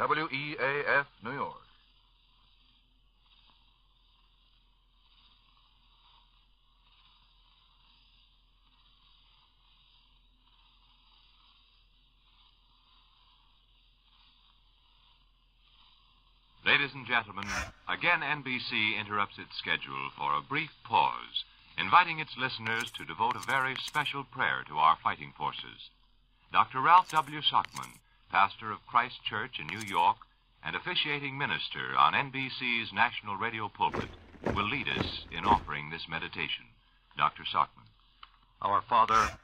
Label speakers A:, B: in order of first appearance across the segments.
A: WEAF, New York.
B: Ladies and gentlemen, again NBC interrupts its schedule for a brief pause, inviting its listeners to devote a very special prayer to our fighting forces. Dr. Ralph W. Sockman, pastor of Christ Church in New York and officiating minister on NBC's national radio pulpit, will lead us in offering this meditation. Dr. Sockman.
C: Our Father,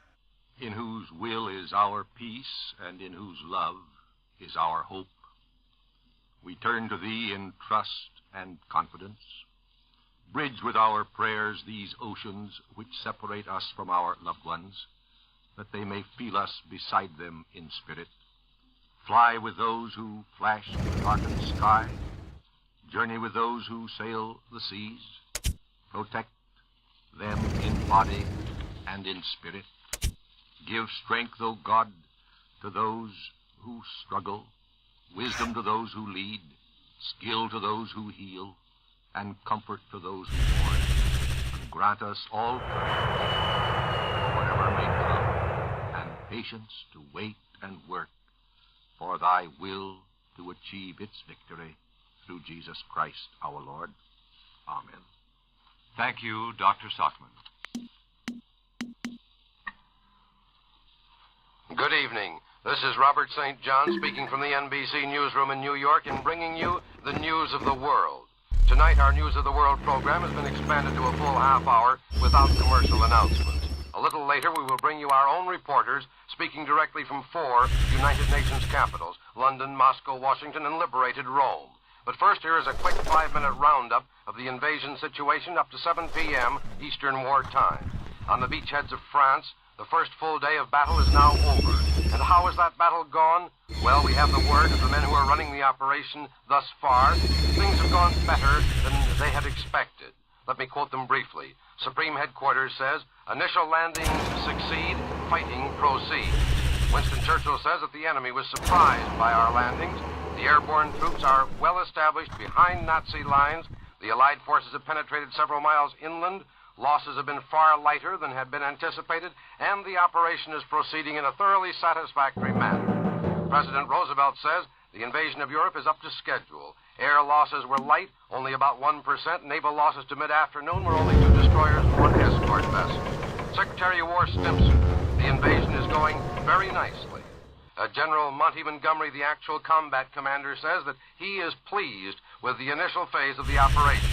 C: in whose will is our peace and in whose love is our hope, we turn to Thee in trust and confidence. Bridge with our prayers these oceans which separate us from our loved ones, that they may feel us beside them in spirit. Fly with those who flash the darkened sky. Journey with those who sail the seas. Protect them in body and in spirit. Give strength, O God, to those who struggle, wisdom to those who lead, skill to those who heal, and comfort to those who mourn. And grant us all courage, whatever may come, and patience to wait and work for Thy will to achieve its victory through Jesus Christ our Lord. Amen.
B: Thank you, Dr. Sockman.
D: Good evening. This is Robert St. John speaking from the NBC newsroom in New York and bringing you the news of the world. Tonight, our News of the World program has been expanded to a full half hour without commercial announcements. A little later, we will bring you our own reporters speaking directly from 4 United Nations capitals, London, Moscow, Washington, and liberated Rome. But first, here is a quick 5-minute roundup of the invasion situation up to 7 p.m. Eastern War Time. On the beachheads of France, the first full day of battle is now over. And how has that battle gone? Well, we have the word of the men who are running the operation thus far. Things have gone better than they had expected. Let me quote them briefly. Supreme Headquarters says, initial landings succeed, fighting proceeds. Winston Churchill says that the enemy was surprised by our landings. The airborne troops are well established behind Nazi lines. The Allied forces have penetrated several miles inland. Losses have been far lighter than had been anticipated, and the operation is proceeding in a thoroughly satisfactory manner. President Roosevelt says the invasion of Europe is up to schedule. Air losses were light, only about 1%. Naval losses to mid-afternoon were only 2 destroyers and 1 escort vessel. Secretary of War Stimson, the invasion is going very nicely. General Monty Montgomery, the actual combat commander, says that he is pleased with the initial phase of the operation.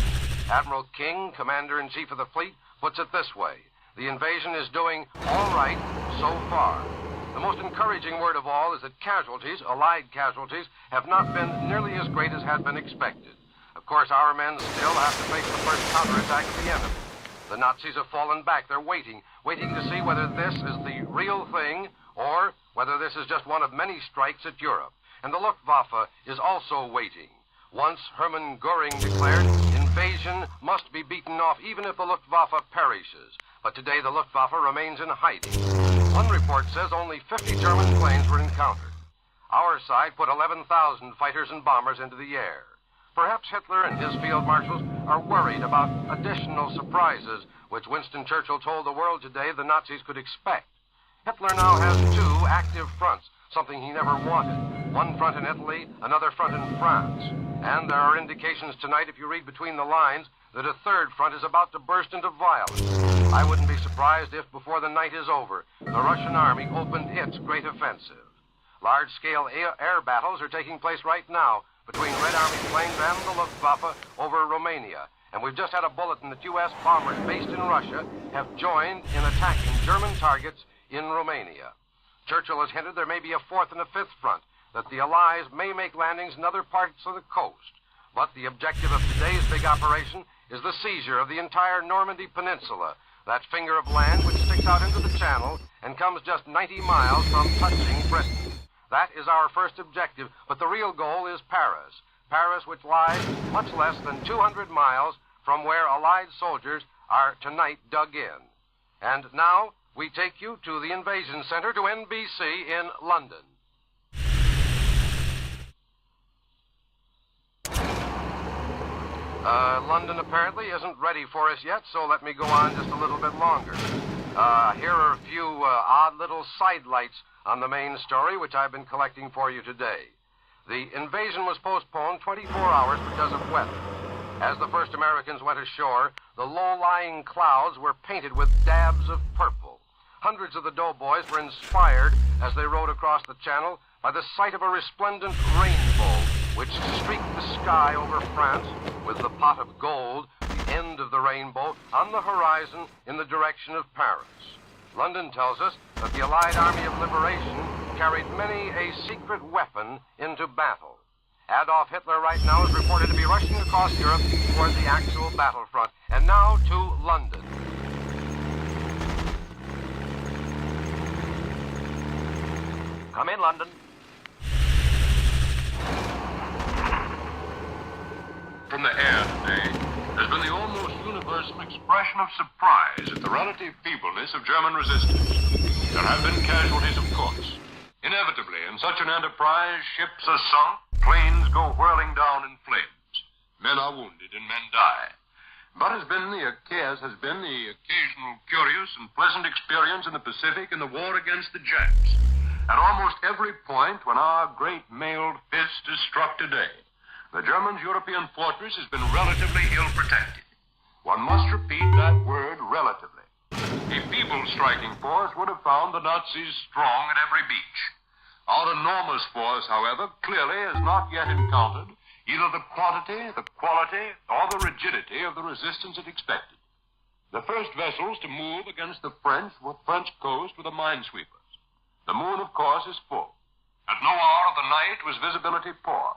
D: Admiral King, Commander-in-Chief of the Fleet, puts it this way: the invasion is doing all right so far. The most encouraging word of all is that casualties, Allied casualties, have not been nearly as great as had been expected. Of course, our men still have to face the first counterattack of the enemy. The Nazis have fallen back. They're waiting to see whether this is the real thing or whether this is just one of many strikes at Europe. And the Luftwaffe is also waiting. Once Hermann Goering declared, invasion must be beaten off even if the Luftwaffe perishes. But today the Luftwaffe remains in hiding. One report says only 50 German planes were encountered. Our side put 11,000 fighters and bombers into the air. Perhaps Hitler and his field marshals are worried about additional surprises, which Winston Churchill told the world today the Nazis could expect. Hitler now has 2 active fronts, something he never wanted. One front in Italy, another front in France. And there are indications tonight, if you read between the lines, that a 3rd front is about to burst into violence. I wouldn't be surprised if, before the night is over, the Russian army opened its great offensive. Large-scale air battles are taking place right now between Red Army planes and the Luftwaffe over Romania. And we've just had a bulletin that U.S. bombers based in Russia have joined in attacking German targets in Romania. Churchill has hinted there may be a 4th and a 5th front, that the Allies may make landings in other parts of the coast. But the objective of today's big operation is the seizure of the entire Normandy Peninsula, that finger of land which sticks out into the Channel and comes just 90 miles from touching Britain. That is our first objective, but the real goal is Paris. Paris, which lies much less than 200 miles from where Allied soldiers are tonight dug in. And now we take you to the Invasion Center, to NBC in London. London apparently isn't ready for us yet, so let me go on just a little bit longer. Here are a few odd little sidelights on the main story, which I've been collecting for you today. The invasion was postponed 24 hours because of weather. As the first Americans went ashore, the low-lying clouds were painted with dabs of purple. Hundreds of the doughboys were inspired as they rowed across the channel by the sight of a resplendent rainbow which streaked the sky over France with the pot of gold, the end of the rainbow, on the horizon in the direction of Paris. London tells us that the Allied Army of Liberation carried many a secret weapon into battle. Adolf Hitler right now is reported to be rushing across Europe toward the actual battlefront. And now to London.
A: Come in, London.
E: From the air today, there's been the almost universal expression of surprise at the relative feebleness of German resistance. There have been casualties, of course. Inevitably, in such an enterprise, ships are sunk, planes go whirling down in flames. Men are wounded and men die. But has been the occasional curious and pleasant experience in the Pacific in the war against the Japs. At almost every point when our great mailed fist is struck today, the Germans' European fortress has been relatively ill protected. One must repeat that word, relatively. A feeble striking force would have found the Nazis strong at every beach. Our enormous force, however, clearly has not yet encountered either the quantity, the quality, or the rigidity of the resistance it expected. The first vessels to move against the French coast were the minesweepers. The moon, of course, is full. At no hour of the night was visibility poor.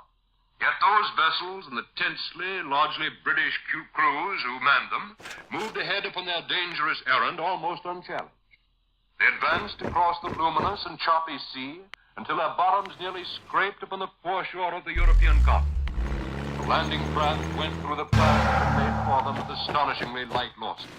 E: Yet those vessels and the tensely, largely British crews who manned them moved ahead upon their dangerous errand almost unchallenged. They advanced across the luminous and choppy sea until their bottoms nearly scraped upon the foreshore of the European continent. The landing craft went through the path made for them with astonishingly light losses.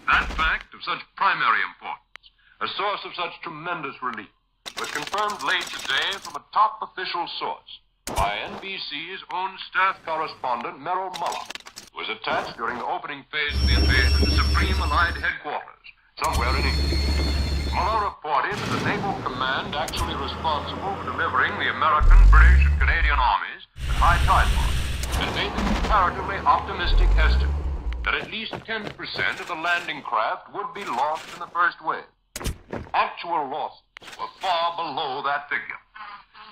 E: That fact of such primary importance, a source of such tremendous relief, was confirmed late today from a top official source by NBC's own staff correspondent, Merrill Muller, who was attached during the opening phase of the invasion to Supreme Allied Headquarters, somewhere in England. Muller reported that the Naval Command actually responsible for delivering the American, British, and Canadian armies at high tide mark had made the comparatively optimistic estimate that at least 10% of the landing craft would be lost in the first wave. Actual losses were far below that figure.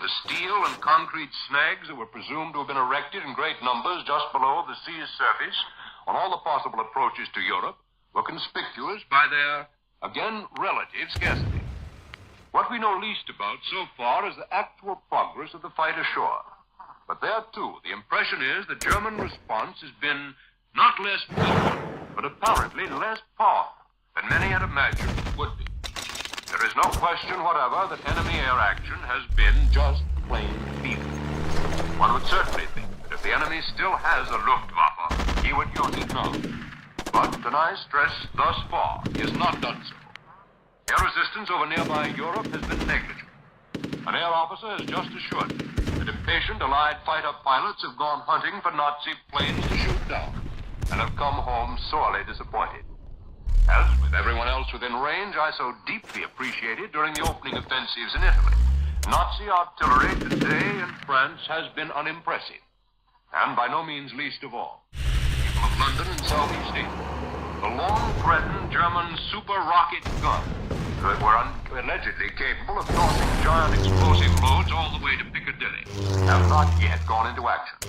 E: The steel and concrete snags that were presumed to have been erected in great numbers just below the sea's surface on all the possible approaches to Europe were conspicuous by their, again, relative scarcity. What we know least about so far is the actual progress of the fight ashore. But there, too, the impression is the German response has been not less powerful, but apparently less powerful than many had imagined it would be. There is no question whatever that enemy air action has been just plain feeble. One would certainly think that if the enemy still has a Luftwaffe, he would use it now. But, and I stress, thus far, he has not done so. Air resistance over nearby Europe has been negligible. An air officer has just assured me that impatient Allied fighter pilots have gone hunting for Nazi planes to shoot down and have come home sorely disappointed. As with everyone else within range, I so deeply appreciated during the opening offensives in Italy. Nazi artillery today in France has been unimpressive. And by no means least of all, people of London and Southeast England, the long-threatened German super rocket guns that were allegedly capable of tossing giant explosive loads all the way to Piccadilly have not yet gone into action,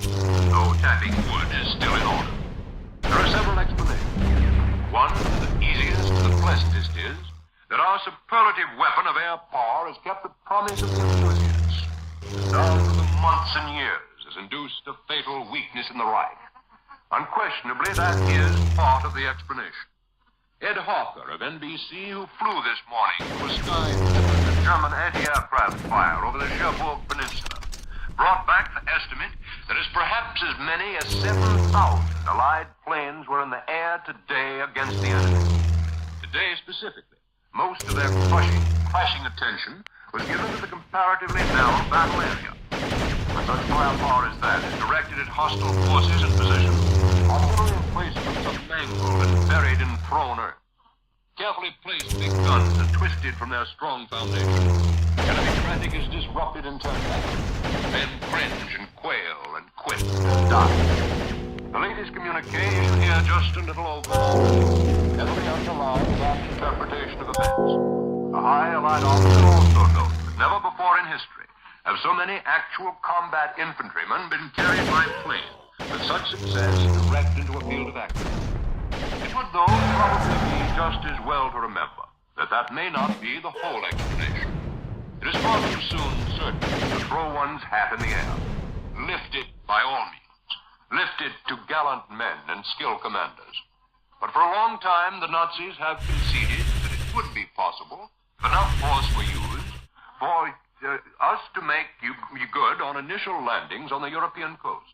E: though tapping wood is still in order. There are several explanations. One, the easiest and the pleasantest, is that our superlative weapon of air power has kept the promise of the enthusiasts. Down through the months and years has induced a fatal weakness in the Reich. Unquestionably, that is part of the explanation. Ed Hawker of NBC, who flew this morning to a sky with German anti-aircraft fire over the Cherbourg Peninsula, brought back the estimate that as perhaps as many as 7,000 Allied planes were in the air today against the enemy. Today specifically, most of their crashing attention was given to the comparatively narrow battle area. But Such firepower as that is directed at hostile forces and positions. Artillery emplacements are mangled and buried in thrown earth. Carefully placed big guns are twisted from their strong foundation. Enemy traffic is disrupted and turned back. Men cringe and quail and quit and die. The latest communique issued here just a little over. Heavily underlined that interpretation of events. The high Allied officer also notes that never before in history have so many actual combat infantrymen been carried by plane with such success direct into a field of action. It would, though, probably be just as well to remember that that may not be the whole explanation. It is far too soon certain to throw one's hat in the air. Lift it by all means. Lift it to gallant men and skilled commanders. But for a long time, the Nazis have conceded that it would be possible if enough force were used for us to make good on initial landings on the European coast.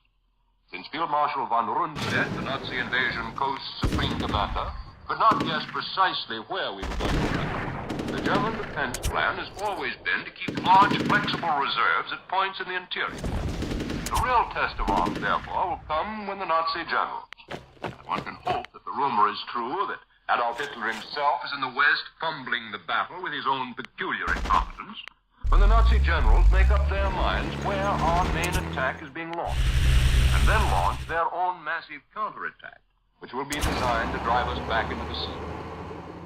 E: Since Field Marshal von Rundstedt, the Nazi invasion coast's supreme commander, could not guess precisely where we were going to land, the German defense plan has always been to keep large, flexible reserves at points in the interior. The real test of arms, therefore, will come when the Nazi generals. One can hope that the rumor is true that Adolf Hitler himself is in the West fumbling the battle with his own peculiar incompetence, when the Nazi generals make up their minds where our main attack is being launched, and then launch their own massive counterattack, which will be designed to drive us back into the sea.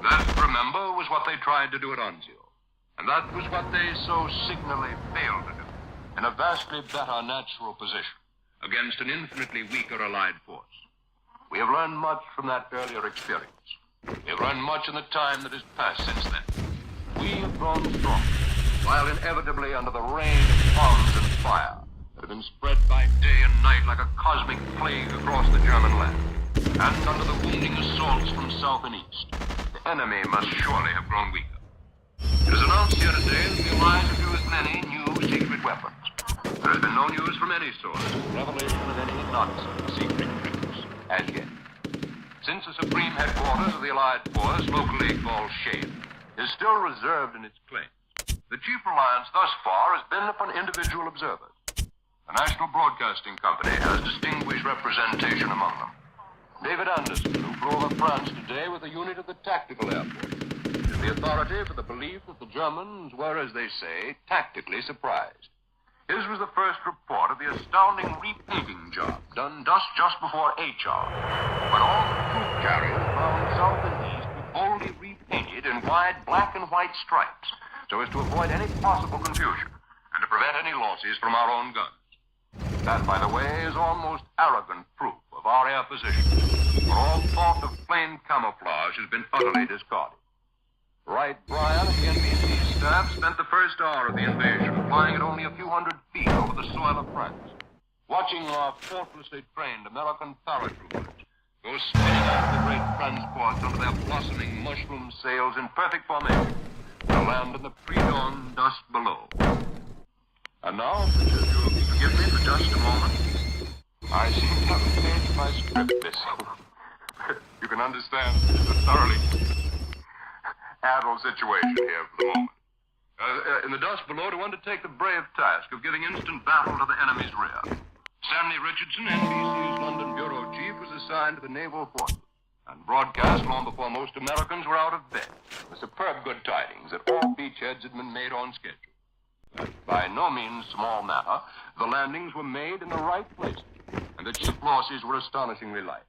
E: That, remember, was what they tried to do at Anzio, and that was what they so signally failed to do, in a vastly better natural position, against an infinitely weaker Allied force. We have learned much from that earlier experience. We have learned much in the time that has passed since then. We have grown stronger, while inevitably under the rain of bombs and fire that have been spread by day and night like a cosmic plague across the German land, and under the wounding assaults from south and east, the enemy must surely have grown weaker. It is announced here today that the Allies have used many new secret weapons. There has been no news from any source of revelation of any Nazi secret tricks as yet. Since the supreme headquarters of the Allied force, locally called Seine, is still reserved in its claims, the chief reliance thus far has been upon individual observers. The National Broadcasting Company has distinguished representation among them. David Anderson, who flew over France today with a unit of the Tactical Air Force, is the authority for the belief that the Germans were, as they say, tactically surprised. His was the first report of the astounding repainting job done just before HR, when all the troop carriers found south and east were boldly repainted in wide black and white stripes, so as to avoid any possible confusion and to prevent any losses from our own guns. That, by the way, is almost arrogant proof of our air position, for all thought of plain camouflage has been utterly discarded. Wright Bryan of the NBC staff spent the first hour of the invasion flying at only a few hundred feet over the soil of France, watching our faultlessly trained American paratroopers go spinning off the great transports under their blossoming mushroom sails in perfect formation to land in the pre-dawn dust below. And now, if you'll forgive me for just a moment, I seem to have changed my script this you can understand the thoroughly addled situation here for the moment. In the dust below, to undertake the brave task of giving instant battle to the enemy's rear, Stanley Richardson, NBC's London bureau chief, was assigned to the naval forces and broadcast long before most Americans were out of bed the superb good tidings that all beachheads had been made on schedule. But by no means small matter, the landings were made in the right places, and the chief losses were astonishingly light.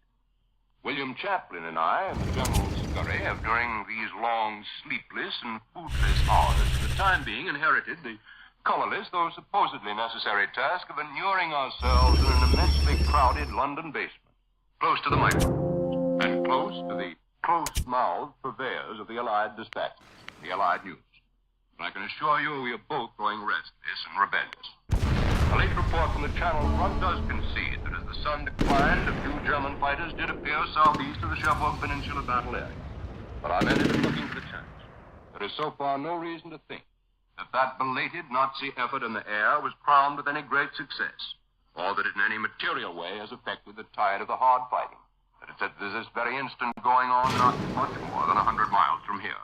E: William Chaplin and I and the General Scurry have, during these long, sleepless and foodless hours, for the time being inherited the colorless, though supposedly necessary task of inuring ourselves in an immensely crowded London basement, close to the microphone, and close to the close-mouthed purveyors of the Allied dispatches, the Allied news. But I can assure you we are both growing restless and rebellious. A late report from the Channel front does concede that as the sun declined, a few German fighters did appear southeast of the Cherbourg Peninsula battle area. But our men have been looking for the chance. There is so far no reason to think that that belated Nazi effort in the air was crowned with any great success, or that it in any material way has affected the tide of the hard fighting that is at this very instant going on not much more than 100 miles from here.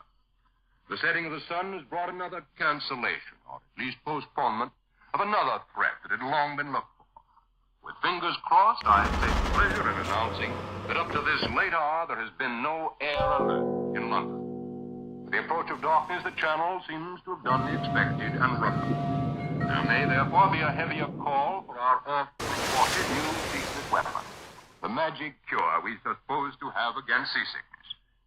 E: The setting of the sun has brought another cancellation, or at least postponement, of another threat that had long been looked for. With fingers crossed, I take pleasure in announcing that up to this late hour there has been no air alert in London. With the approach of darkness, the channel seems to have done the expected and rougher. There may therefore be a heavier call for our oft-reported new secret weapon, the magic cure we suppose to have against seasickness.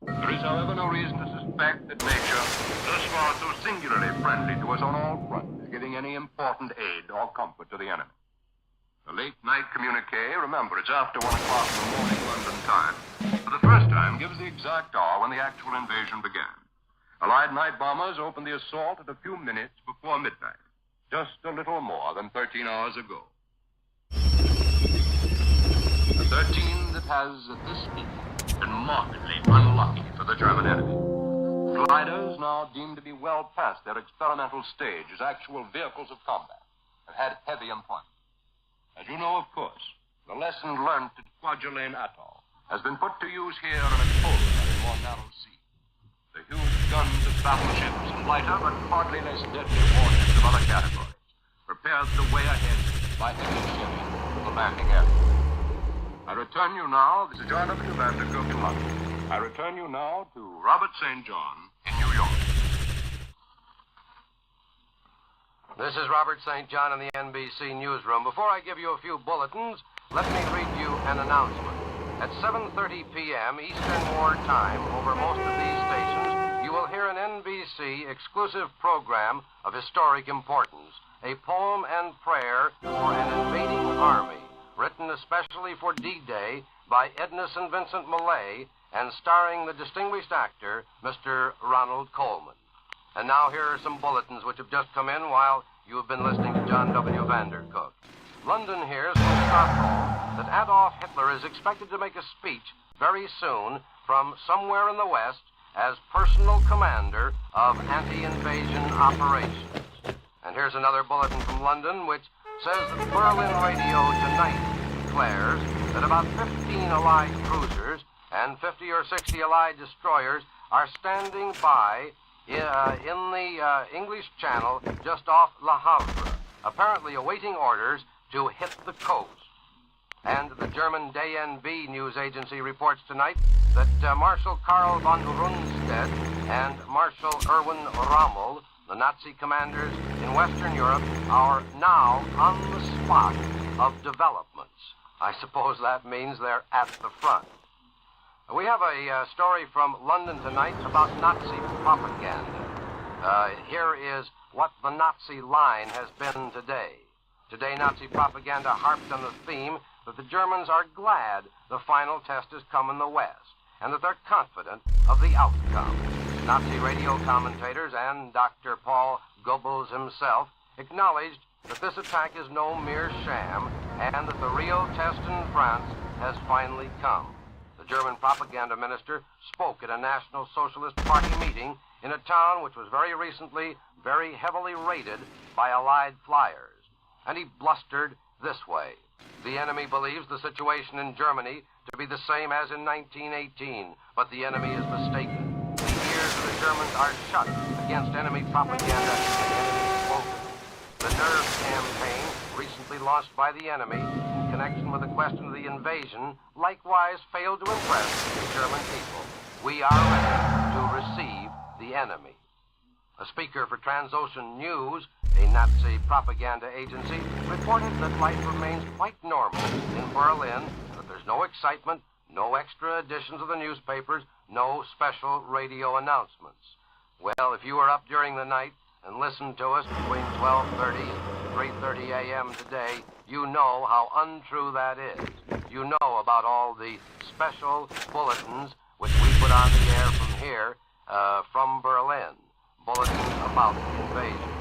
E: There is, however, no reason to suspect that nature, thus far so singularly friendly to us on all fronts, is giving any important aid or comfort to the enemy. The late-night communique, remember, it's after 1 o'clock in the morning London time, for the first time gives the exact hour when the actual invasion began. Allied night bombers opened the assault at a few minutes before midnight, just a little more than 13 hours ago. A 13 that has, at this peak, been markedly unlucky for the German enemy. Gliders, now deemed to be well past their experimental stage as actual vehicles of combat, have had heavy employment. As you know, of course, the lesson learned at Kwajalein Atoll has been put to use here in a colder and more narrow sea. The huge guns of battleships and lighter but hardly less deadly warships of other categories prepared the way ahead by heavy shelling for the landing area. I return you now, this is John W. Vandercook in London. I return you now to Robert St. John in New York.
D: This is Robert St. John in the NBC newsroom. Before I give you a few bulletins, let me read you an announcement. At 7:30 p.m. Eastern War Time, over most of these stations, you will hear an NBC exclusive program of historic importance, a poem and prayer for an invading army, written especially for D-Day by Edna St. Vincent Millay and starring the distinguished actor, Mr. Ronald Colman. And now here are some bulletins which have just come in while you have been listening to John W. Vandercook. London hears from Stockholm that Adolf Hitler is expected to make a speech very soon from somewhere in the West as personal commander of anti-invasion operations. And here's another bulletin from London which says that Berlin Radio tonight declares that about 15 Allied cruisers and 50 or 60 Allied destroyers are standing by in the English Channel just off Le Havre, apparently awaiting orders to hit the coast. And the German DNB news agency reports tonight that Marshal Karl von Rundstedt and Marshal Erwin Rommel, the Nazi commanders in Western Europe, are now on the spot of developments. I suppose that means they're at the front. We have a story from London tonight about Nazi propaganda. Here is what the Nazi line has been today. Today, Nazi propaganda harped on the theme that the Germans are glad the final test has come in the West, and that they're confident of the outcome. Nazi radio commentators and Dr. Paul Goebbels himself acknowledged that this attack is no mere sham, and that the real test in France has finally come. The German propaganda minister spoke at a National Socialist Party meeting in a town which was very recently very heavily raided by Allied flyers. And he blustered this way. The enemy believes the situation in Germany to be the same as in 1918, but the enemy is mistaken. The ears of the Germans are shut against enemy propaganda and enemy slogan. The nerve campaign recently launched by the enemy in connection with the question of the invasion likewise failed to impress the German people. We are ready to receive the enemy. A speaker for Transocean News, a Nazi propaganda agency, reported that life remains quite normal in Berlin, that there's no excitement, no extra editions of the newspapers, no special radio announcements. Well, if you were up during the night and listened to us between 12:30 and 3:30 a.m. today, you know how untrue that is. You know about all the special bulletins which we put on the air from here, from Berlin. Bulletins about the invasion.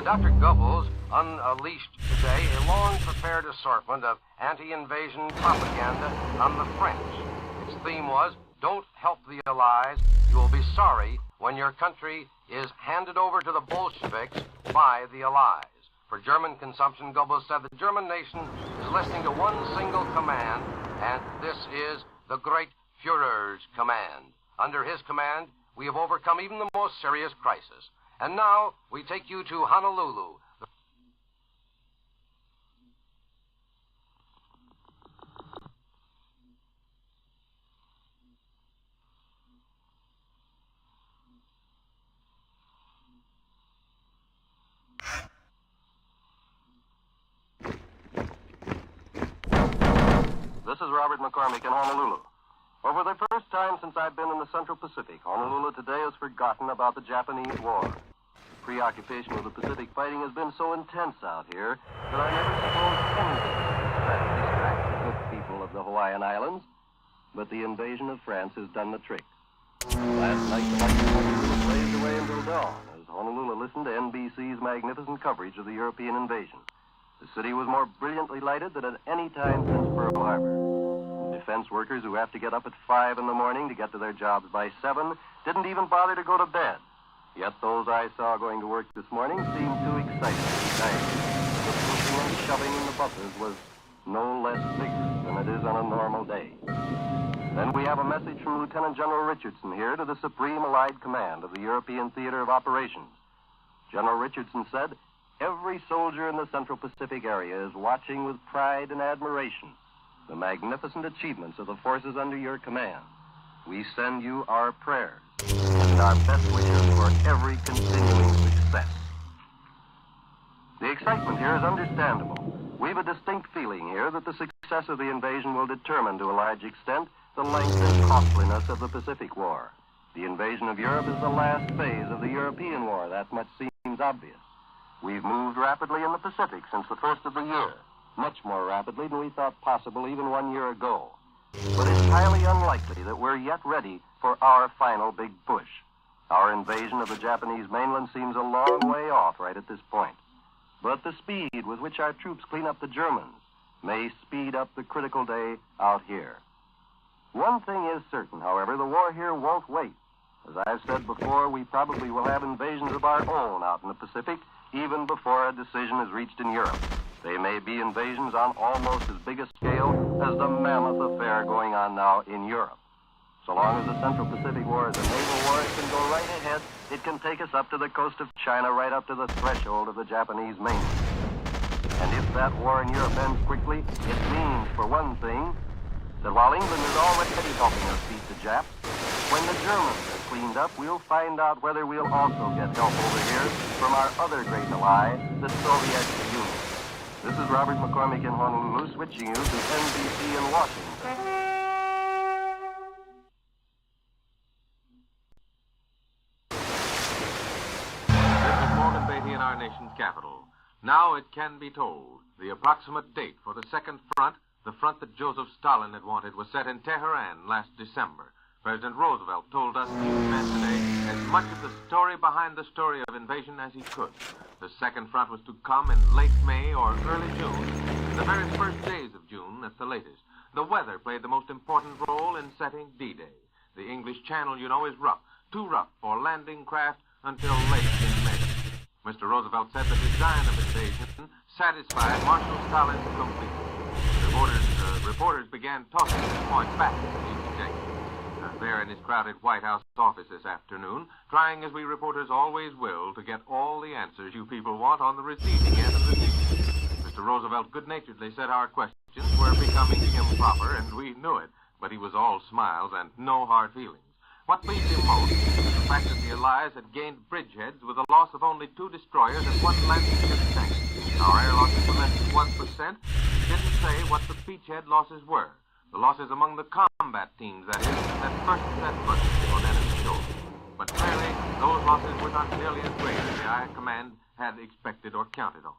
D: Dr. Goebbels unleashed today a long-prepared assortment of anti-invasion propaganda on the French. Its theme was, "Don't help the Allies. You will be sorry when your country is handed over to the Bolsheviks by the Allies." For German consumption, Goebbels said the German nation is listening to one single command, and this is the great Führer's command. Under his command, we have overcome even the most serious crisis. And now we take you to Honolulu. This is Robert McCormick in Honolulu. For the first time since I've been in the Central Pacific, Honolulu today has forgotten about the Japanese War. The preoccupation with the Pacific fighting has been so intense out here that I never supposed anything could distract the good people of the Hawaiian Islands. But the invasion of France has done the trick. Last night, the lights of Honolulu blazed away until dawn as Honolulu listened to NBC's magnificent coverage of the European invasion. The city was more brilliantly lighted than at any time since Pearl Harbor. Defense workers who have to get up at 5 in the morning to get to their jobs by 7 didn't even bother to go to bed. Yet those I saw going to work this morning seemed too excited to be tired. The pushing and shoving in the buses was no less vigorous than it is on a normal day. Then we have a message from Lieutenant General Richardson here to the Supreme Allied Command of the European Theater of Operations. General Richardson said, every soldier in the Central Pacific area is watching with pride and admiration the magnificent achievements of the forces under your command. We send you our prayers and our best wishes for every continuing success. The excitement here is understandable. We've a distinct feeling here that the success of the invasion will determine to a large extent the length and costliness of the Pacific War. The invasion of Europe is the last phase of the European War. That much seems obvious. We've moved rapidly in the Pacific since the first of the year, much more rapidly than we thought possible even 1 year ago. But it's highly unlikely that we're yet ready for our final big push. Our invasion of the Japanese mainland seems a long way off right at this point. But the speed with which our troops clean up the Germans may speed up the critical day out here. One thing is certain, however, the war here won't wait. As I've said before, we probably will have invasions of our own out in the Pacific, even before a decision is reached in Europe. They may be invasions on almost as big a scale as the mammoth affair going on now in Europe. So long as the Central Pacific War is a naval war, it can go right ahead. It can take us up to the coast of China, right up to the threshold of the Japanese mainland. And if that war in Europe ends quickly, it means, for one thing, that while England is already helping us beat the Japs, when the Germans are cleaned up, we'll find out whether we'll also get help over here from our other great ally, the Soviet Union. This is Robert McCormick in Honolulu, switching you to NBC in Washington.
F: This is Morgan Beatty in our nation's capital. Now it can be told. The approximate date for the second front, the front that Joseph Stalin had wanted, was set in Tehran last December. President Roosevelt told us newsmen today as much of the story behind the story of invasion as he could. The second front was to come in late May or early June, the very first days of June at the latest. The weather played the most important role in setting D-Day. The English Channel, you know, is rough, too rough for landing craft until late in May. Mr. Roosevelt said the design of invasion satisfied Marshal Stalin completely. Reporters began tossing this point back to each day. There in his crowded White House office this afternoon, trying as we reporters always will to get all the answers you people want on the receiving end of the news. Mr. Roosevelt good-naturedly said our questions were becoming improper, and we knew it, but he was all smiles and no hard feelings. What pleased him most was the fact that the Allies had gained bridgeheads with a loss of only 2 destroyers and 1 landing ship tank. Our air losses were less than 1%. He didn't say what the beachhead losses were. The losses among the combat teams, that is, that first set foot on enemy shores. But clearly, those losses were not nearly as great as the Air Command had expected or counted on.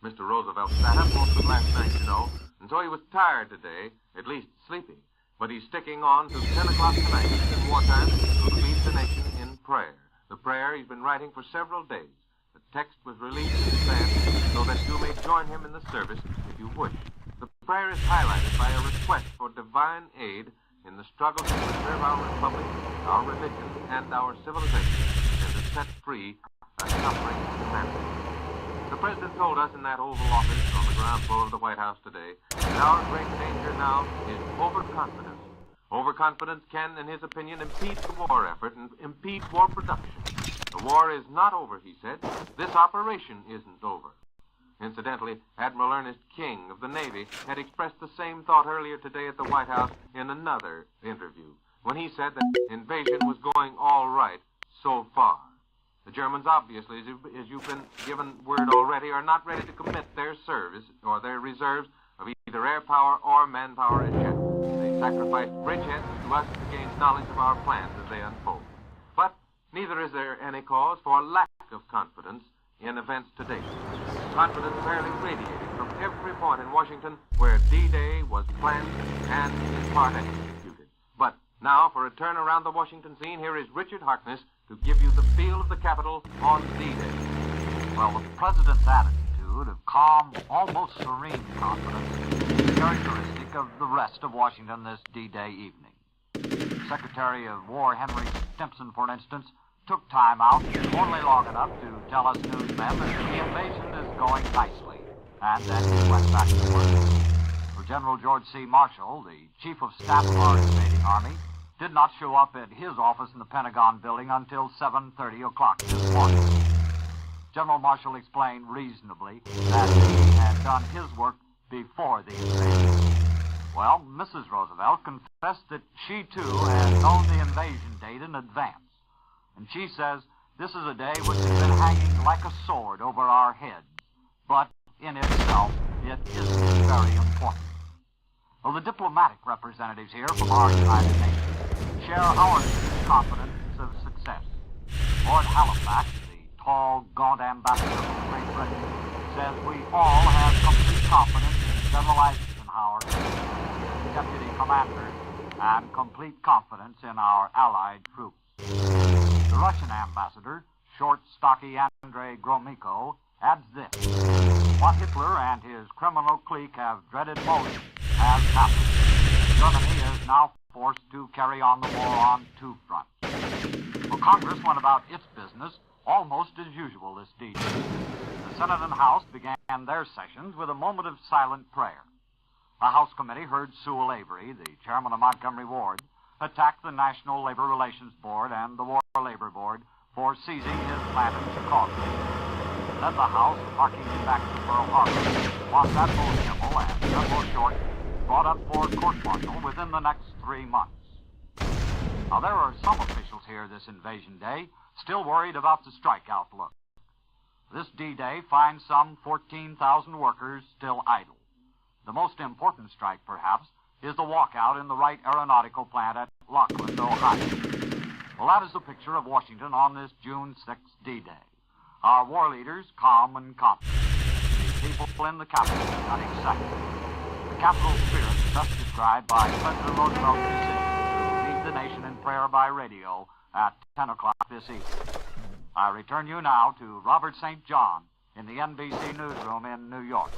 F: Mr. Roosevelt sat up most of last night, you know, and so he was tired today, at least sleepy. But he's sticking on to 10 o'clock tonight, Eastern wartime, to lead the nation in prayer. The prayer he's been writing for several days. The text was released in advance so that you may join him in the service if you wish. The prayer is highlighted by a request for divine aid in the struggle to preserve our republic, our religion, and our civilization, and to set free a suffering humanity. The president told us in that Oval Office on the ground floor of the White House today that our great danger now is overconfidence. Overconfidence can, in his opinion, impede the war effort and impede war production. The war is not over, he said. This operation isn't over. Incidentally, Admiral Ernest King of the Navy had expressed the same thought earlier today at the White House in another interview, when he said that invasion was going all right so far. The Germans, obviously, as you've been given word already, are not ready to commit their service or their reserves of either neither air power or manpower as yet. They sacrificed bridgeheads to us to gain knowledge of our plans as they unfold. But neither is there any cause for lack of confidence in events to date. Confidence fairly radiating from every point in Washington where D-Day was planned and in part executed. But now, for a turn around the Washington scene, here is Richard Harkness to give you the feel of the Capitol on D-Day.
G: Well, the president's attitude of calm, almost serene confidence is characteristic of the rest of Washington this D-Day evening. Secretary of War Henry Stimson, for instance, took time out only long enough to tell us newsmen that the invasion is going nicely, and then he went back to work. For General George C. Marshall, the chief of staff of our invading army, did not show up at his office in the Pentagon building until 7:30 o'clock this morning. General Marshall explained reasonably that he had done his work before the invasion. Well, Mrs. Roosevelt confessed that she, too, had known the invasion date in advance. And she says this is a day which has been hanging like a sword over our heads. But in itself, it isn't very important. Well, the diplomatic representatives here from our United Nations share our confidence of success. Lord Halifax, the tall, gaunt ambassador from Great Britain, says we all have complete confidence in General Eisenhower, his deputy commander, and complete confidence in our allied troops. The Russian ambassador, short, stocky Andrei Gromyko, adds this. What Hitler and his criminal clique have dreaded most has happened. Germany is now forced to carry on the war on two fronts. Well, Congress went about its business almost as usual this D-Day. The Senate and House began their sessions with a moment of silent prayer. The House Committee heard Sewell Avery, the chairman of Montgomery Ward, attack the National Labor Relations Board and the War Labor Board for seizing his plant in Chicago. Then the House, harking back to Pearl Harbor, want that both Kimmel and General Short brought up for court-martial within the next 3 months. Now, there are some officials here this invasion day still worried about the strike outlook. This D-Day finds some 14,000 workers still idle. The most important strike, perhaps, is the walkout in the Wright Aeronautical Plant at Lockland, Ohio. Well, that is the picture of Washington on this June 6th D-Day. Our war leaders calm and confident. The people in the Capitol running second. The Capitol spirit best described by President Roosevelt's decision to lead the nation in prayer by radio at 10 o'clock this evening. I return you now to Robert St. John in the NBC newsroom in New York.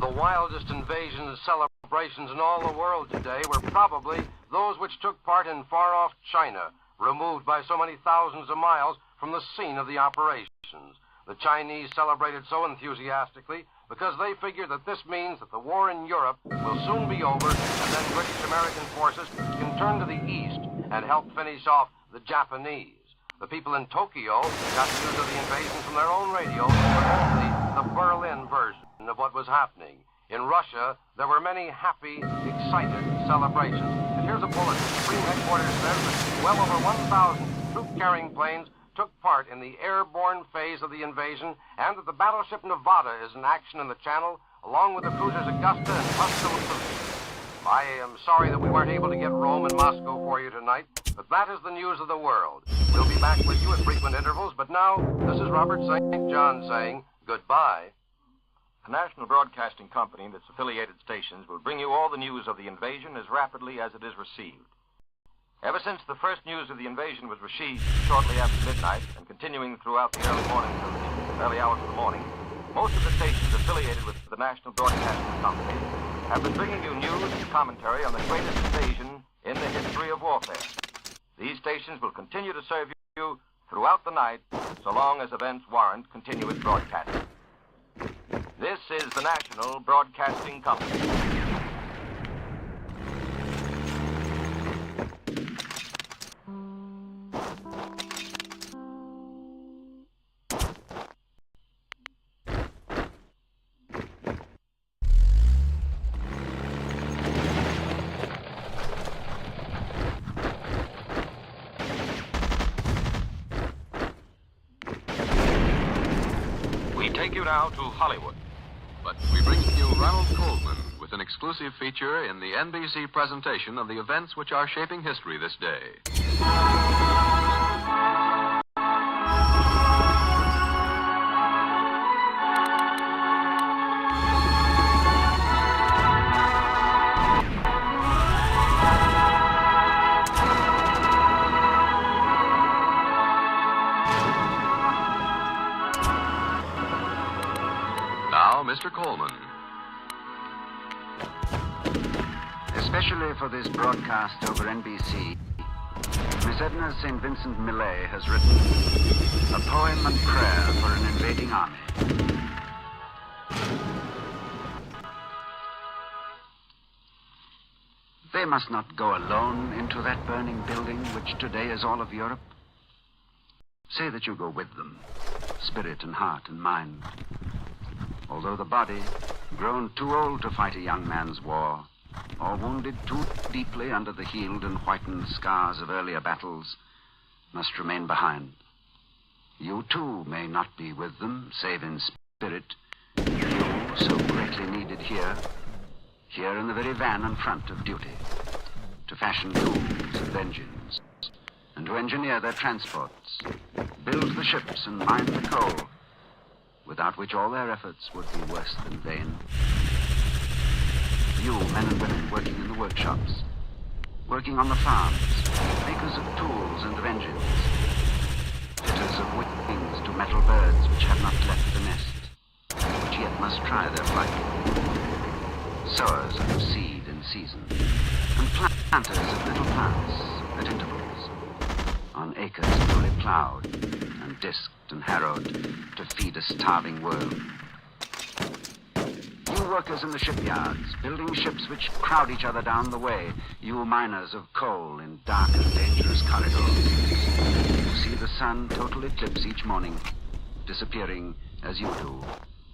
D: The wildest invasion celebrations in all the world today were probably those which took part in far-off China, removed by so many thousands of miles from the scene of the operations. The Chinese celebrated so enthusiastically because they figured that this means that the war in Europe will soon be over, and then British American forces can turn to the east and help finish off the Japanese. The people in Tokyo got news of the invasion from their own radio, but only the Berlin version of what was happening. In Russia, there were many happy, excited celebrations. And here's a bulletin. Supreme Headquarters says that well over 1,000 troop-carrying planes took part in the airborne phase of the invasion, and that the battleship Nevada is in action in the Channel, along with the cruisers Augusta and Tuscaloosa. I am sorry that we weren't able to get Rome and Moscow for you tonight, but that is the news of the world. We'll be back with you at frequent intervals, but now, this is Robert St. John saying goodbye.
C: The National Broadcasting Company and its affiliated stations will bring you all the news of the invasion as rapidly as it is received. Ever since the first news of the invasion was received shortly after midnight and continuing throughout the early hours of the morning, most of the stations affiliated with the National Broadcasting Company have been bringing you news and commentary on the greatest invasion in the history of warfare. These stations will continue to serve you throughout the night so long as events warrant continuous broadcasting. This is the National Broadcasting Company. We take you now to Hollywood.
H: But we bring you Ronald Coleman with an exclusive feature in the NBC presentation of the events which are shaping history this day. Now, Mr. Coleman.
I: Especially for this broadcast over NBC, Miss Edna St. Vincent Millay has written a poem and prayer for an invading army. They must not go alone into that burning building which today is all of Europe. Say that you go with them, spirit and heart and mind. Although the body, grown too old to fight a young man's war, or wounded too deeply under the healed and whitened scars of earlier battles, must remain behind. You, too, may not be with them, save in spirit. You, so greatly needed here in the very van and front of duty, to fashion tools and engines, and to engineer their transports, build the ships and mine the coal, without which all their efforts would be worse than vain. You, men and women working in the workshops, working on the farms, makers of tools and of engines, fitters of wings to metal birds which have not left the nest, which yet must try their flight, sowers of seed in season, and planters of little plants at intervals, on acres newly plowed and disked and harrowed to feed a starving world. You workers in the shipyards, building ships which crowd each other down the way, you miners of coal in dark and dangerous corridors, who see the sun total eclipse each morning, disappearing as you do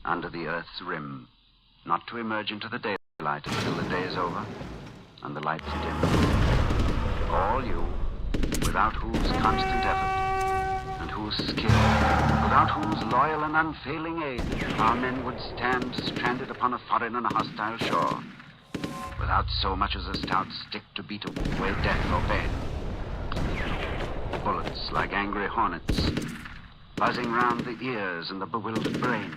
I: under the earth's rim, not to emerge into the daylight until the day is over and the lights dim. All you, without whose constant effort and whose skill, without whose loyal and unfailing aid our men would stand stranded upon a foreign and a hostile shore, without so much as a stout stick to beat away death or pain. Bullets like angry hornets, buzzing round the ears and the bewildered brain.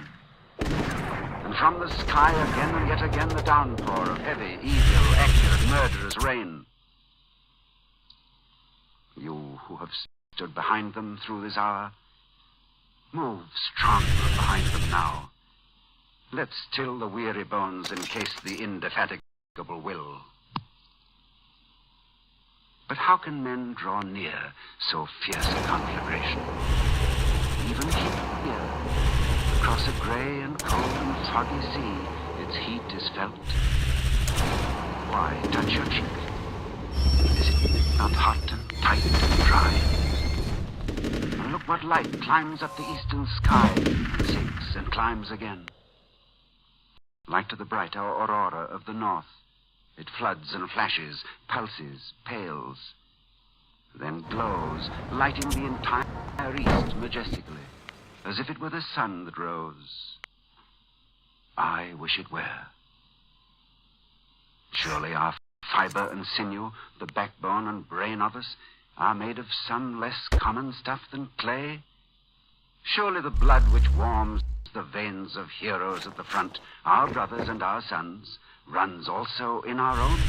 I: And from the sky again and yet again the downpour of heavy, evil, accurate, murderous rain. You who have stood behind them through this hour, move stronger behind them now. Let still the weary bones encase the indefatigable will. But how can men draw near so fierce a conflagration? Even here, across a gray and cold and foggy sea, its heat is felt. Why touch your cheek? Is it not hot and tight and dry? And look what light climbs up the eastern sky, and sinks and climbs again. Like to the bright aurora of the north, it floods and flashes, pulses, pales, then glows, lighting the entire east majestically, as if it were the sun that rose. I wish it were. Surely our fiber and sinew, the backbone and brain of us, are made of some less common stuff than clay. Surely the blood which warms the veins of heroes at the front, our brothers and our sons, runs also in our own.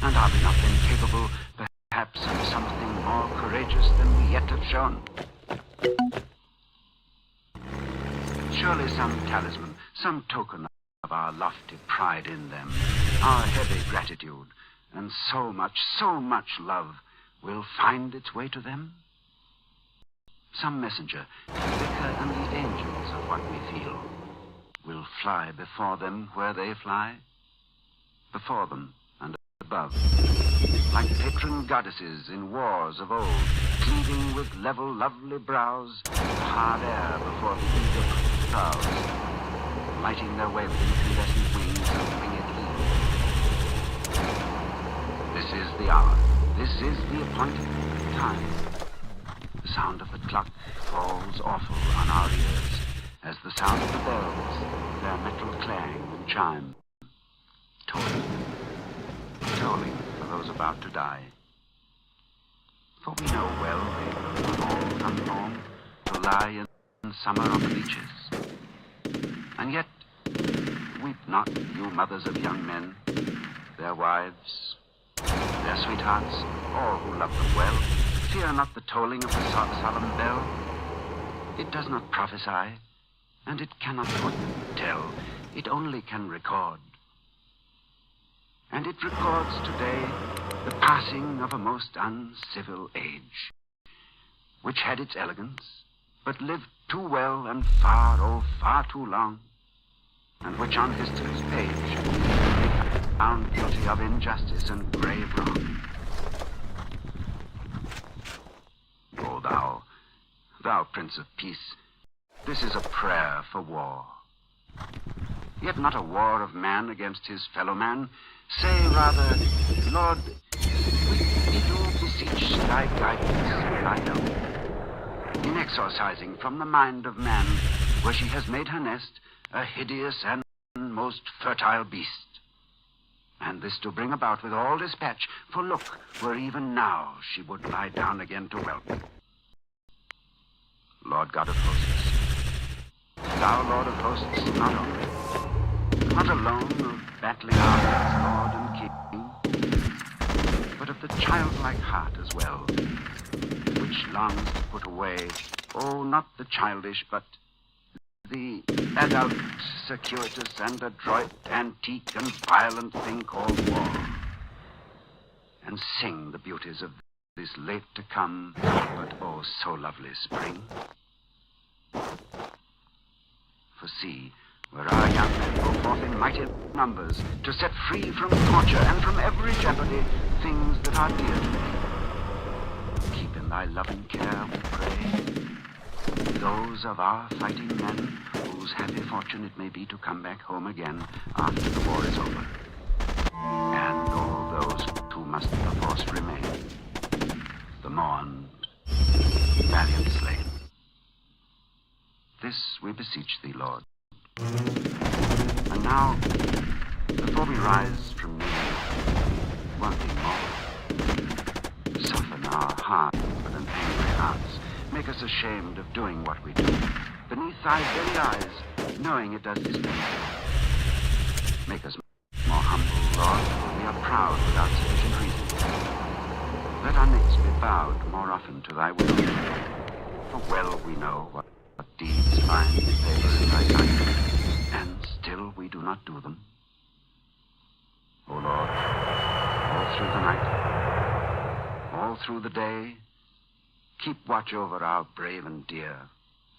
I: And are we not then capable, perhaps, of something more courageous than we yet have shown? Surely some talisman, some token of our lofty pride in them, our heavy gratitude, and so much love will find its way to them? Some messenger, thicker than the angels of what we feel, will fly before them where they fly, before them and above, like patron goddesses in wars of old, cleaving with level, lovely brows the hard air before the eager prows, lighting their way with incandescent wings and winged heels. This is the hour. This is the appointed time. The sound of the clock falls awful on our ears as the sound of the bells, their metal clang and chime, tolling for those about to die. For we know well they will all come home to lie in summer on the beaches. And yet, weep not, you mothers of young men, their wives, their sweethearts, all who love them well. Fear not the tolling of the solemn bell. It does not prophesy, and it cannot tell. It only can record. And it records today the passing of a most uncivil age, which had its elegance, but lived too well and far, oh, far too long, and which on history's page found guilty of injustice and grave wrong. O thou Prince of Peace, this is a prayer for war. Yet not a war of man against his fellow man. Say rather, Lord, we do beseech thy guidance, thy help, in exorcising from the mind of man, where she has made her nest, a hideous and most fertile beast. And this to bring about with all dispatch, for look, where even now she would lie down again to whelp. Lord God of hosts, thou Lord of hosts, not alone of battling armies, Lord and King, but of the childlike heart as well, which longs to put away, oh, not the childish, but the adult, circuitous, and adroit, antique, and violent thing called war, and sing the beauties of this late to come, but oh, so lovely spring. For see, where our young men go forth in mighty numbers to set free from torture and from every jeopardy things that are dear to thee. Keep in thy loving care, we pray, those of our fighting men whose happy fortune it may be to come back home again after the war is over, and all those who must perforce remain, the mourned, valiant slain. This we beseech thee, Lord. And now, before we rise from kneeling, one thing more. Soften our hard and angry hearts. Make us ashamed of doing what we do, beneath thy very eyes, knowing it does displease. Make us more humble, Lord, for we are proud without sufficient reason. Let our necks be bowed more often to thy will, for well we know what deeds find favor in thy sight, and still we do not do them. O Lord, all through the night, all through the day, keep watch over our brave and dear,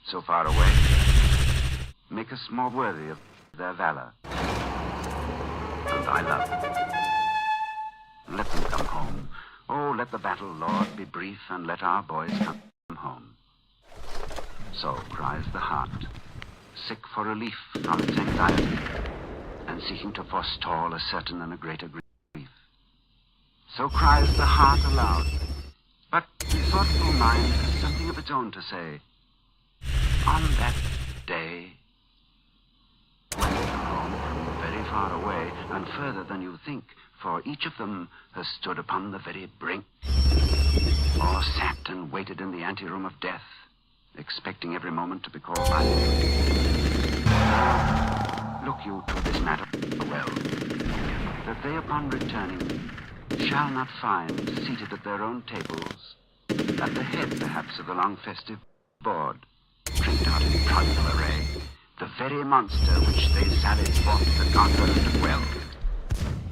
I: so far away. Make us more worthy of their valor and thy love. Let them come home. Oh, let the battle, Lord, be brief, and let our boys come home. So cries the heart, sick for relief from its anxiety, and seeking to forestall a certain and a greater grief. So cries the heart aloud, but the thoughtful mind has something of its own to say. On that day, when they come home from very far away, and further than you think, for each of them has stood upon the very brink, or sat and waited in the anteroom of death, expecting every moment to be called by you. Now, look you to this matter well, that they upon returning shall not find, seated at their own tables, at the head perhaps of the long festive board, tricked out in prodigal array, the very monster which they sallied forth to conquer and to quell,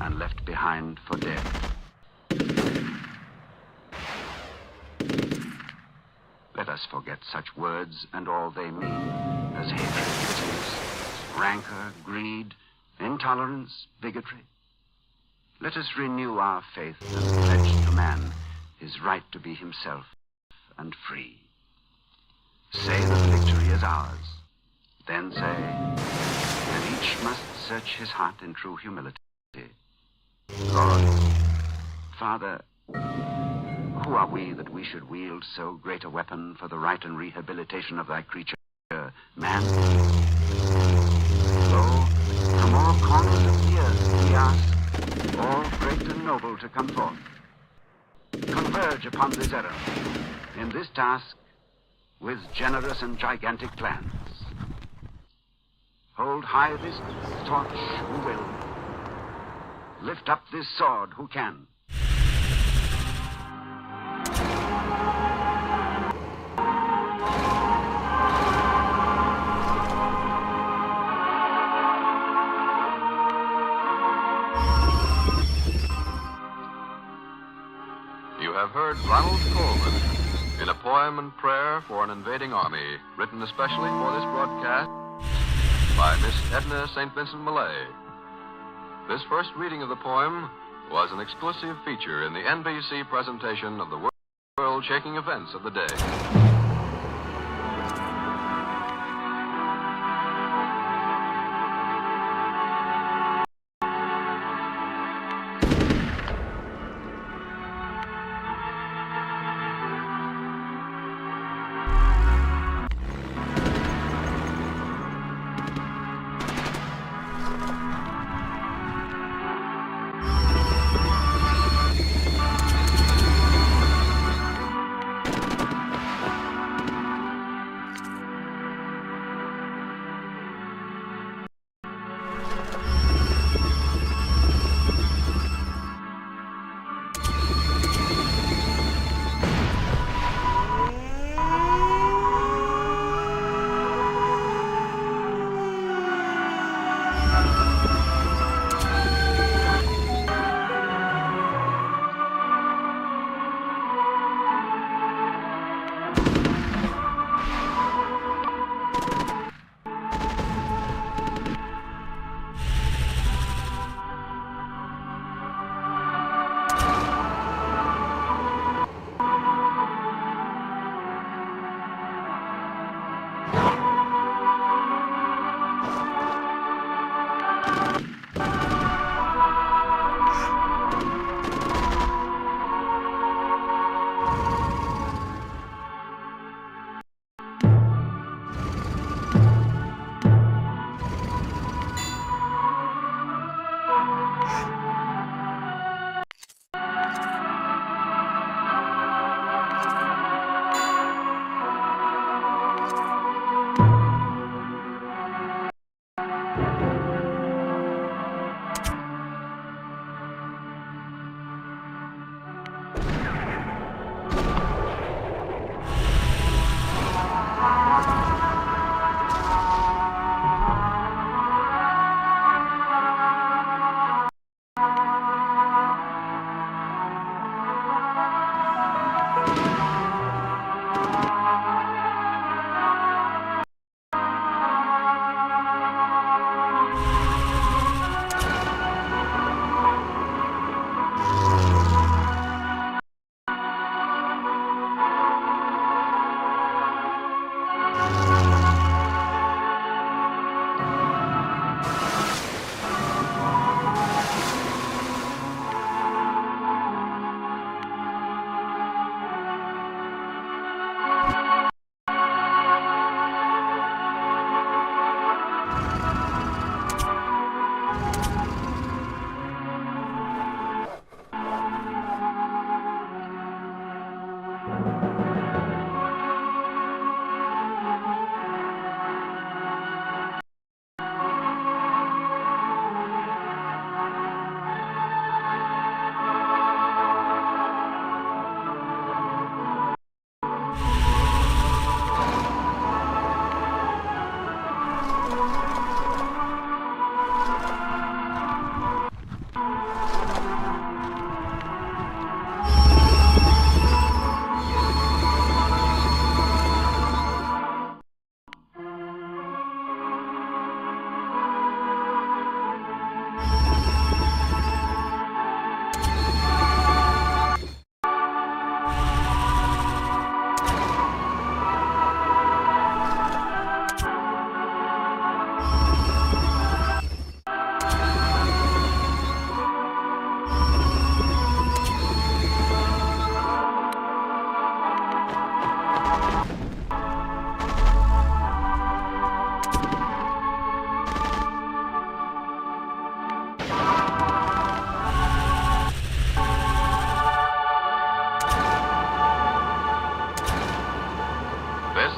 I: and left behind for dead. Let us forget such words and all they mean, as hatred, bitterness, rancor, greed, intolerance, bigotry. Let us renew our faith and pledge to man his right to be himself and free. Say the victory is ours. Then say that each must search his heart in true humility. Lord, Father, who are we that we should wield so great a weapon for the right and rehabilitation of thy creature, another man. Lo, from all corners of the earth we ask all great and noble to come forth. Converge upon this errand, in this task, with generous and gigantic plans. Hold high this torch who will. Lift up this sword who can.
H: You have heard Ronald Colman in a poem and prayer for an invading army, written especially for this broadcast by Miss Edna St. Vincent Millay. This first reading of the poem was an exclusive feature in the NBC presentation of the world-shaking events of the day.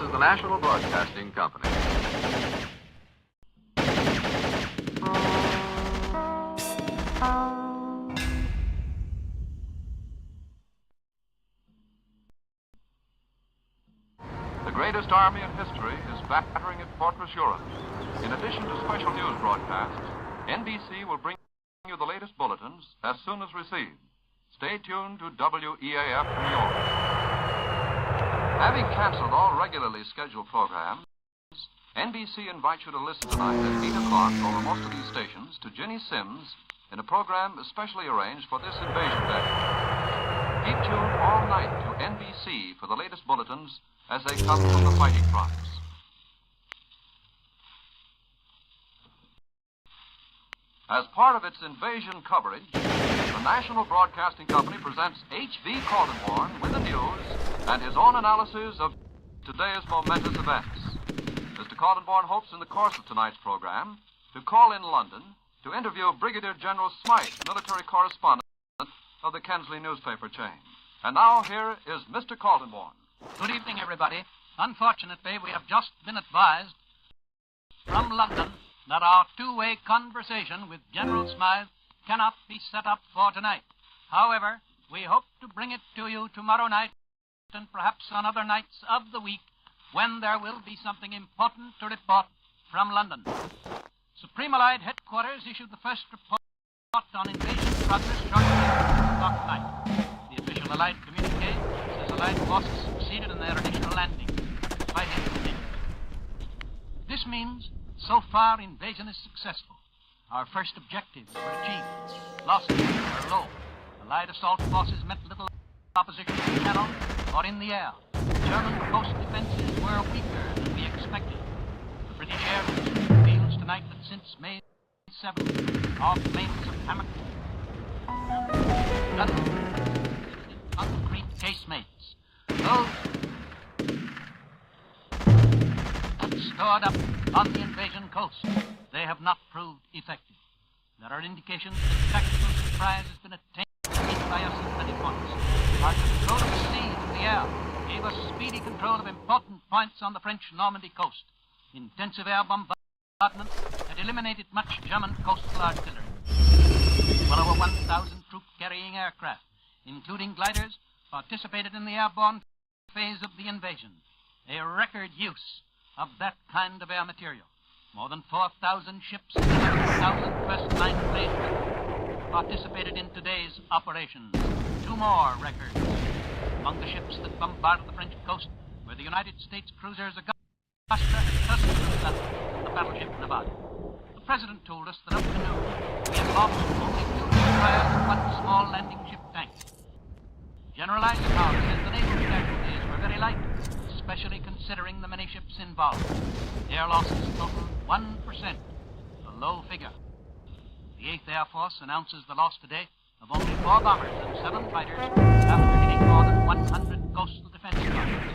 H: is the National Broadcasting Company.
E: The greatest army in history is battering at Fortress Europe. In addition to special news broadcasts, NBC will bring you the latest bulletins as soon as received. Stay tuned to WEAF New York. Having canceled all regularly scheduled programs, NBC invites you to listen tonight at 8 o'clock over most of these stations to Ginny Sims in a program especially arranged for this invasion day. Keep tuned all night to NBC for the latest bulletins as they come from the fighting fronts. As part of its invasion coverage, the National Broadcasting Company presents H.V. Caldenborn with the news and his own analysis of today's momentous events. Mr. Caldenborn hopes in the course of tonight's program to call in London to interview Brigadier General Smythe, military correspondent of the Kensley newspaper chain. And now here is Mr. Caldenborn.
J: Good evening, everybody. Unfortunately, we have just been advised from London that our two-way conversation with General Smythe cannot be set up for tonight. However, we hope to bring it to you tomorrow night and perhaps on other nights of the week when there will be something important to report from London. Supreme Allied Headquarters issued the first report on invasion progress shortly after 2 o'clock tonight. The official Allied communique says Allied forces succeeded in their initial landing. Fighting continues. This means, so far, invasion is successful. Our first objectives were achieved. Losses were low. Allied assault forces met little opposition in the channel or in the air. German coast defenses were weaker than we expected. The British Air Force reveals tonight that since May 7th, our planes of hammock concrete casemates. Those stored up on the invasion coast, they have not proved effective. There are indications that tactical surprise has been attained by us at many points. Our control of the sea and the air gave us speedy control of important points on the French Normandy coast. Intensive air bombardment had eliminated much German coastal artillery. Well over 1,000 troop-carrying aircraft, including gliders, participated in the airborne phase of the invasion. A record use of that kind of air material. More than 4,000 ships and 11,000 first-line planes participated in today's operations. 2 more records. Among the ships that bombarded the French coast were the United States cruisers Augusta and Tuscaloosa and the battleship Nevada. The President told us that up to noon we had lost only 2 destroyers and 1 small landing ship tank. General Eisenhower says the naval casualties were very light, especially considering the many ships involved. Air losses totaled 1%, a low figure. The 8th Air Force announces the loss today of only 4 bombers and 7 fighters after hitting more than 100 coastal defense targets.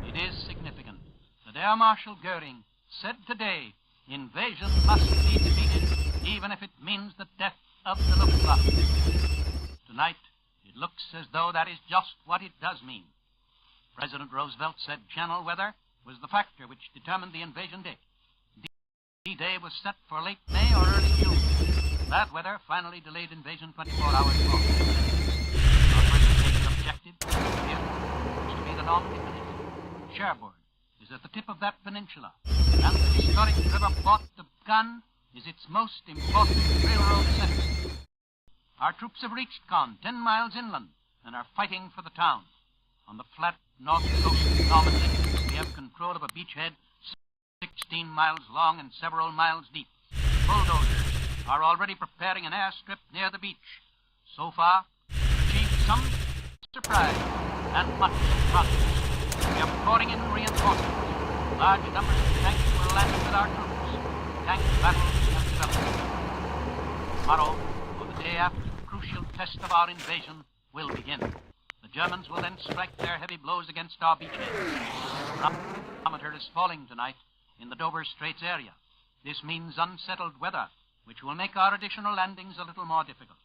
J: It is significant that Air Marshal Goering said today, invasion must be defeated, even if it means the death of the Luftwaffe. Tonight, it looks as though that is just what it does mean. President Roosevelt said channel weather was the factor which determined the invasion date. D-Day was set for late May or early June. That weather finally delayed invasion 24 hours more. Our first objective here was to be the Normandy Peninsula. Cherbourg is at the tip of that peninsula, and the historic river port of Caen is its most important railroad center. Our troops have reached Caen, 10 miles inland, and are fighting for the town. On the flat north coast of Normandy, we have control of a beachhead 16 miles long and several miles deep. Bulldozers are already preparing an airstrip near the beach. So far, we've achieved some surprise and much progress. We are pouring in reinforcements. Large numbers of tanks will land with our troops. Tank battles have developed. Tomorrow, or the day after, the crucial test of our invasion will begin. The Germans will then strike their heavy blows against our beachheads. The thermometer is falling tonight in the Dover Straits area. This means unsettled weather, which will make our additional landings a little more difficult.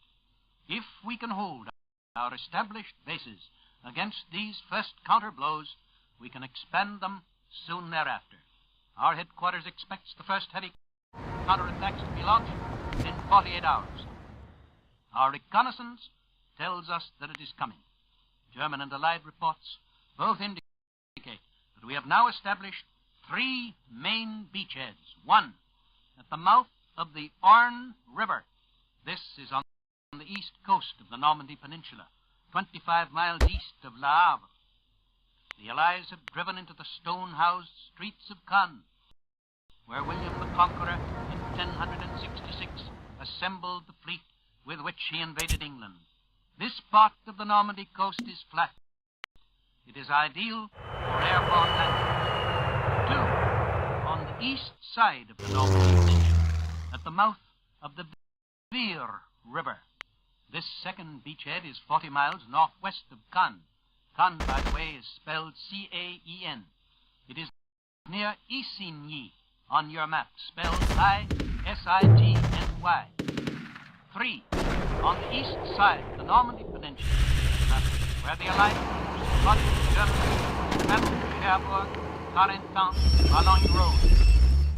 J: If we can hold our established bases against these first counter blows, we can expand them soon thereafter. Our headquarters expects the first heavy counterattacks to be launched in 48 hours. Our reconnaissance tells us that it is coming. German and Allied reports both indicate that we have now established 3 main beachheads. One, at the mouth of the Orne River. This is on the east coast of the Normandy Peninsula, 25 miles east of Le Havre. The Allies have driven into the stone-housed streets of Caen, where William the Conqueror in 1066 assembled the fleet with which he invaded England. This part of the Normandy coast is flat. It is ideal for airborne landings. 2, on the east side of the Normandy Peninsula, at the mouth of the Vire River. This second beachhead is 40 miles northwest of Caen. Caen, by the way, is spelled C-A-E-N. It is near Isigny on your map, spelled I-S-I-G-N-Y. 3, on the east side of the Normandy Peninsula, where the Allied troops fought the Germans, battled Cherbourg, Carentan, Boulogne Road.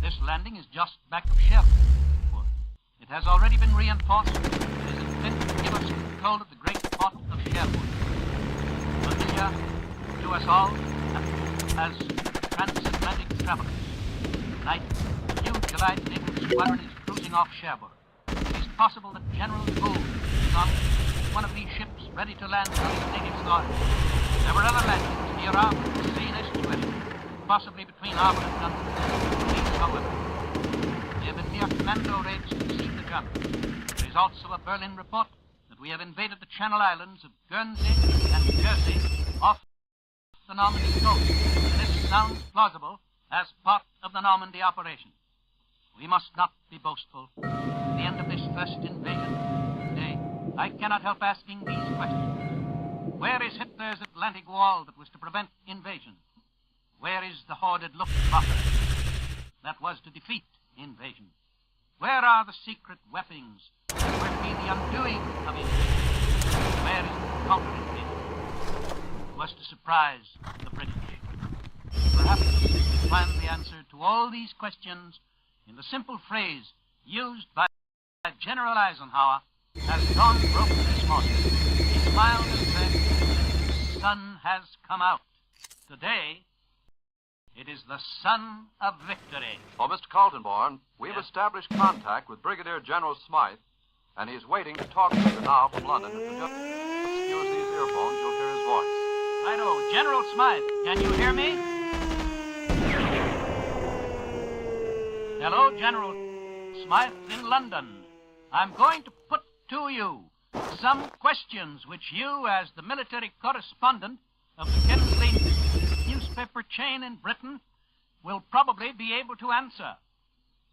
J: This landing is just back of Cherbourg. It has already been reinforced. It is intended to give us control of the great port of Cherbourg. Familiar to us all as transatlantic travelers. Tonight, a huge Allied naval squadron is cruising off Cherbourg. It is possible that General de Gaulle is on one of these ships ready to land on his native soil. There were other landings near Havre and the Seine estuary, possibly between Havre and Dunkirk. These, however, they have been mere commando raids to deceive the Germans. There is also a Berlin report that we have invaded the Channel Islands of Guernsey and Jersey off the Normandy coast. This sounds plausible as part of the Normandy operation. We must not be boastful. At the end of this first invasion, today, I cannot help asking these questions. Where is Hitler's Atlantic Wall that was to prevent invasion? Where is the hoarded Luftwaffe that was to defeat invasion? Where are the secret weapons that were to be the undoing of invasion? Where is the counter-invasion? It was to surprise the British. Perhaps we find the answer to all these questions in the simple phrase used by General Eisenhower as dawn broke this morning. He smiled and said, "The sun has come out. Today, it is the sun of victory."
A: Oh, Mr. Kaltenborn, we've established contact with Brigadier General Smythe, and he's waiting to talk to you now from London. If you just use these earphones, you'll hear his voice.
J: Righto. General Smythe, can you hear me? Hello, General Smythe in London. I'm going to put to you some questions which you, as the military correspondent of the Kemsley newspaper chain in Britain, will probably be able to answer.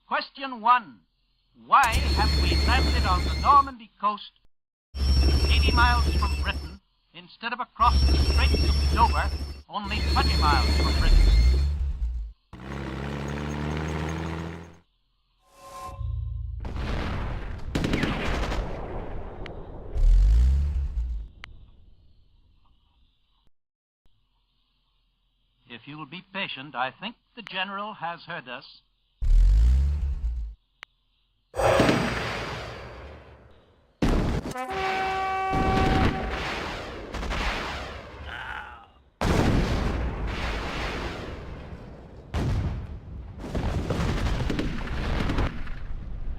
J: Question 1. Why have we landed on the Normandy coast 80 miles from Britain instead of across the Straits of Dover, only 20 miles from Britain? If you will be patient, I think the General has heard us.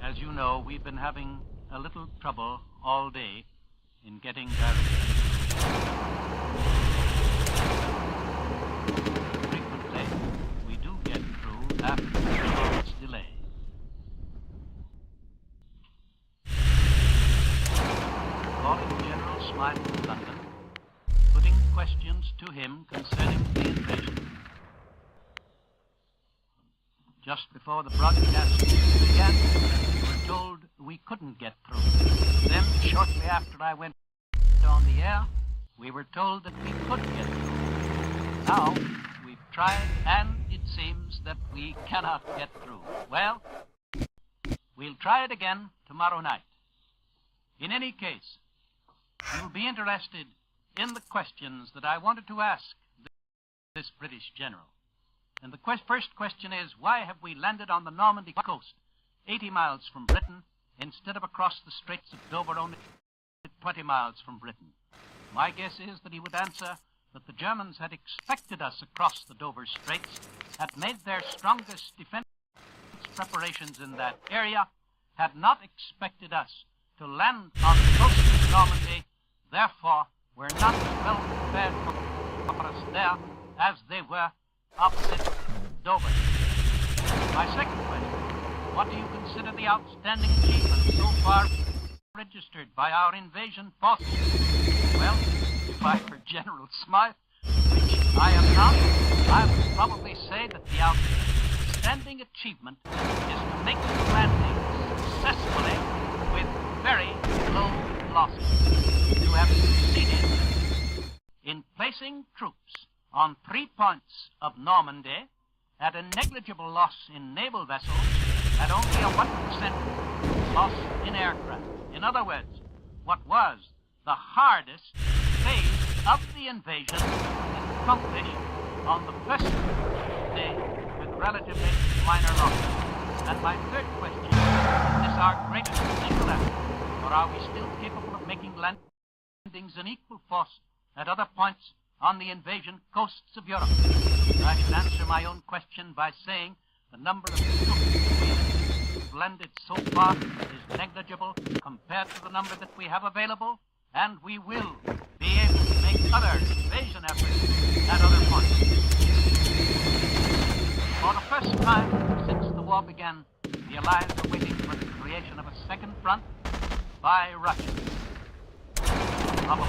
J: As you know, we've been having a little trouble all day in getting directions. After a moment's delay. Calling General Smythe in London, putting questions to him concerning the invasion. Just before the broadcast began, we were told we couldn't get through. Then, shortly after I went on the air, we were told that we could get through. Now, we've tried, and it seems that we cannot get through. Well, we'll try it again tomorrow night. In any case, you'll be interested in the questions that I wanted to ask this this British general. And the first question is, why have we landed on the Normandy coast, 80 miles from Britain, instead of across the Straits of Dover, only 20 miles from Britain? My guess is that he would answer that the Germans had expected us across the Dover Straits, had made their strongest defense preparations in that area, had not expected us to land on the coast of Normandy, therefore were not as well prepared for us there as they were opposite Dover. My second question, what do you consider the outstanding achievements so far registered by our invasion forces? Well, if I were General Smythe, which I am not, I would probably say that the outstanding achievement is to make the landing successfully with very low losses. To have succeeded in placing troops on 3 points of Normandy at a negligible loss in naval vessels, at only a 1% loss in aircraft. In other words, what was the hardest phase of the invasion is accomplished on the first day with relatively minor losses. And my third question, is this our greatest single effort, or are we still capable of making landings in equal force at other points on the invasion coasts of Europe? I should answer my own question by saying the number of troops that we have landed so far is negligible compared to the number that we have available, and we will be able to make other invasion efforts at other points. For the first time since the war began, the Allies are waiting for the creation of a second front by Russia. Probably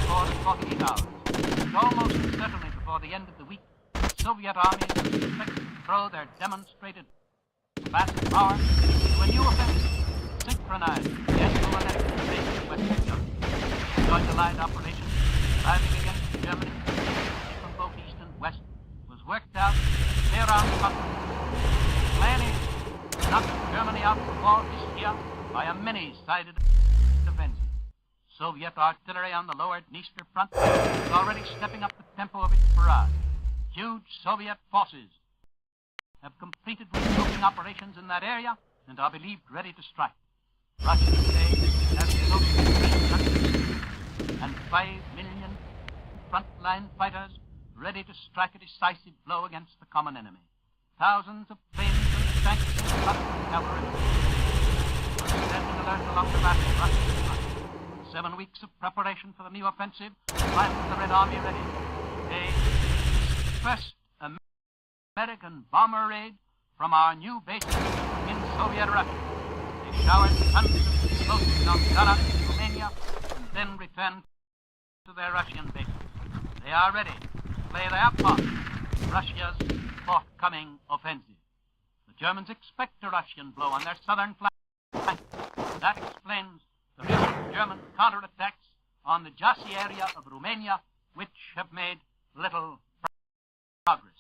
J: 24 to 48 hours, and almost certainly before the end of the week, the Soviet armies are expected to throw their demonstrated vast power to a new offensive, synchronized with the Anglo-American invasion of Western Europe. Joint Allied operations driving against Germany from both east and west was worked out clear on the continent. The plan is to knock Germany out of the war this year by a many-sided offensive. Soviet artillery on the lower Dniester front is already stepping up the tempo of its barrage. Huge Soviet forces have completed regrouping operations in that area and are believed ready to strike. Russia today has close to 300 and 5 million frontline fighters ready to strike a decisive blow against the common enemy. Thousands of planes and tanks and trucks and cavalry are standing alert along the vast Russian front. 7 weeks of preparation for the new offensive finds the Red Army ready. Today, first American bomber raid from our new bases in Soviet Russia. They showered tons of explosives on Garat, Romania, and then returned to their Russian bases. They are ready to play their part in Russia's forthcoming offensive. The Germans expect a Russian blow on their southern flank. That explains the recent German counterattacks on the Jassy area of Romania, which have made little progress.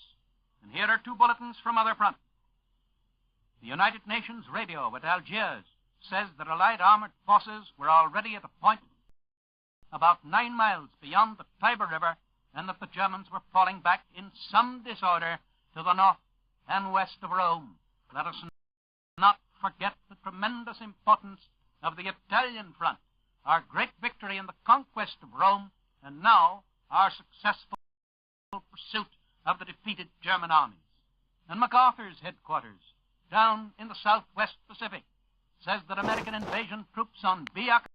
J: And here are 2 bulletins from other fronts. The United Nations radio at Algiers says that Allied armored forces were already at a point about 9 miles beyond the Tiber River, and that the Germans were falling back in some disorder to the north and west of Rome. Let us not forget the tremendous importance of the Italian front, our great victory in the conquest of Rome, and now our successful pursuit of the defeated German armies. And MacArthur's headquarters, down in the southwest Pacific, says that American invasion troops on Biak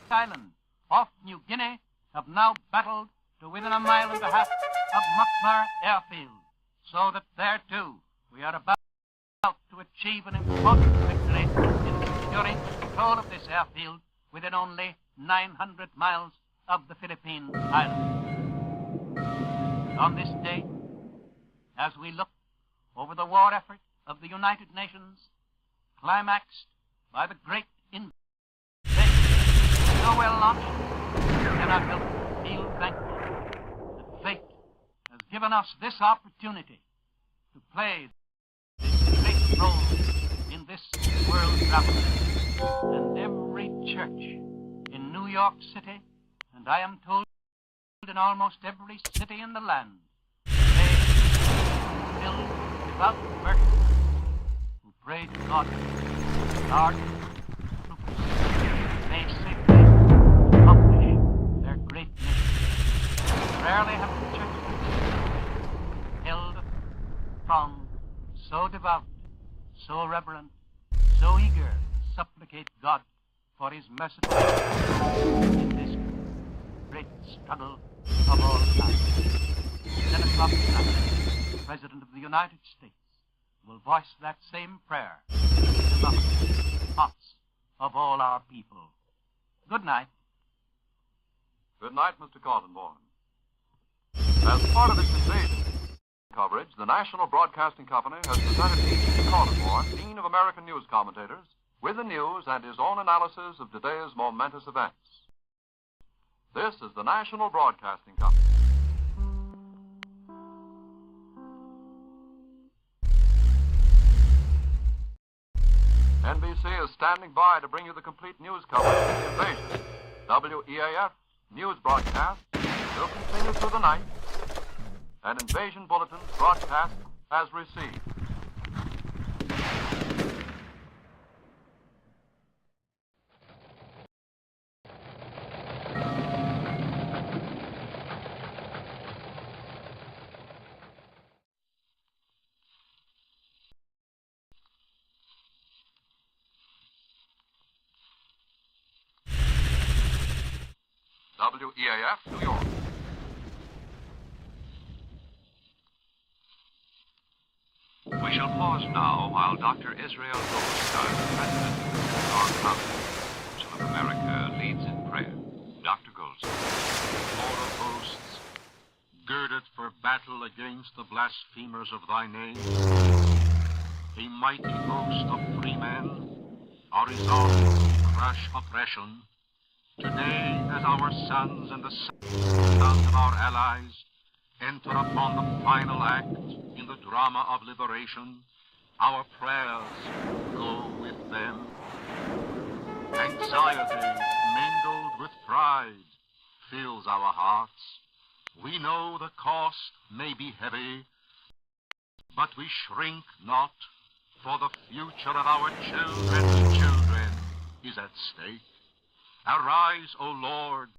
J: Island, off New Guinea, have now battled to within 1.5 miles of Makmar Airfield, so that there, too, we are about to achieve an important victory in securing control of this airfield within only 900 miles of the Philippine Islands. On this day, as we look over the war effort of the United Nations, climaxed by the great invasion, so well launched, we cannot help but feel thankful that fate has given us this opportunity to play this great role in this world drama. And every church in New York City, and I am told in almost every city in the land, filled with devout Americans who pray to God, Lord, troopers may safely accomplish their great mission. Rarely have the churches held from so devout, so reverent, so eager to supplicate God for his merciful in this great struggle of all time. 10 o'clock tonight, the President of the United States will voice that same prayer in the hearts of all our people. Good night.
A: Good night, Mr. Caldenborn. As part of its invasion coverage, the National Broadcasting Company has presented H.C. Caldenborn, Dean of American News Commentators, with the news and his own analysis of today's momentous events. This is the National Broadcasting Company. NBC is standing by to bring you the complete news coverage of the invasion. WEAF news broadcast will continue through the night. An invasion bulletin broadcast has received. WEAF, New York.
B: We shall pause now while Dr. Israel Goldstein, President of our Council of America, leads in prayer. Dr. Goldstein.
C: Lord of hosts, girded for battle against the blasphemers of thy name, a mighty host of free men are resolved to crush oppression. Today, as our sons and the sons of our allies enter upon the final act in the drama of liberation, our prayers go with them. Anxiety mingled with pride fills our hearts. We know the cost may be heavy, but we shrink not, for the future of our children's children is at stake. Arise, O Lord,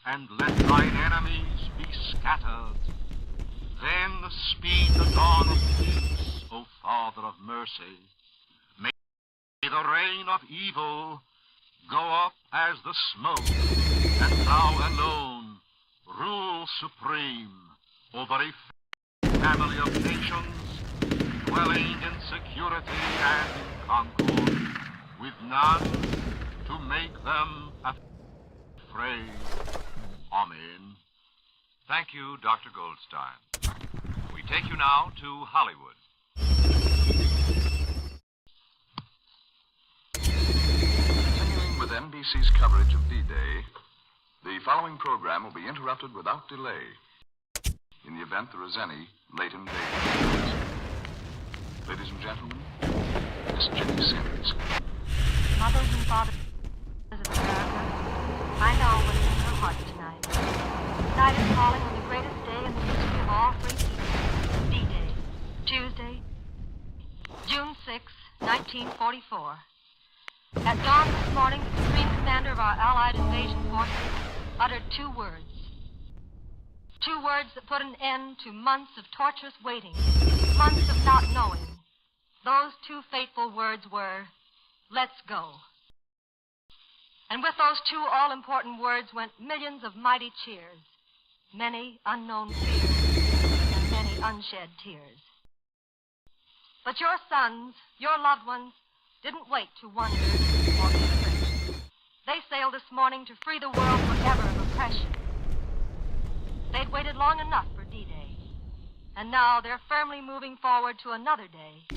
C: and let thine enemies be scattered. Then speed the dawn of peace, O Father of mercy. May the reign of evil go up as the smoke, and thou alone rule supreme over a family of nations dwelling in security and in concord, with none to make them afraid. Amen.
B: Thank you, Dr. Goldstein. We take you now to Hollywood.
H: Continuing with NBC's coverage of D-Day, the following program will be interrupted without delay in the event there is any late invasion. Ladies and gentlemen, Miss Jenny Sims.
K: Mothers and fathers of America, I know what is in your heart tonight. Tonight is falling on the greatest day in the history of all free people, D-Day, Tuesday, June 6, 1944. At dawn this morning, the Supreme Commander of our Allied invasion forces uttered two words. Two words that put an end to months of torturous waiting, months of not knowing. Those two fateful words were, "Let's go." And with those two all-important words went millions of mighty cheers, many unknown fears, and many unshed tears. But your sons, your loved ones, didn't wait to wonder or be afraid. They sailed this morning to free the world forever of oppression. They'd waited long enough for D-Day, and now they're firmly moving forward to another day,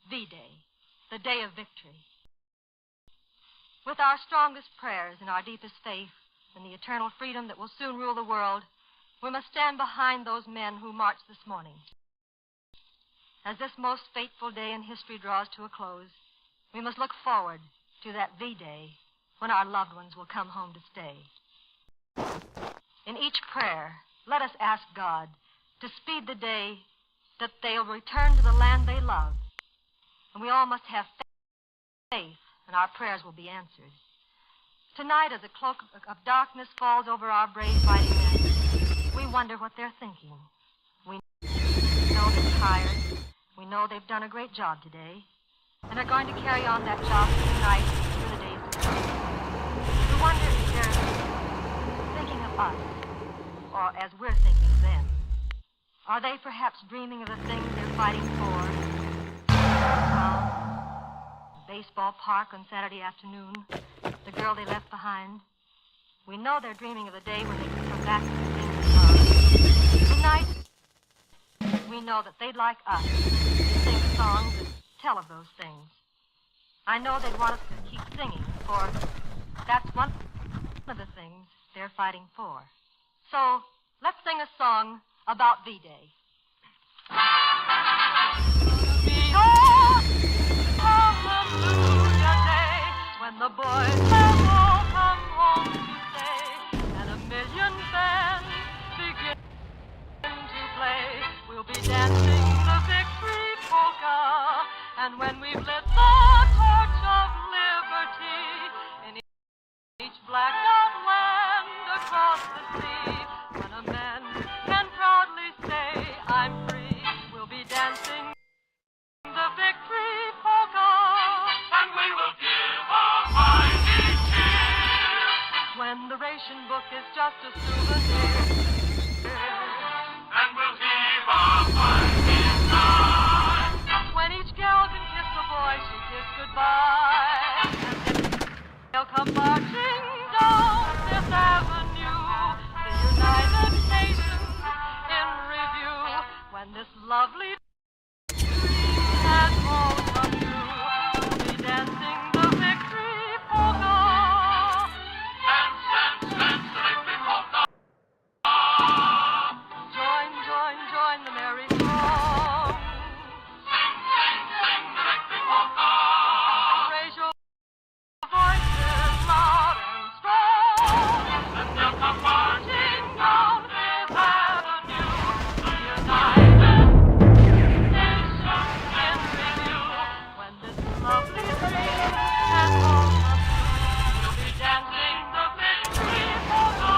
K: V-Day, the day of victory. With our strongest prayers and our deepest faith in the eternal freedom that will soon rule the world, we must stand behind those men who marched this morning. As this most fateful day in history draws to a close, we must look forward to that V-Day when our loved ones will come home to stay. In each prayer, let us ask God to speed the day that they'll return to the land they love. And we all must have faith, and our prayers will be answered. Tonight, as a cloak of darkness falls over our brave fighting men, we wonder what they're thinking. We know they're tired. We know they've done a great job today, and are going to carry on that job tonight for the days to come. We wonder if they're thinking of us, or as we're thinking of them. Are they perhaps dreaming of the things they're fighting for? The baseball park on Saturday afternoon, the girl they left behind. We know they're dreaming of the day when they can come back to the things they love. Tonight, we know that they'd like us to sing songs that tell of those things. I know they'd want us to keep singing, for that's one of the things they're fighting for. So, let's sing a song about V-Day. Hallelujah Day, when the boys have all come home to stay, and a million bands begin to play. We'll be dancing the victory polka, and when we've lit the torch of liberty in each blacked out land across the sea, when a man can proudly say, I'm free, we'll be dancing the victory polka, and we will give a mighty cheer when the ration book is just a souvenir, and we'll heave a mighty sigh when each gal can kiss the boy she kissed goodbye, and they'll come marching down Fifth Avenue, the United Nations in review, when this lovely and all come through, we'll be dancing the victory polka. Dance, dance, dance the victory polka. Join, join, join the merry throng. Sing, sing, sing the victory polka. Raise your voices loud and strong, and they'll come marching down Fifth Avenue, the United lovely dream has all come true. We'll be dancing the victory polka.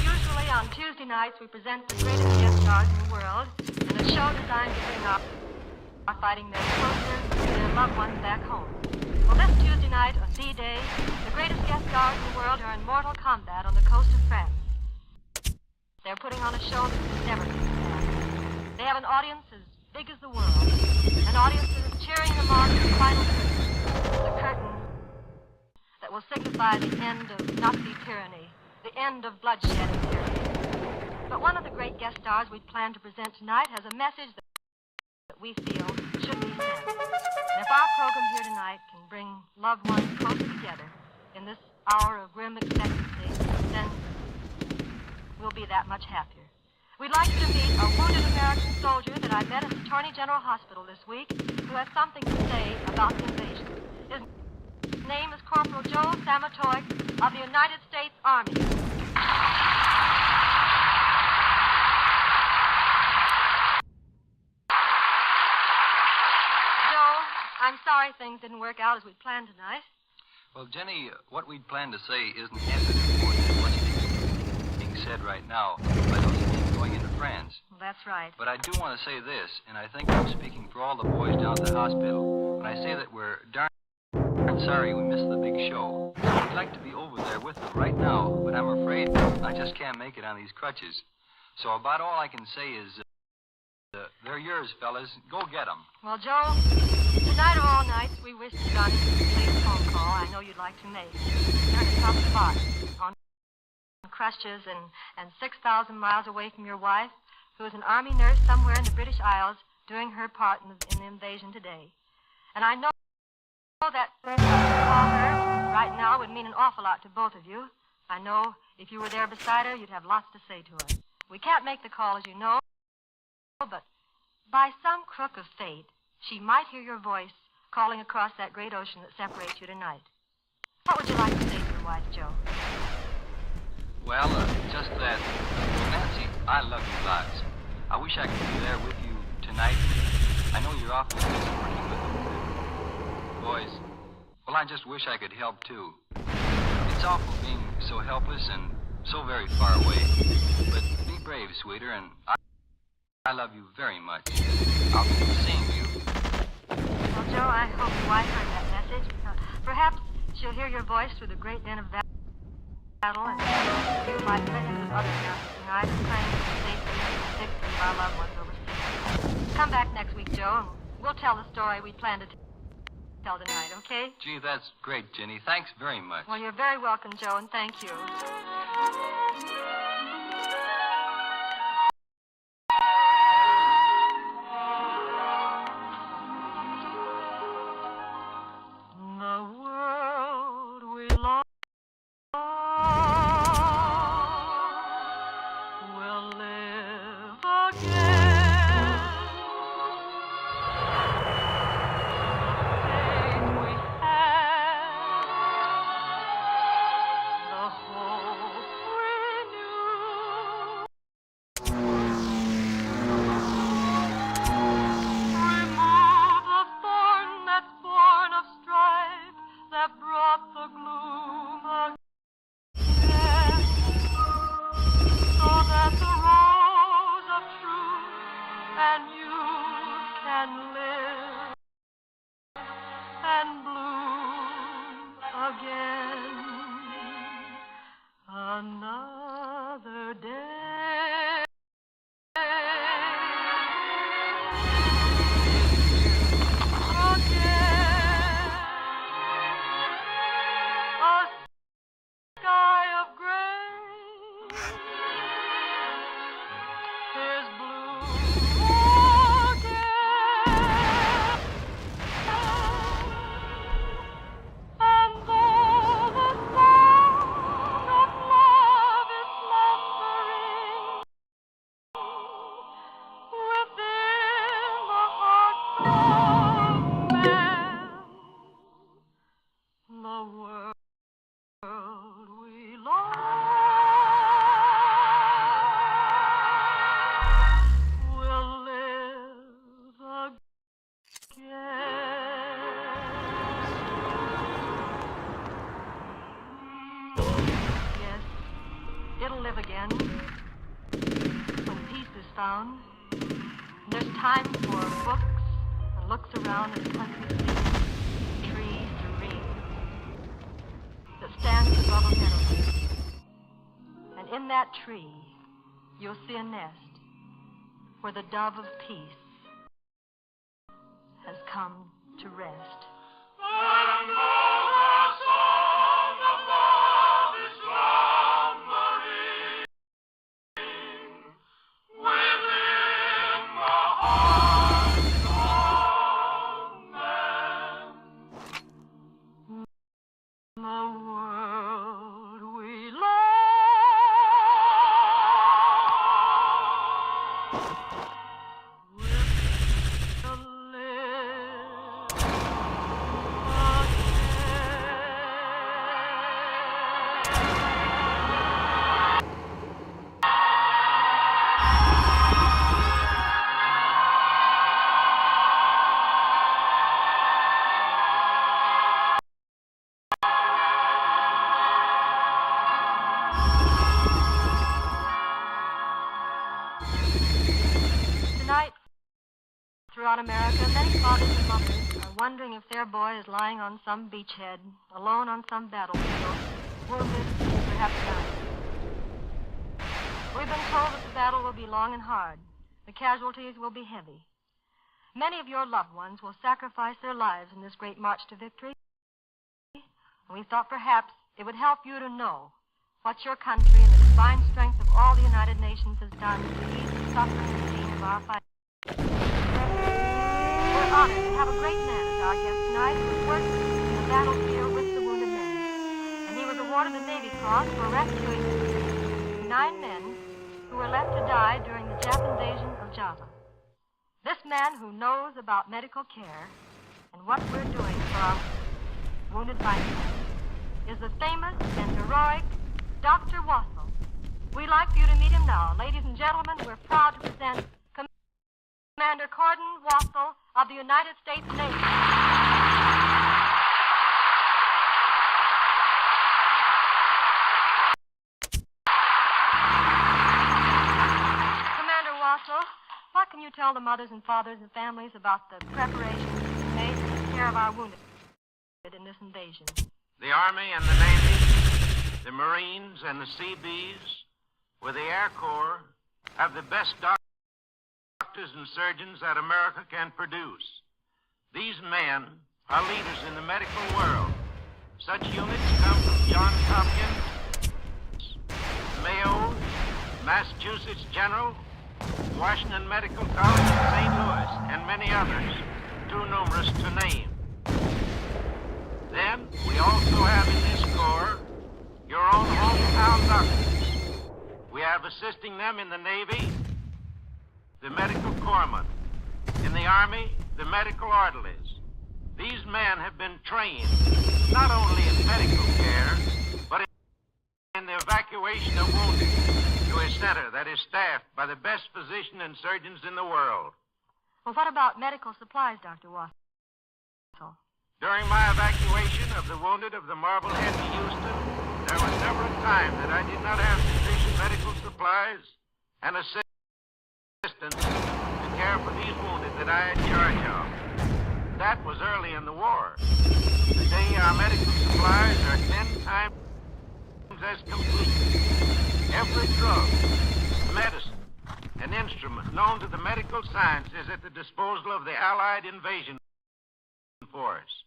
K: Usually on Tuesday nights we present the greatest guest stars in the world in a show designed to bring our fighting men closer to their loved ones back home. Well, this Tuesday night on D-Day, the greatest guest stars in the world are in mortal combat on the coast of France. They're putting on a show that's never been past. They have an audience as big as the world, an audience that is cheering them on to the final curtain, the curtain that will signify the end of Nazi tyranny, the end of bloodshed and tyranny. But one of the great guest stars we plan to present tonight has a message that we feel should be sent. And if our program here tonight can bring loved ones closer together in this hour of grim expectancy, then we'll be that much happier. We'd like you to meet a wounded American soldier that I met at the Attorney General Hospital this week who has something to say about the invasion. His name is Corporal Joe Samatoik of the United States Army. I'm sorry things didn't work out as we'd planned tonight.
L: Well, Jenny, what we'd planned to say isn't half as important as what's being said right now by those men going into France.
K: Well, that's right.
L: But I do want to say this, and I think I'm speaking for all the boys down at the hospital when I say that we're darn sorry we missed the big show. We'd like to be over there with them right now, but I'm afraid I just can't make it on these crutches. So about all I can say is, they're yours, fellas. Go get them.
K: Well, Joe, tonight of all nights, we wish to God you could please a phone call I know you'd like to make. You're in a tough spot, on crutches and 6,000 miles away from your wife, who is an Army nurse somewhere in the British Isles doing her part in the invasion today. And I know that to call her right now would mean an awful lot to both of you. I know if you were there beside her, you'd have lots to say to her. We can't make the call, as you know, but by some crook of fate, she might hear your voice calling across that great ocean that separates you tonight. What would you like to say to your wife, Joe?
L: Well, just that. Well, Nancy, I love you lots. I wish I could be there with you tonight. I know you're awfully busy working with the boys. Well, I just wish I could help, too. It's awful being so helpless and so very far away. But be brave, sweeter, and I love you very much. I'll be seeing you.
K: Well, Joe, I hope your wife heard that message. Perhaps she'll hear your voice through the great din of battle, and you might listen to other announcements tonight and claim the safety and victory of our loved ones overseas. Come back next week, Joe, and we'll tell the story we planned to tell tonight, okay?
L: Gee, that's great, Jenny. Thanks very much.
K: Well, you're very welcome, Joe, and thank you. Tree, you'll see a nest where the dove of peace has come to rest. Throughout America, many fathers and mothers are wondering if their boy is lying on some beachhead, alone on some battlefield, wounded, perhaps dying. We've been told that the battle will be long and hard. The casualties will be heavy. Many of your loved ones will sacrifice their lives in this great march to victory. And we thought perhaps it would help you to know what your country and the combined strength of all the United Nations has done to ease the suffering and pain of our fight. We're honored to have a great man as our guest tonight who worked in the battlefield with the wounded men. And he was awarded the Navy Cross for rescuing 9 men who were left to die during the Jap invasion of Java. This man who knows about medical care and what we're doing for our wounded fighters is the famous and heroic Dr. Wassel. We'd like for you to meet him now. Ladies and gentlemen, we're proud to present Commander Cordon Wassel of the United States Navy. Commander Wassel, what can you tell the mothers and fathers and families about the preparations made to take care of our wounded in this invasion?
M: The Army and the Navy, the Marines and the Seabees, with the Air Corps, have the best doctors and surgeons that America can produce. These men are leaders in the medical world. Such units come from Johns Hopkins, Mayo, Massachusetts General, Washington Medical College, St. Louis, and many others, too numerous to name. Then, we also have in this Corps your own hometown doctors. We have assisting them in the Navy, the medical corpsmen. In the Army, the medical orderlies. These men have been trained not only in medical care, but in the evacuation of wounded to a center that is staffed by the best physicians and surgeons in the world.
K: Well, what about medical supplies, Dr. Wassel?
M: During my evacuation of the wounded of the Marblehead to Houston, there was never a time that I did not have sufficient medical supplies and assistance to care for these wounded that I had charge of. That was early in the war. Today, our medical supplies are 10 times as complete. Every drug, medicine, and instrument known to the medical science is at the disposal of the Allied invasion force.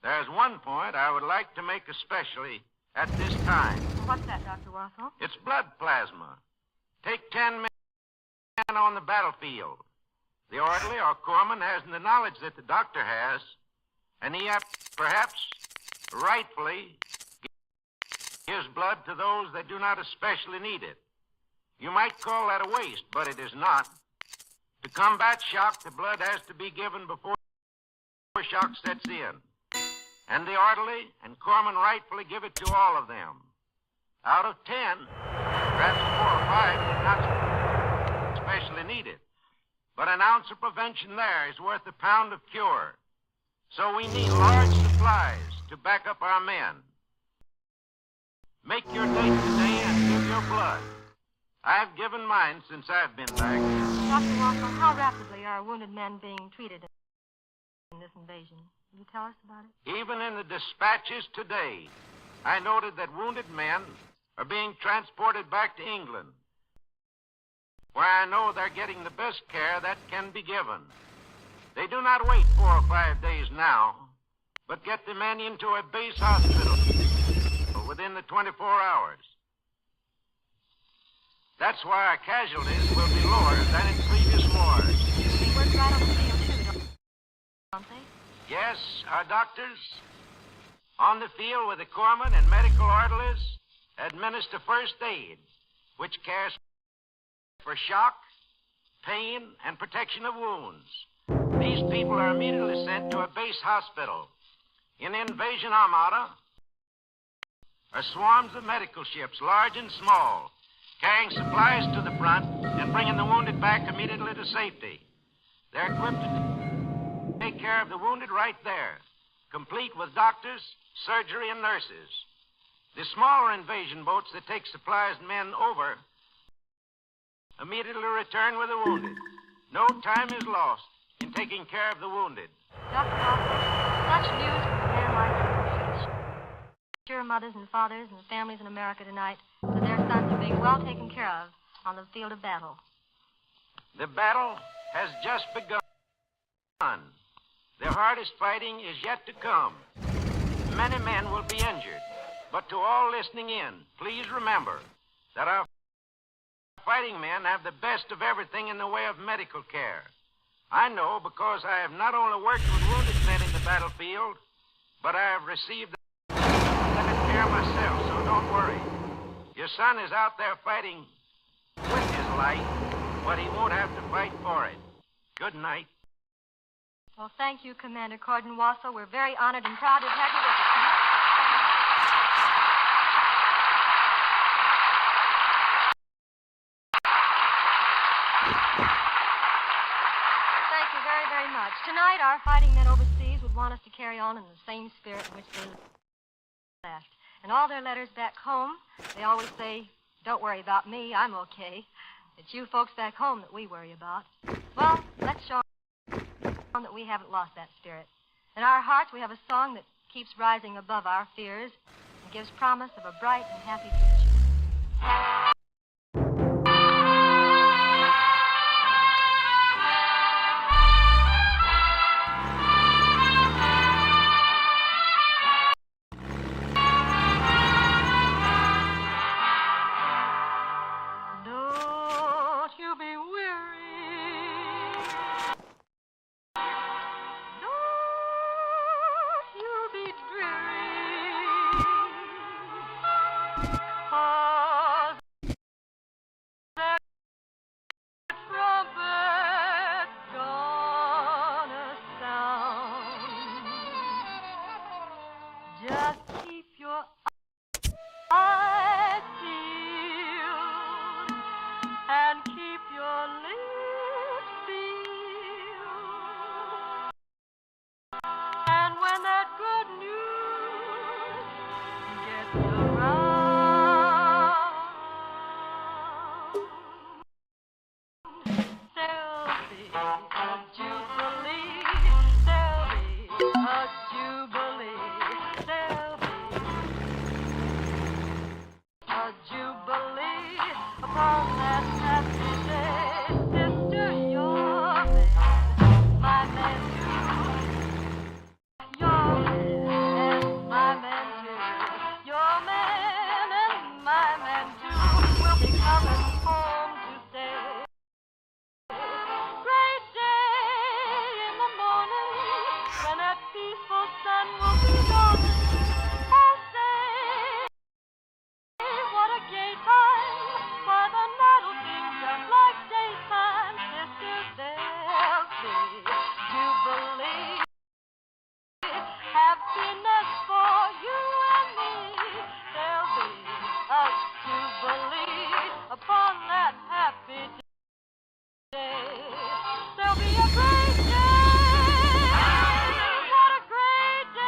M: There's one point I would like to make especially at this time.
K: What's that, Dr. Wassel?
M: It's blood plasma. Take 10 men on the battlefield. The orderly or corpsman hasn't the knowledge that the doctor has, and he perhaps rightfully gives blood to those that do not especially need it. You might call that a waste, but it is not. To combat shock, the blood has to be given before shock sets in. And the orderly and corpsman rightfully give it to all of them. Out of 10, perhaps 4 or 5 did not especially need it. But an ounce of prevention there is worth a pound of cure. So we need large supplies to back up our men. Make your date today and give your blood. I've given mine since I've been back.
K: Dr. Wassel, how rapidly are wounded men being treated in this invasion? Can you tell us about it?
M: Even in the dispatches today, I noted that wounded men are being transported back to England, where I know they're getting the best care that can be given. They do not wait 4 or 5 days now, but get the men into a base hospital within the 24 hours. That's why our casualties will be lower than in previous wars.
K: They work right on the field, too, don't they?
M: Yes, our doctors on the field with the corpsmen and medical orderlies administer first aid, which cares for shock, pain, and protection of wounds. These people are immediately sent to a base hospital. In the invasion armada are swarms of medical ships, large and small, carrying supplies to the front and bringing the wounded back immediately to safety. They're equipped to take care of the wounded right there, complete with doctors, surgery, and nurses. The smaller invasion boats that take supplies and men over immediately return with the wounded. No time is lost in taking care of the wounded.
K: Dr. Wassel, such news from a man like you should assure mothers and fathers and families in America tonight that their sons are being well taken care of on the field of battle.
M: The battle has just begun. The hardest fighting is yet to come. Many men will be injured, but to all listening in, please remember that our fighting men have the best of everything in the way of medical care. I know because I have not only worked with wounded men in the battlefield, but I have received that care myself, so don't worry. Your son is out there fighting with his life, but he won't have to fight for it. Good night.
K: Well, thank you, Commander Cordenwasser. We're very honored and proud to have you with us tonight. Thank you very, very much. Tonight, our fighting men overseas would want us to carry on in the same spirit in which they left. In all their letters back home, they always say, "Don't worry about me, I'm okay. It's you folks back home that we worry about." Well, let's show them that we haven't lost that spirit. In our hearts, we have a song that keeps rising above our fears and gives promise of a bright and happy future. Just keep your eyes peeled and keep your lips sealed. And when that good news gets around, there'll be a jubilee. There'll be a jubilee. Jubilee upon that happy day. Sister, you're my man too. Your man, my man too. Your man and my man too will be coming home to stay. Great day in the morning when that peaceful sun will be dawning. Oh, say, what a gay time, why the night will seem just like daytime. Sisters, there'll be jubilee, happiness for you and me. There'll be a jubilee upon that happy day. There'll be a great day, what a great day.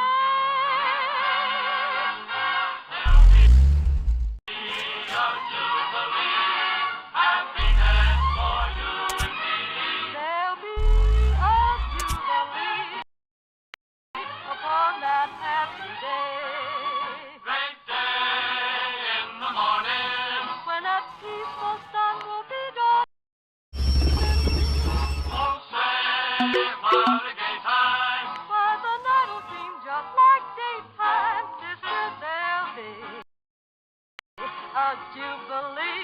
K: A jubilee,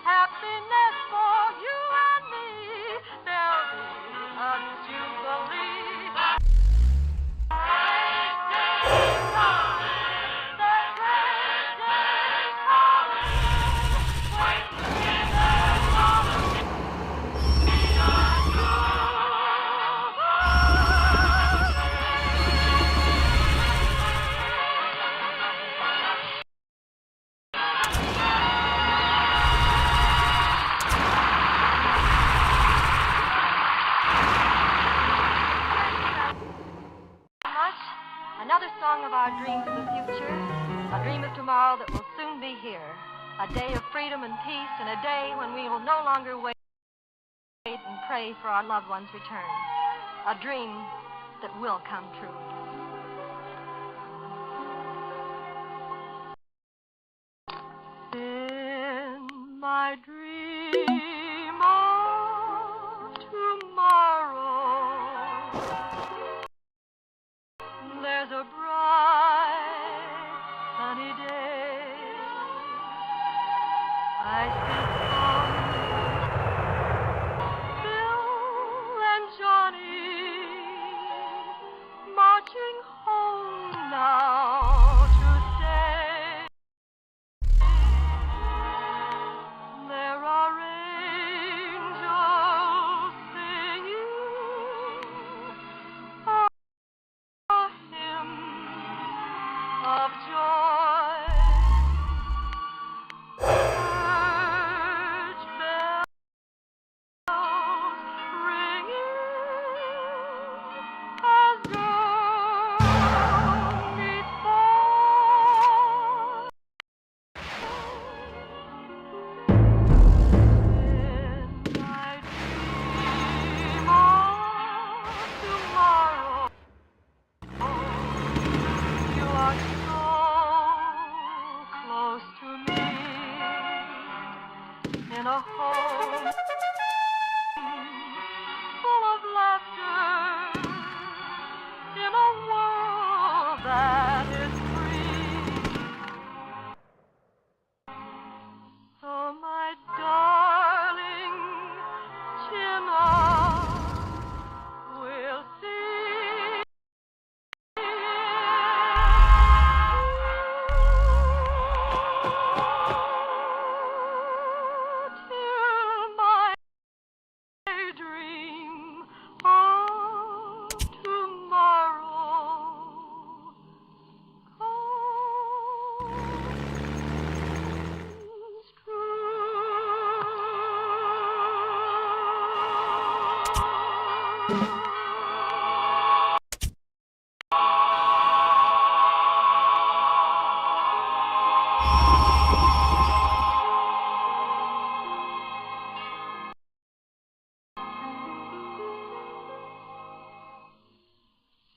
K: happiness for you and me. There'll be a jubilee. Great day coming, the great day coming. When there's gonna be a Another song of our dreams of the future, a dream of tomorrow that will soon be here, a day of freedom and peace, and a day when we will no longer wait and pray for our loved ones' return, a dream that will come true. In my dream of tomorrow, there's a bright, sunny day. I see Tom, Bill, and Johnny marching home now to stay. There are of joy. Church bells ringing as girls meet boys. In my dream of tomorrow, you are so close to me, in a home full of laughter, in a world that is free. Oh, my darling China, we'll see. Till my dream of tomorrow comes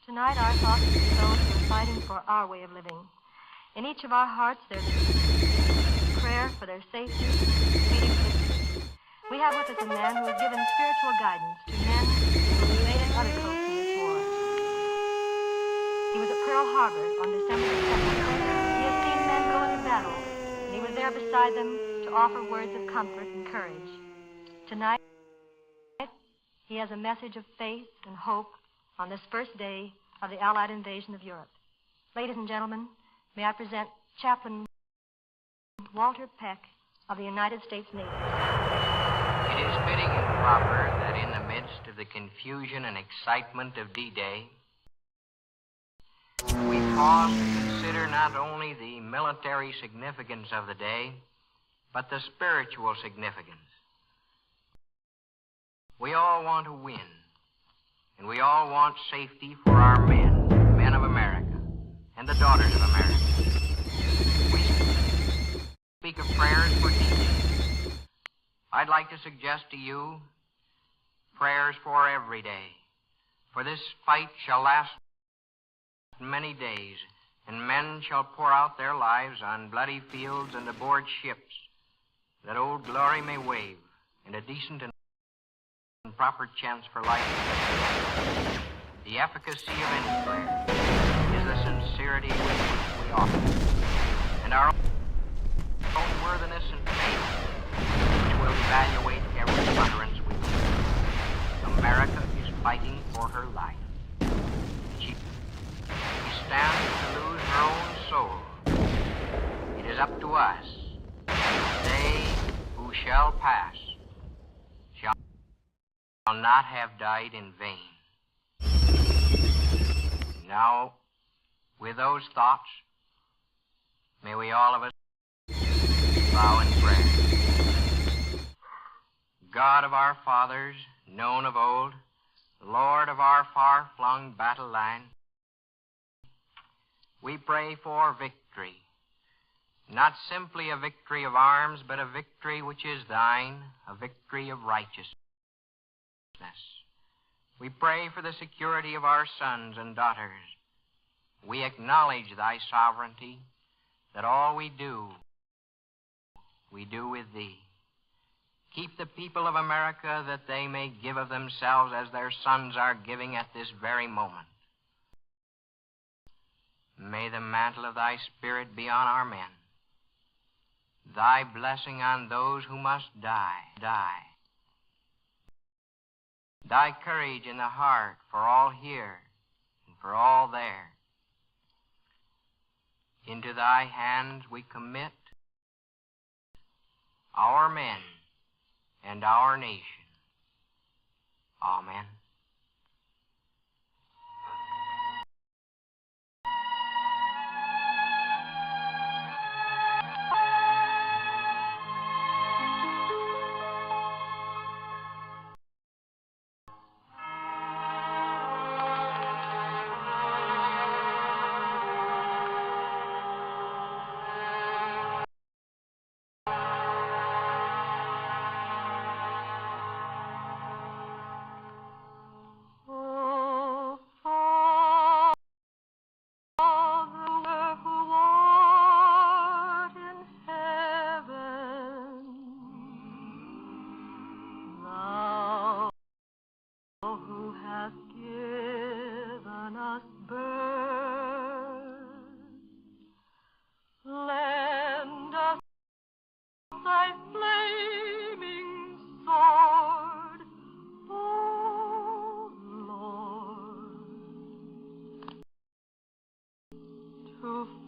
K: Tonight, our thoughts are with those who are fighting for our way of living. In each of our hearts, there's a prayer for their safety, speedy victory. We have with us a man who has given spiritual guidance to men who have made it utter coast in this war. He was at Pearl Harbor on December the 2nd. He has seen men go into battle, and he was there beside them to offer words of comfort and courage. Tonight, he has a message of faith and hope on this first day of the Allied invasion of Europe. Ladies and gentlemen, may I present Chaplain Walter Peck of the United States Navy.
M: It is fitting and proper that in the midst of the confusion and excitement of D-Day, we pause to consider not only the military significance of the day, but the spiritual significance. We all want to win. And we all want safety for our men, the men of America, and the daughters of America. We speak of prayers for D-Day. I'd like to suggest to you prayers for every day. For this fight shall last many days, and men shall pour out their lives on bloody fields and aboard ships, that Old Glory may wave, and a decent and proper chance for life. The efficacy of any prayer is the sincerity with which we offer it, and our own worthiness and faith, which will evaluate every utterance we make. America is fighting for her life. She stands to lose her own soul. It is up to us. They who shall pass shall not have died in vain. Now, with those thoughts, may we all of us bow in prayer. God of our fathers, known of old, Lord of our far-flung battle line, we pray for victory, not simply a victory of arms, but a victory which is thine, a victory of righteousness. We pray for the security of our sons and daughters. We acknowledge thy sovereignty, that all we do with thee. Keep the people of America that they may give of themselves as their sons are giving at this very moment. May the mantle of thy Spirit be on our men. Thy blessing on those who must die. Thy courage in the heart for all here and for all there. Into thy hands we commit our men and our nation. Amen.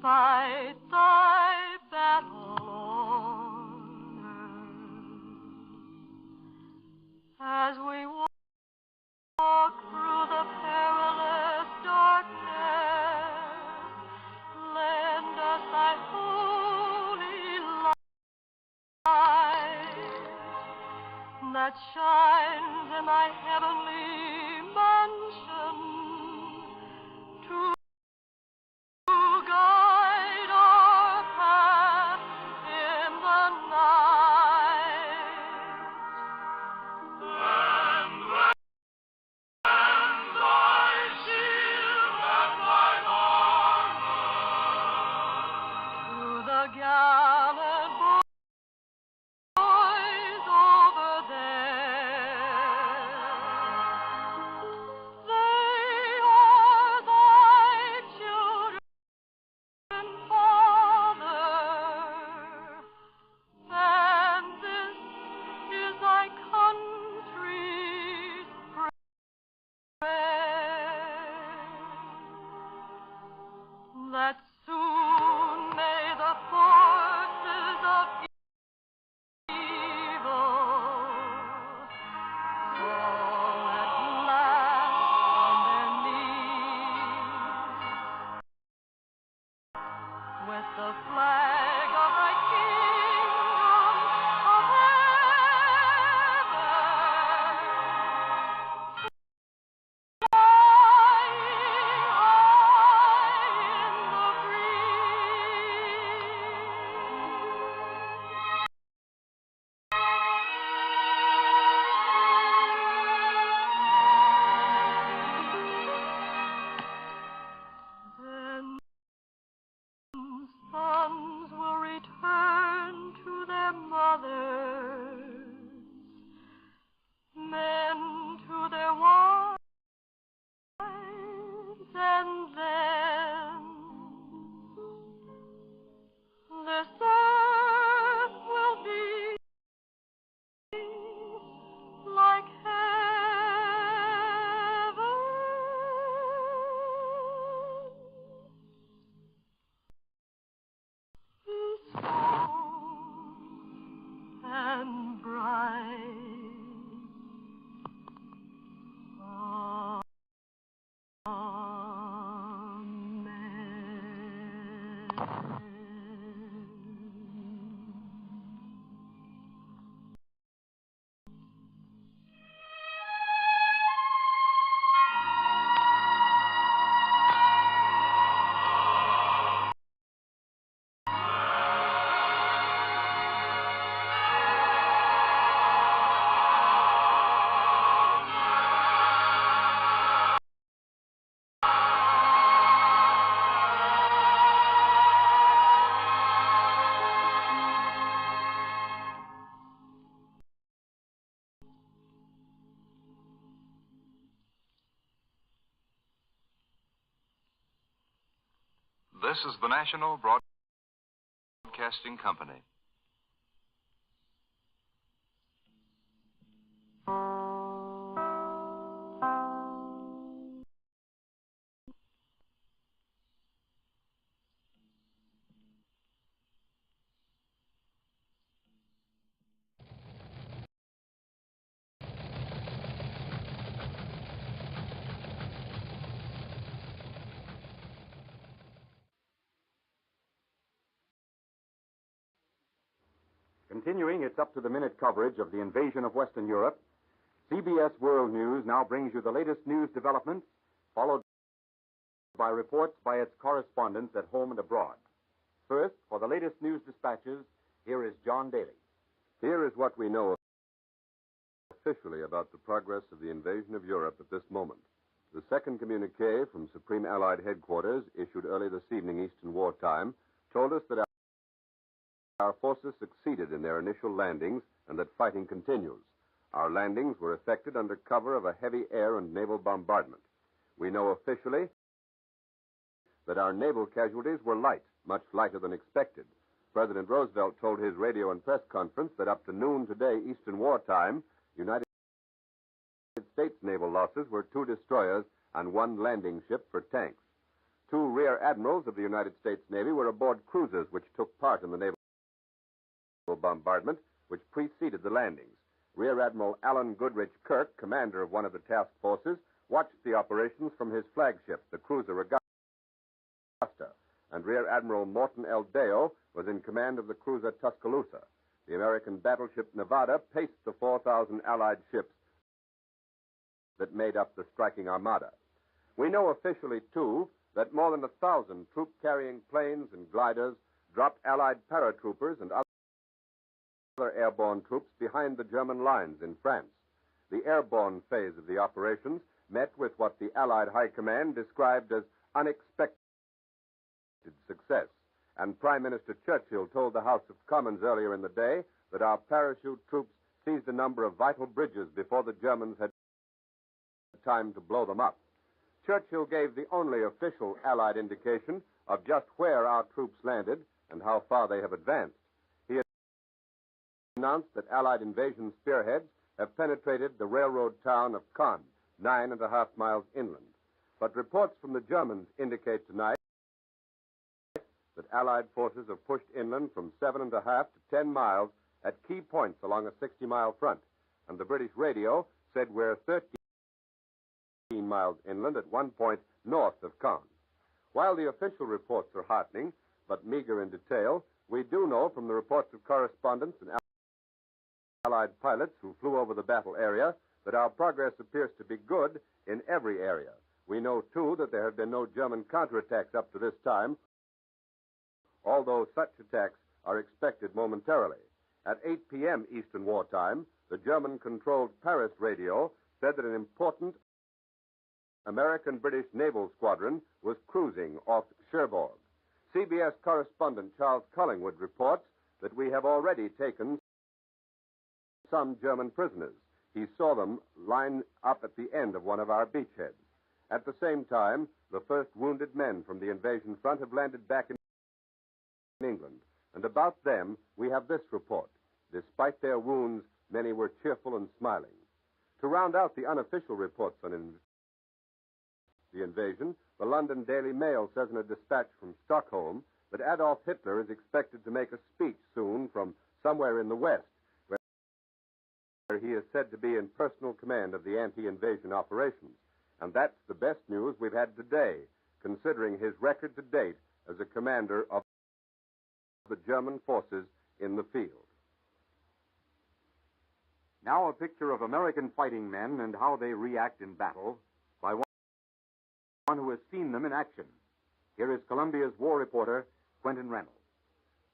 K: fight thy battle on earth. As we walk through the perilous darkness, lend us thy holy light that shines in thy heavenly mansion to guide our path in the night. And lend thy shield and thine armor to the gallant boys over there. They are thy children, Father, and this is thy country's prayer. That soon may the forces of evil fall at last on their knees, with the flag of thy kingdom of heaven flying high in the breeze. Then sons will return to their mothers, men to their wives, and then this earth will be like heaven. Peaceful and bright.
B: This is the National Broadcasting Company.
N: Continuing its up-to-the-minute coverage of the invasion of Western Europe, CBS World News now brings you the latest news developments, followed by reports by its correspondents at home and abroad. First, for the latest news dispatches, here is John Daly.
O: Here is what we know officially about the progress of the invasion of Europe at this moment. The second communique from Supreme Allied Headquarters, issued early this evening Eastern wartime, told us that our forces succeeded in their initial landings and that fighting continues. Our landings were effected under cover of a heavy air and naval bombardment. We know officially that our naval casualties were light, much lighter than expected. President Roosevelt told his radio and press conference that up to noon today, Eastern wartime, United States naval losses were 2 destroyers and 1 landing ship for tanks. Two rear admirals of the United States Navy were aboard cruisers which took part in the naval bombardment which preceded the landings. Rear Admiral Allen Goodrich Kirk, commander of one of the task forces, watched the operations from his flagship, the cruiser Augusta, and Rear Admiral Morton L. Dale was in command of the cruiser Tuscaloosa. The American battleship Nevada paced the 4,000 Allied ships that made up the striking armada. We know officially, too, that more than 1,000 troop-carrying planes and gliders dropped Allied paratroopers and other airborne troops behind the German lines in France. The airborne phase of the operations met with what the Allied High Command described as unexpected success, and Prime Minister Churchill told the House of Commons earlier in the day that our parachute troops seized a number of vital bridges before the Germans had time to blow them up. Churchill gave the only official Allied indication of just where our troops landed and how far they have advanced. He announced that Allied invasion spearheads have penetrated the railroad town of Caen, 9.5 miles inland. But reports from the Germans indicate tonight that Allied forces have pushed inland from 7.5 to 10 miles at key points along a 60-mile front, and the British radio said we're 13 miles inland at one point north of Caen. While the official reports are heartening, but meager in detail, we do know from the reports of correspondents and Allied pilots who flew over the battle area that our progress appears to be good in every area. We know, too, that there have been no German counterattacks up to this time, although such attacks are expected momentarily. At 8 p.m. Eastern Wartime, the German-controlled Paris radio said that an important American-British naval squadron was cruising off Cherbourg. CBS correspondent Charles Collingwood reports that we have already taken some German prisoners. He saw them line up at the end of one of our beachheads. At the same time, the first wounded men from the invasion front have landed back in England. And about them, we have this report. Despite their wounds, many were cheerful and smiling. To round out the unofficial reports on the invasion, the London Daily Mail says in a dispatch from Stockholm that Adolf Hitler is expected to make a speech soon from somewhere in the West, where he is said to be in personal command of the anti-invasion operations. And that's the best news we've had today, considering his record to date as a commander of the German forces in the field.
N: Now a picture of American fighting men and how they react in battle by one who has seen them in action. Here is Columbia's war reporter, Quentin Reynolds.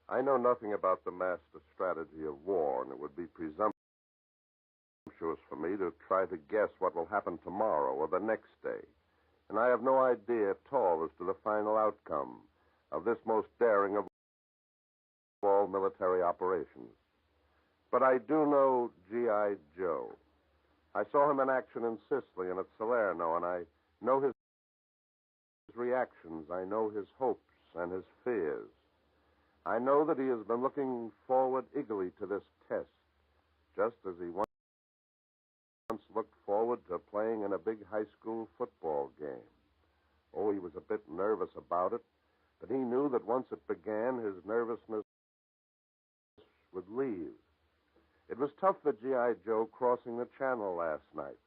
O: I know nothing about the master strategy of war, and it would be presumptuous for me to try to guess what will happen tomorrow or the next day. And I have no idea at all as to the final outcome of this most daring of all military operations. But I do know G.I. Joe. I saw him in action in Sicily and at Salerno, and I know his reactions. I know his hopes and his fears. I know that he has been looking forward eagerly to this test, just as he once looked forward to playing in a big high school football game. Oh, he was a bit nervous about it, but he knew that once it began, his nervousness would leave. It was tough for G.I. Joe crossing the channel last night,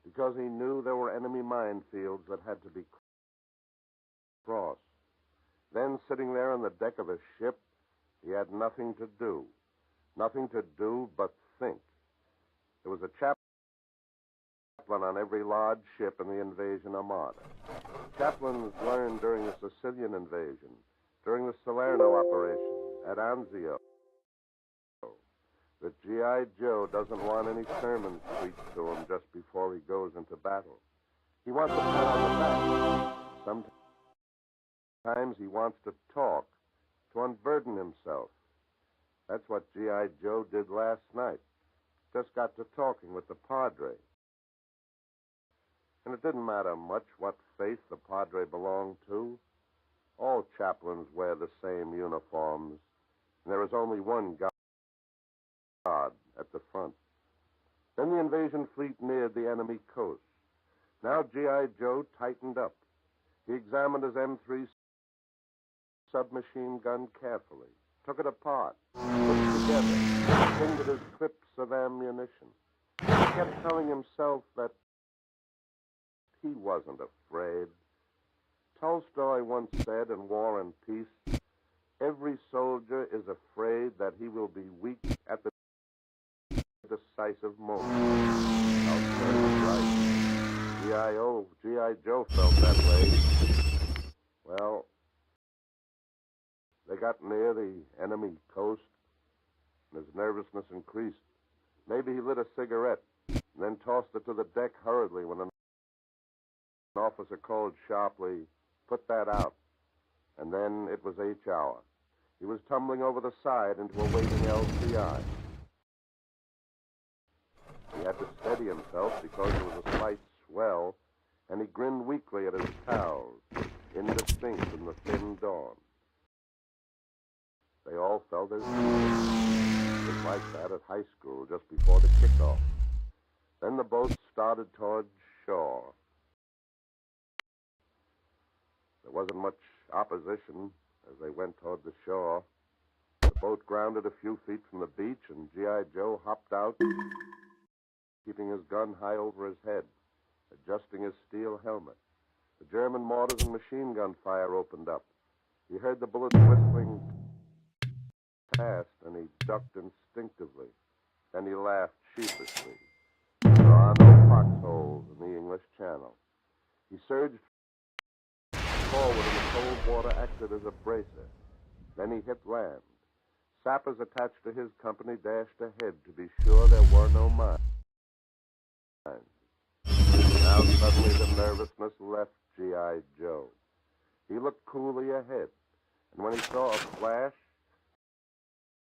O: because he knew there were enemy minefields that had to be crossed. Then, sitting there on the deck of a ship, he had nothing to do. Nothing to do but think. There was a chaplain on every large ship in the invasion armada. Chaplains learned during the Sicilian invasion, during the Salerno operation, at Anzio, that G.I. Joe doesn't want any sermons preached to him just before he goes into battle. He wants a pat on the back. Sometimes he wants to talk, to unburden himself. That's what G.I. Joe did last night. Just got to talking with the Padre. And it didn't matter much what faith the Padre belonged to. All chaplains wear the same uniforms, and there is only one God at the front. Then the invasion fleet neared the enemy coast. Now G.I. Joe tightened up. He examined his M3 submachine gun carefully, took it apart, put it together, fingered his clips of ammunition. He kept telling himself that he wasn't afraid. Tolstoy once said in War and Peace, every soldier is afraid that he will be weak at the decisive moment. Tolstoy was right. G.I. Joe felt that way. Well, they got near the enemy coast, and his nervousness increased. Maybe he lit a cigarette, and then tossed it to the deck hurriedly when an officer called sharply, "Put that out." And then it was H hour. He was tumbling over the side into a waiting LCI. He had to steady himself because there was a slight swell, and he grinned weakly at his pals, indistinct in the thin dawn. They all felt as it was like that at high school just before the kickoff. Then the boat started towards shore. There wasn't much opposition as they went toward the shore. The boat grounded a few feet from the beach, and G.I. Joe hopped out, keeping his gun high over his head, adjusting his steel helmet. The German mortars and machine gun fire opened up. He heard the bullets whistling past, and he ducked instinctively. Then he laughed sheepishly. There are no foxholes in the English Channel. He surged forward, and the cold water acted as a bracer. Then he hit land. Sappers attached to his company dashed ahead to be sure there were no mines. Now suddenly the nervousness left G.I. Joe. He looked coolly ahead, and when he saw a flash,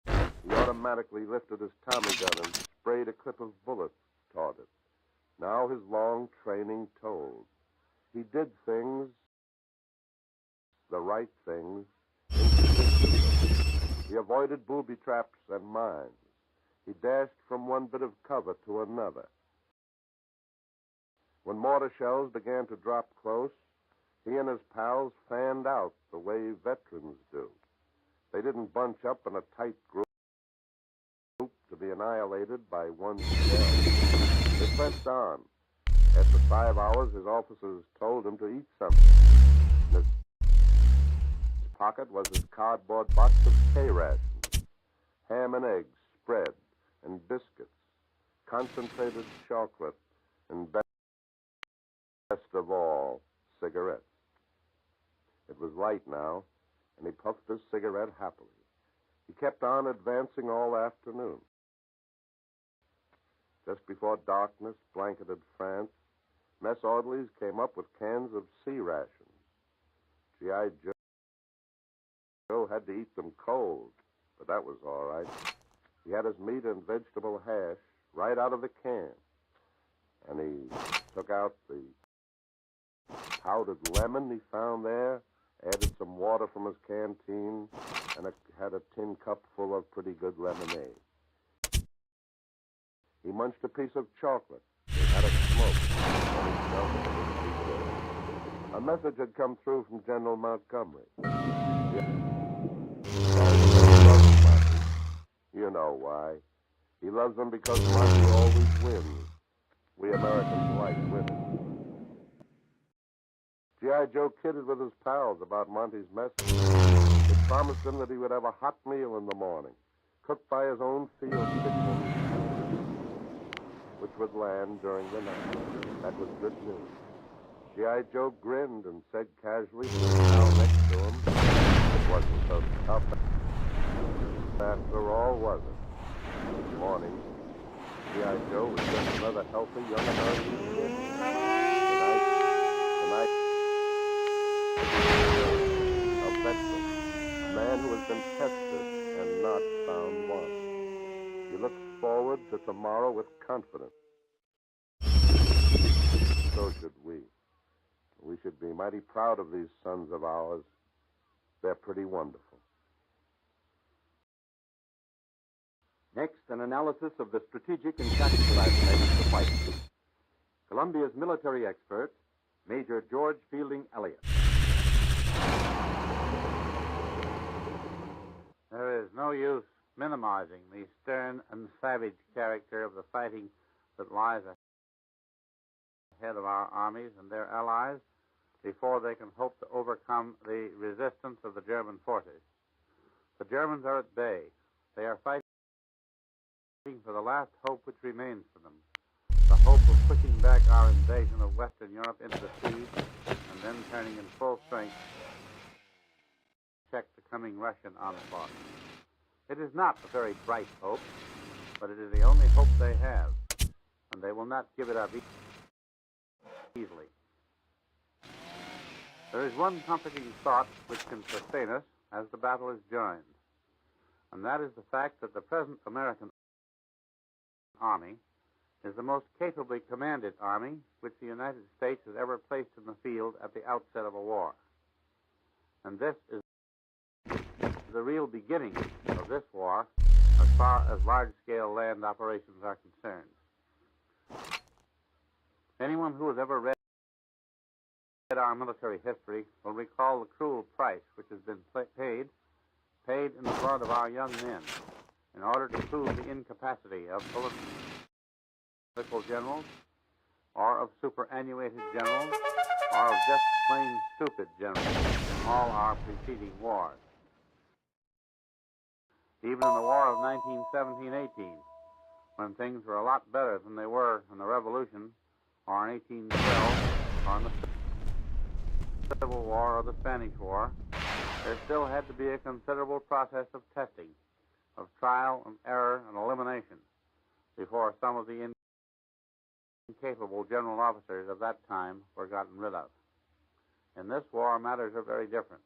O: he automatically lifted his Tommy gun and sprayed a clip of bullets toward it. Now his long training told. He did things, the right things, instinctively. He avoided booby traps and mines. He dashed from one bit of cover to another. When mortar shells began to drop close, he and his pals fanned out the way veterans do. They didn't bunch up in a tight group to be annihilated by one shell. They pressed on. After 5 hours, his officers told him to eat something. In his pocket was his cardboard box of K-rations, ham and eggs spread, and biscuits, concentrated chocolate, and best of all, cigarettes. It was light now, and he puffed his cigarette happily. He kept on advancing all afternoon. Just before darkness blanketed France, mess orderlies came up with cans of sea rations. G.I. Joe had to eat them cold, but that was all right. He had his meat and vegetable hash right out of the can, and he took out the powdered lemon he found there, added some water from his canteen, and had a tin cup full of pretty good lemonade. He munched a piece of chocolate. He had a smoke. And he felt it was good. A message had come through from General Montgomery. You know why. He loves them because Monty always wins. We Americans like winning. G.I. Joe kidded with his pals about Monty's message. He promised them that he would have a hot meal in the morning, cooked by his own field kitchen, which would land during the night. That was good news. G.I. Joe grinned and said casually to the pal next to him, it wasn't so tough after all, was it? This morning, G.I. Joe was just another healthy young American kid. Tonight, a veteran, a man who has been tested and not found wanting. He looks forward to tomorrow with confidence. So should we. We should be mighty proud of these sons of ours. They're pretty wonderful.
N: Next, an analysis of the strategic and tactical aspects of the fight. Columbia's military expert, Major George Fielding Elliott.
P: There is no use minimizing the stern and savage character of the fighting that lies ahead of our armies and their allies before they can hope to overcome the resistance of the German forces. The Germans are at bay. They are fighting for the last hope which remains for them, the hope of pushing back our invasion of Western Europe into the sea and then turning in full strength to check the coming Russian onslaught. It is not a very bright hope, but it is the only hope they have, and they will not give it up easily. There is one comforting thought which can sustain us as the battle is joined, and that is the fact that the present American Army is the most capably commanded army which the United States has ever placed in the field at the outset of a war. And this is the real beginning of this war as far as large-scale land operations are concerned. Anyone who has ever read our military history will recall the cruel price which has been paid in the blood of our young men in order to prove the incapacity of political generals, or of superannuated generals, or of just plain stupid generals in all our preceding wars. Even in the war of 1917-18, when things were a lot better than they were in the Revolution, or in 1812, or in the Civil War or the Spanish War, there still had to be a considerable process of testing, of trial and error and elimination, before some of the incapable general officers of that time were gotten rid of. In this war, matters are very different.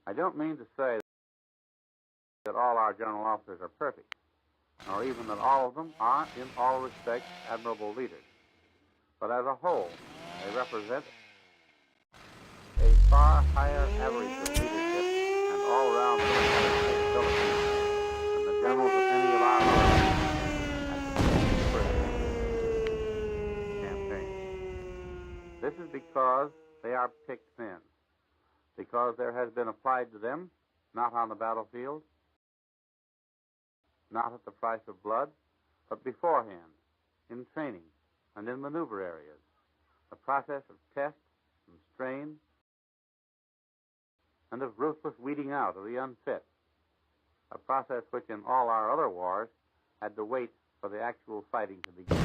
P: I don't mean to say that all our general officers are perfect, nor even that all of them are, in all respects, admirable leaders. But as a whole, they represent a far higher average of leadership and all-round military capability than the generals of any of our military at the first campaign. This is because they are picked men, because there has been applied to them, not on the battlefield, not at the price of blood, but beforehand, in training and in maneuver areas, a process of test and strain and of ruthless weeding out of the unfit, a process which in all our other wars had to wait for the actual fighting to begin.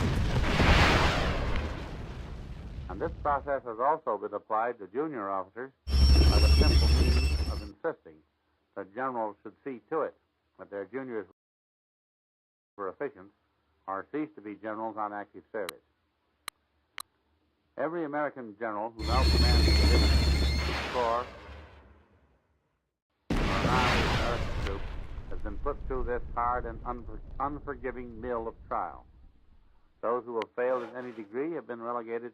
P: And this process has also been applied to junior officers by the simple means of insisting that generals should see to it that their juniors were efficient or cease to be generals on active service. Every American general who now commands a division, a corps, or an army of American troops has been put through this hard and unforgiving mill of trial. Those who have failed in any degree have been relegated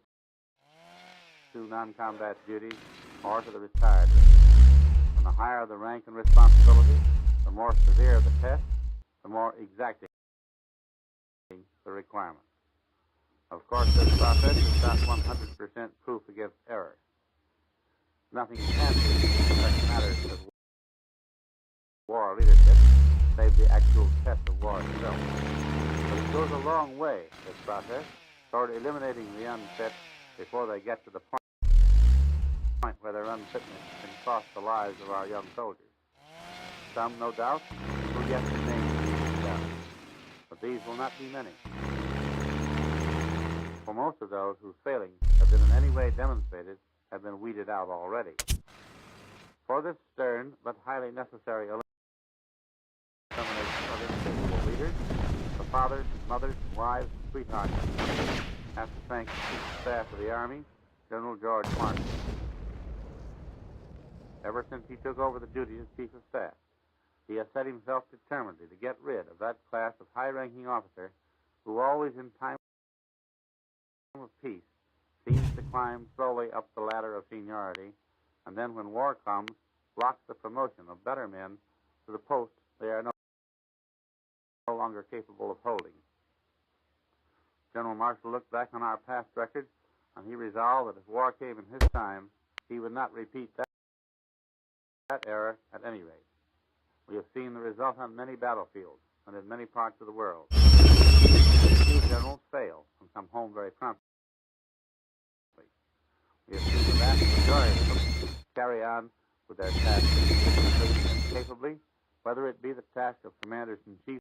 P: to non-combat duties or to the retired list. And the higher the rank and responsibility, the more severe the test, the more exacting the requirements. Of course, this process is not 100% proof against error. Nothing can be in such matters as war leadership, save the actual test of war itself. But it goes a long way, this process, toward eliminating the unfit before they get to the point where their unfitness can cost the lives of our young soldiers. Some, no doubt, will yet remain these doubts, but these will not be many. For most of those whose failings have been in any way demonstrated have been weeded out already. For this stern but highly necessary elimination of incapable leaders, the fathers, mothers, wives, and sweethearts have to thank the Chief of Staff of the Army, General George Martin. Ever since he took over the duty as Chief of Staff, he has set himself determinedly to get rid of that class of high-ranking officer who always in time of peace seems to climb slowly up the ladder of seniority, and then when war comes, blocks the promotion of better men to the posts they are no longer capable of holding. General Marshall looked back on our past record and he resolved that if war came in his time, he would not repeat that error at any rate. We have seen the result on many battlefields and in many parts of the world. Few generals fail and come home very promptly. We have seen the vast majority of them carry on with their task efficiently and capably, whether it be the task of commanders-in-chief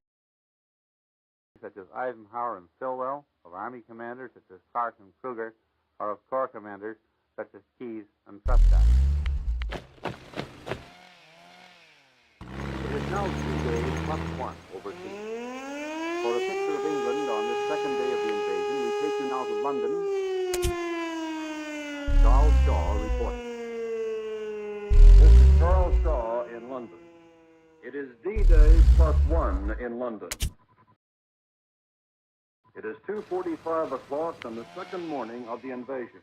P: such as Eisenhower and Stilwell, of Army commanders such as Clark and Kruger, or of Corps commanders such as Keyes and Prescott.
N: It is now 2 days plus 1 overseas. For a picture of England on this second day of the invasion, we take you now to London. Charles Shaw reporting.
O: This is Charles Shaw in London. It is D-Day plus 1 in London. It is 2:45 o'clock on the second morning of the invasion,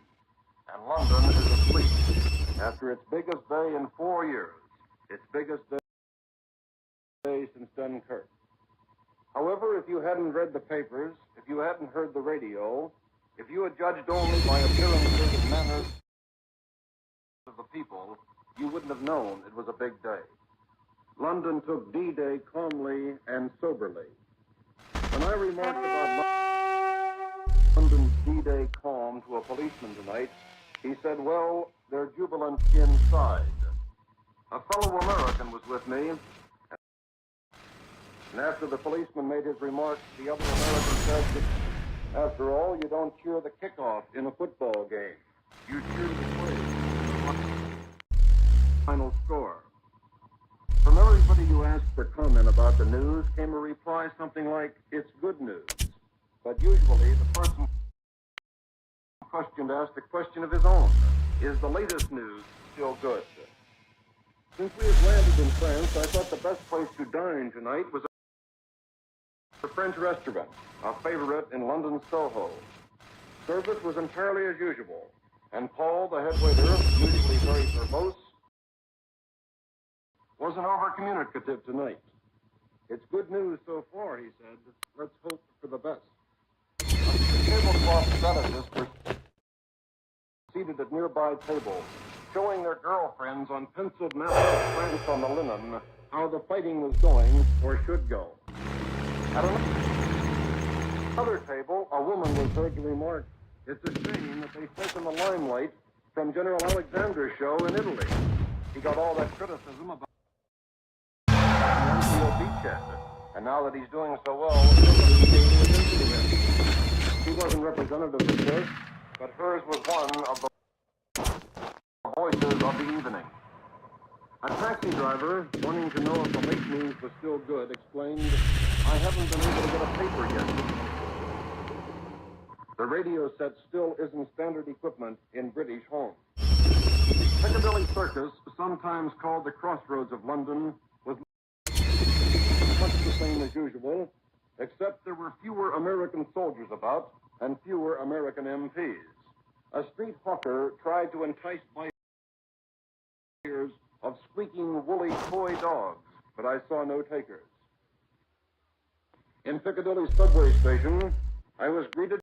O: and London is asleep after its biggest day in 4 years, its biggest day since Dunkirk. However, if you hadn't read the papers, if you hadn't heard the radio, if you had judged only by appearances and manners of the people, you wouldn't have known it was a big day. London took D-Day calmly and soberly. When I remarked about London's D-Day calm to a policeman tonight, he said, well, they're jubilant inside. A fellow American was with me, and after the policeman made his remarks, the other American said, after all, you don't cheer the kickoff in a football game. You cheer the play. Final score. From everybody who asked for comment about the news came a reply something like, it's good news. But usually the person questioned asked a question of his own. Is the latest news still good? Since we had landed in France, I thought the best place to dine tonight was a French restaurant, a favorite in London's Soho. Service was entirely as usual, and Paul, the head waiter, usually very verbose, wasn't over-communicative tonight. It's good news so far, he said. Let's hope for the best. Tablecloth strategists were seated at nearby tables, showing their girlfriends on penciled maps of France on the linen how the fighting was going or should go. At another table, a woman was heard to remark, it's a shame that they've taken the limelight from General Alexander's show in Italy. He got all that criticism about the NCO beachhead, and now that he's doing so well, somebody's paying attention to him. She wasn't representative, of course, but hers was one of the voices of the evening. A taxi driver, wanting to know if the late news was still good, explained, I haven't been able to get a paper yet. The radio set still isn't standard equipment in British homes. Piccadilly Circus, sometimes called the crossroads of London, was much the same as usual, except there were fewer American soldiers about and fewer American MPs. A street hawker tried to entice buyers of squeaking, woolly toy dogs, but I saw no takers. In Piccadilly subway station, I was greeted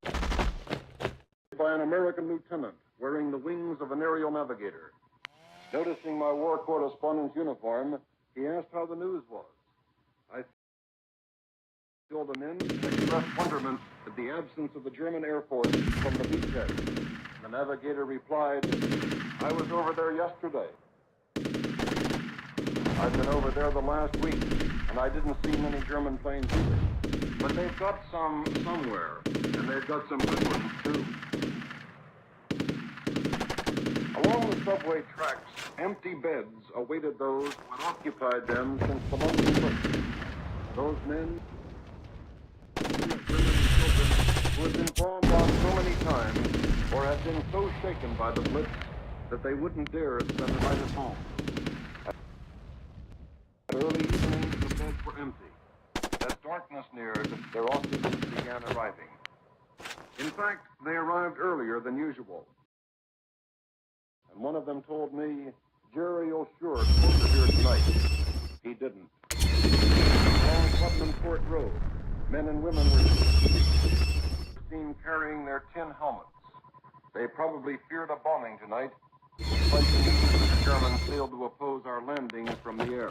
O: by an American lieutenant wearing the wings of an aerial navigator. Noticing my war correspondent's uniform, he asked how the news was. I filled him in and expressed wonderment at the absence of the German Air Force from the beachhead. The navigator replied, I was over there yesterday. I've been over there the last week, and I didn't see many German planes either. But they've got some somewhere, and they've got some good ones, too. Along the subway tracks, empty beds awaited those who had occupied them since the London Blitz. Those men, women and children, who had been bombed on so many times, or had been so shaken by the Blitz that they wouldn't dare spend the night at home. Early evening, the beds were empty. As darkness neared, their occupants began arriving. In fact, they arrived earlier than usual. And one of them told me, Jerry will sure come over here tonight. He didn't. Along Putnam Court Road, men and women were seen carrying their tin helmets.
N: They probably feared a bombing tonight, despite the news that the Germans failed to oppose our landing from the air.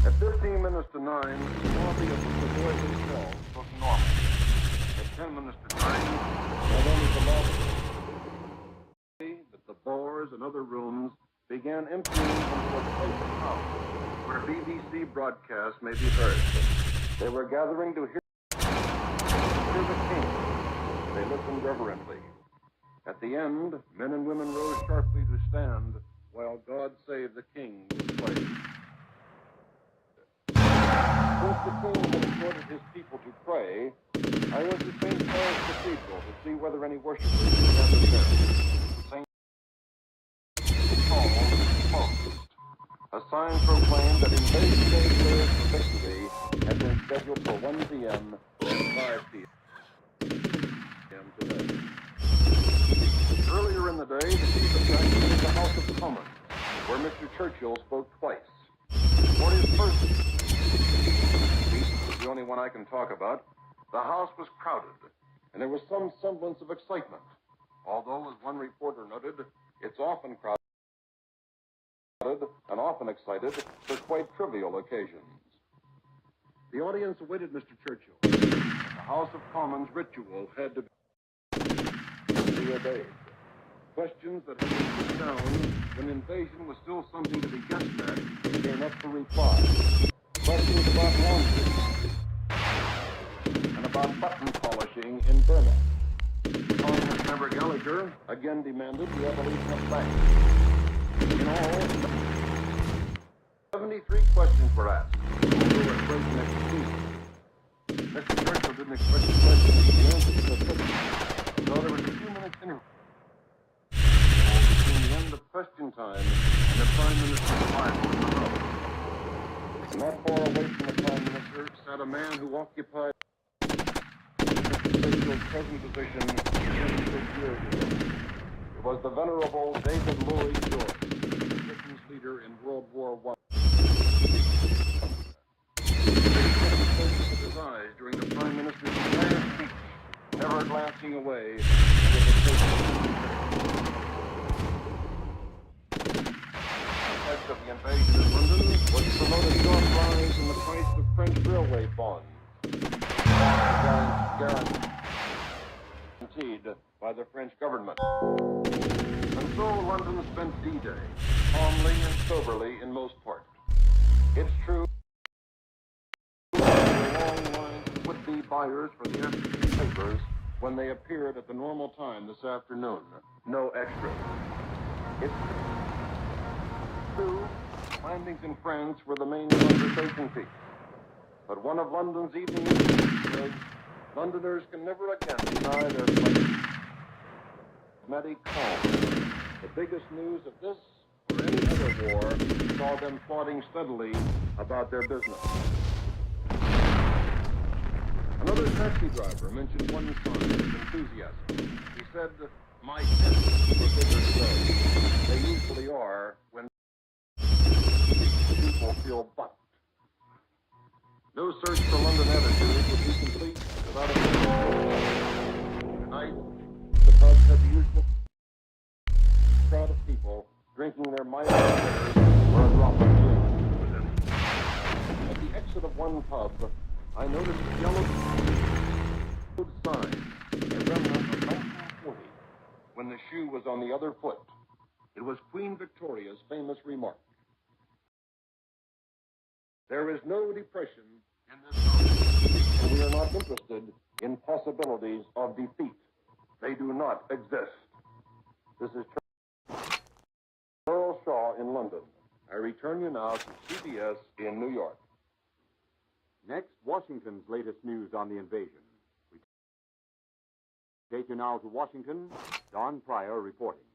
N: At 15 minutes to 9, the lobby of the Savoy Hotel looked normal. At 10 minutes to 9, not only the lobby, but the bars and other rooms began emptying into a tight house where BBC broadcasts may be heard. They were gathering to hear the king. They listened reverently. At the end, men and women rose sharply to stand while God Save the King was played. Since the king had exhorted his people to pray, I went to St. Paul's Cathedral to see whether any worshippers were gathered there. St. Paul was closed. A sign proclaimed that Invasion Day prayers for victory had been scheduled for 1 p.m. and 5 p.m. today. Earlier in the day, the chief attraction was the House of Commons, where Mr. Churchill spoke twice. For his first speech, the only one I can talk about, the House was crowded, and there was some semblance of excitement, although, as one reporter noted, it's often crowded and often excited for quite trivial occasions. The audience awaited Mr. Churchill, and the House of Commons ritual had to be obeyed. Questions that had been put down when invasion was still something to be guessed at came up for reply. Questions about laundry and about button polishing in Burma. Congress member Gallagher again demanded the abolition of banks. In all, 73 questions were asked, although at breakneck speed. Mr. Churchill didn't express the questions to the answers so quickly, so there was a few minutes interval between the end of question time and the Prime Minister's arrival in the room. Not far away from the Prime Minister sat a man who occupied Mr. Churchill's present position 26 years ago. It was the venerable David Lloyd George, Britain's leader in World War I. With his eyes during the Prime Minister's entire speech, never glancing away with a face of the invasion in London was to promote a sharp rise in the price of French railway bonds, guaranteed by the French government. And so London spent D-Day, calmly and soberly in most part. It's true, there were long lines of would-be buyers for the afternoon papers when they appeared at the normal time this afternoon. No extras. It's true, landings in France were the main conversation piece. But one of London's evening newspapers says, Londoners can never again deny their phlegmatic calm. The biggest news of this or any other war saw them plodding steadily about their business. Another taxi driver mentioned one sign of enthusiasm. He said, my temps were bigger today. They usually are when people feel bucked. No search for London attitudes would be complete without a tonight, the pubs had the usual crowd of people drinking their mild bitters or a drop of gin within. At the exit of one pub, I noticed a yellow sign, a remnant of 1940, when the shoe was on the other foot. It was Queen Victoria's famous remark. There is no depression in this house, and we are not interested in possibilities of defeat. They do not exist. This is Charles Shaw in London. I return you now to CBS in New York.
Q: Next, Washington's latest news on the invasion. We take you now to Washington. Don Pryor reporting.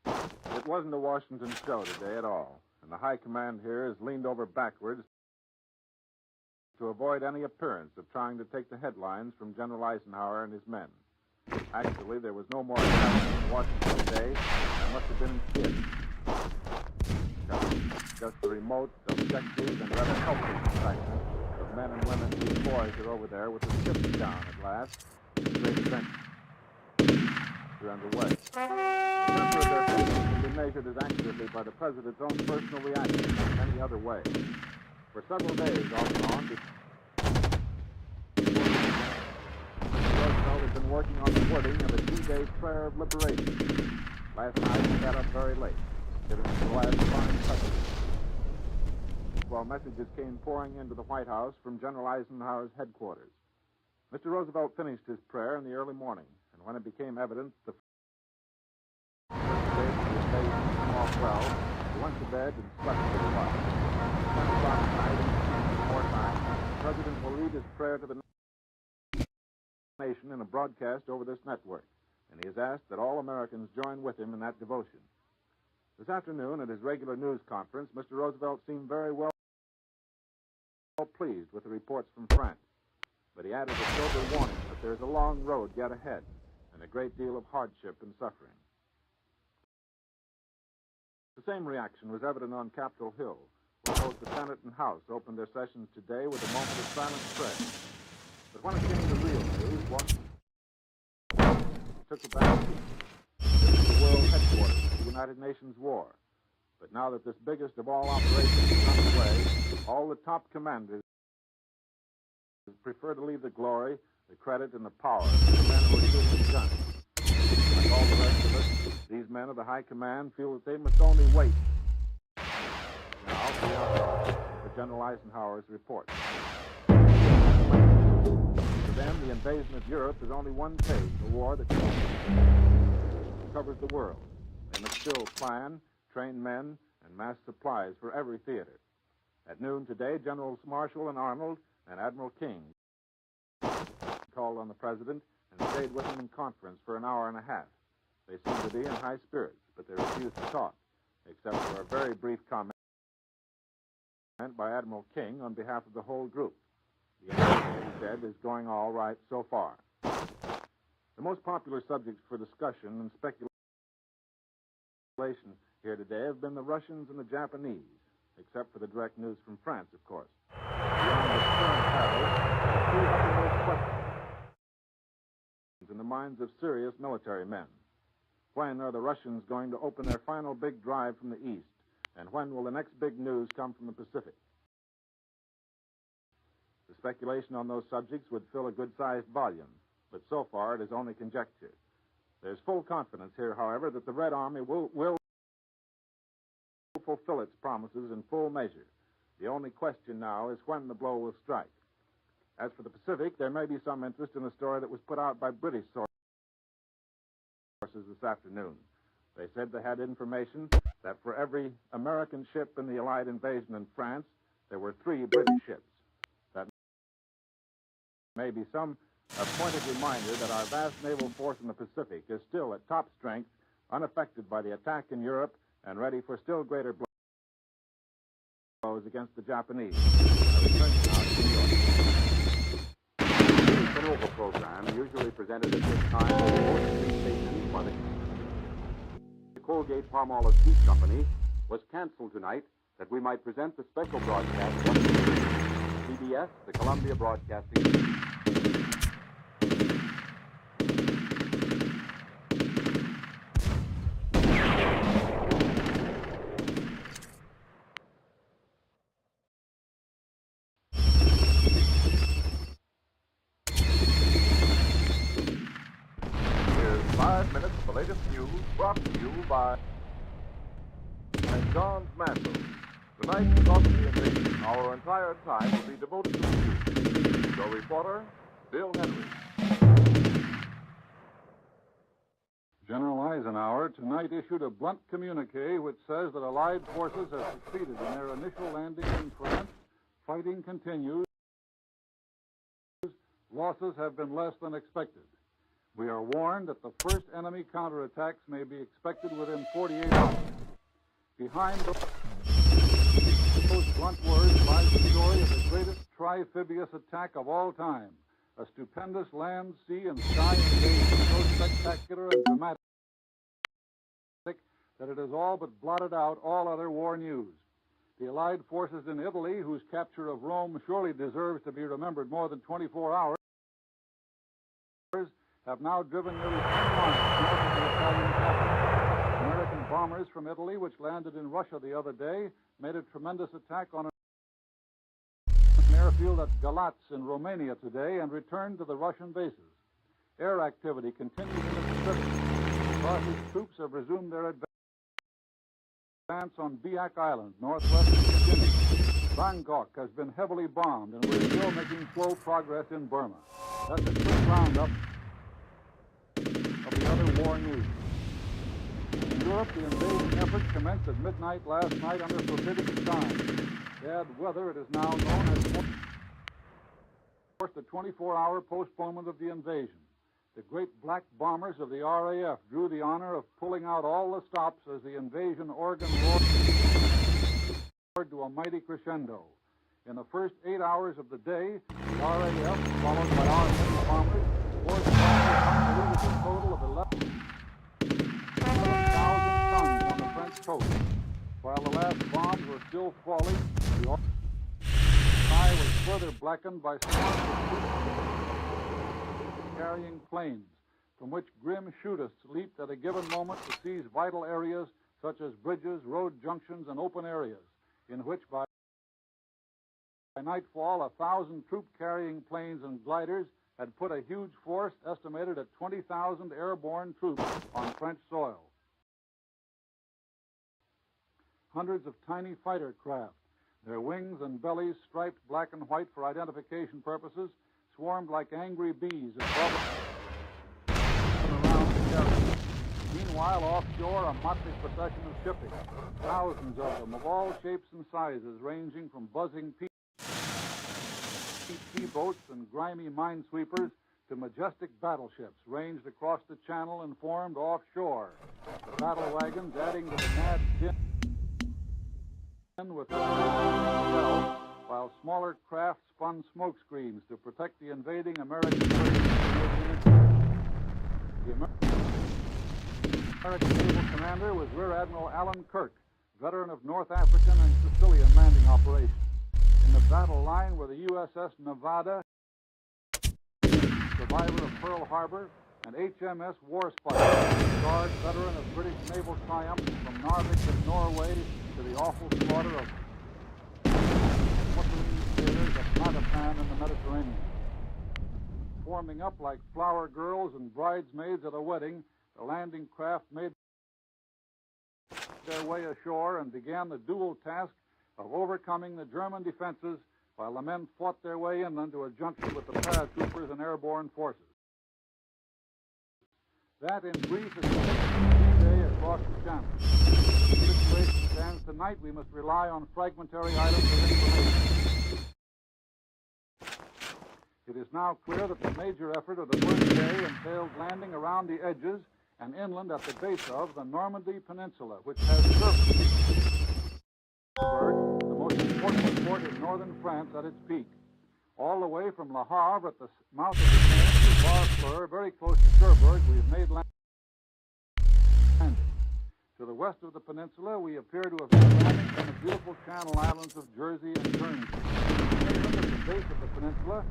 R: It wasn't a Washington show today at all, and the high command here has leaned over backwards to avoid any appearance of trying to take the headlines from General Eisenhower and his men. Actually, there was no more action in Washington today than there must have been in Kiev. Just the remote, objective, and rather helpless excitement of men and women whose boys are over there with the chips down at last, great adventure underway. The temper of their feelings can be measured as accurately by the President's own personal reaction as any other way. For several days off and on, Roosevelt had been working on the wording of a D-Day prayer of liberation. Last night he sat up very late, giving it the last fine touches, while messages came pouring into the White House from General Eisenhower's headquarters. Mr. Roosevelt finished his prayer in the early morning, and when it became evident the first day of the invasion had come off well, he went to bed and slept for a while. At 10 o'clock tonight, and more time, the President will read his prayer to the nation in a broadcast over this network, and he has asked that all Americans join with him in that devotion. This afternoon, at his regular news conference, Mr. Roosevelt seemed very well pleased with the reports from France, but he added a sober warning that there is a long road yet ahead and a great deal of hardship and suffering. The same reaction was evident on Capitol Hill, where both the Senate and House opened their sessions today with a moment of silent prayer. But when it came to real news, Washington took a back seat. This is the world headquarters of the United Nations war. But now that this biggest of all operations is underway, all the top commanders prefer to leave the glory, the credit, and the power to the men who are shooting the guns. Like all the rest of us, these men of the high command feel that they must only wait. Now, for General Eisenhower's report. For them, the invasion of Europe is only one phase of a war that covers the world. They must still plan, train men, and mass supplies for every theater. At noon today, Generals Marshall and Arnold and Admiral King called on the President and stayed with him in conference for an hour and a half. They seemed to be in high spirits, but they refused to talk, except for a very brief comment by Admiral King on behalf of the whole group. The invasion, he said, is going all right so far. The most popular subjects for discussion and speculation here today have been the Russians and the Japanese, except for the direct news from France, of course. Beyond the current perils, two uppermost questions in the minds of serious military men. When are the Russians going to open their final big drive from the east? And when will the next big news come from the Pacific? The speculation on those subjects would fill a good-sized volume, but so far it is only conjecture. There's full confidence here, however, that the Red Army will fulfill its promises in full measure. The only question now is when the blow will strike. As for the Pacific, there may be some interest in a story that was put out by British sources this afternoon. They said they had information that for every American ship in the Allied invasion in France, there were 3 British ships. That may be some pointed reminder that our vast naval force in the Pacific is still at top strength, unaffected by the attack in Europe, and ready for still greater blows against the Japanese. I return now to New York.
N: The Nova program, usually presented at this time on most stations by the Colgate-Palmolive Tea Company, was canceled tonight that we might present the special broadcast on CBS, the Columbia Broadcasting System.
A: Here's 5 minutes of the latest news brought to you by St. John's Mantle. Tonight, because of the invasion, our entire time will be devoted to the news. Show reporter, Bill Henry.
R: General Eisenhower tonight issued a blunt communique which says that Allied forces have succeeded in their initial landing in France. Fighting continues. Losses have been less than expected. We are warned that the first enemy counterattacks may be expected within 48 hours. Behind those blunt words lies the story of the greatest trifibious attack of all time, a stupendous land, sea, and sky invasion so spectacular and dramatic that it has all but blotted out all other war news. The Allied forces in Italy, whose capture of Rome surely deserves to be remembered more than 24 hours,
S: have now driven nearly 10 miles north of the Italian capital. American bombers from Italy, which landed in Russia the other day, made a tremendous attack on an airfield at Galatz in Romania today and returned to the Russian bases. Air activity continues in the Pacific. Russia's troops have resumed their advance on Biak Island, northwest of New Guinea. Bangkok has been heavily bombed, and we're still making slow progress in Burma. That's a quick roundup of the other war news. In Europe, the invasion effort commenced at midnight last night under forbidden skies. Bad weather, it is now known, has forced a 24-hour postponement of the invasion. The great black bombers of the RAF drew the honor of pulling out all the stops as the invasion organ roared to a mighty crescendo. In the first 8 hours of the day, the RAF, followed by our heavy bombers, forced bombers with a total of 11,000 tons on the French coast. While the last bombs were still falling, the sky was further blackened by swarms of troops carrying planes, from which grim shootists leaped at a given moment to seize vital areas such as bridges, road junctions, and open areas, in which by nightfall 1,000 troop-carrying planes and gliders had put a huge force estimated at 20,000 airborne troops on French soil. Hundreds of tiny fighter craft, their wings and bellies striped black and white for identification purposes, swarmed like angry bees above and around the area. Meanwhile, offshore, a motley procession of shipping, thousands of them of all shapes and sizes, ranging from buzzing boats and grimy minesweepers to majestic battleships, ranged across the channel and formed offshore. The battle wagons adding to the mad din with the themselves, while smaller craft spun smoke screens to protect the invading American forces. The American naval commander was Rear Admiral Alan Kirk, veteran of North African and Sicilian landing operations. In the battle line were the USS Nevada, survivor of Pearl Harbor, and HMS Warspite, Guard veteran of British naval triumphs from Narvik in Norway to the awful slaughter of Mussolini sailors at Matapan in the Mediterranean. Forming up like flower girls and bridesmaids at a wedding, the landing craft made their way ashore and began the dual task of overcoming the German defenses while the men fought their way inland to a junction with the paratroopers and airborne forces. That, in brief, is the day across the channel. As the situation stands tonight, we must rely on fragmentary items of information. It is now clear that the major effort of the first day entailed landing around the edges and inland at the base of the Normandy Peninsula, which has Cherbourg, the most important port in northern France, at its peak. All the way from Le Havre at the mouth of the Seine to Barfleur, very close to Cherbourg, we have made landing. To the west of the peninsula, we appear to have had landing on the beautiful channel islands of Jersey and Guernsey. At the base of the peninsula,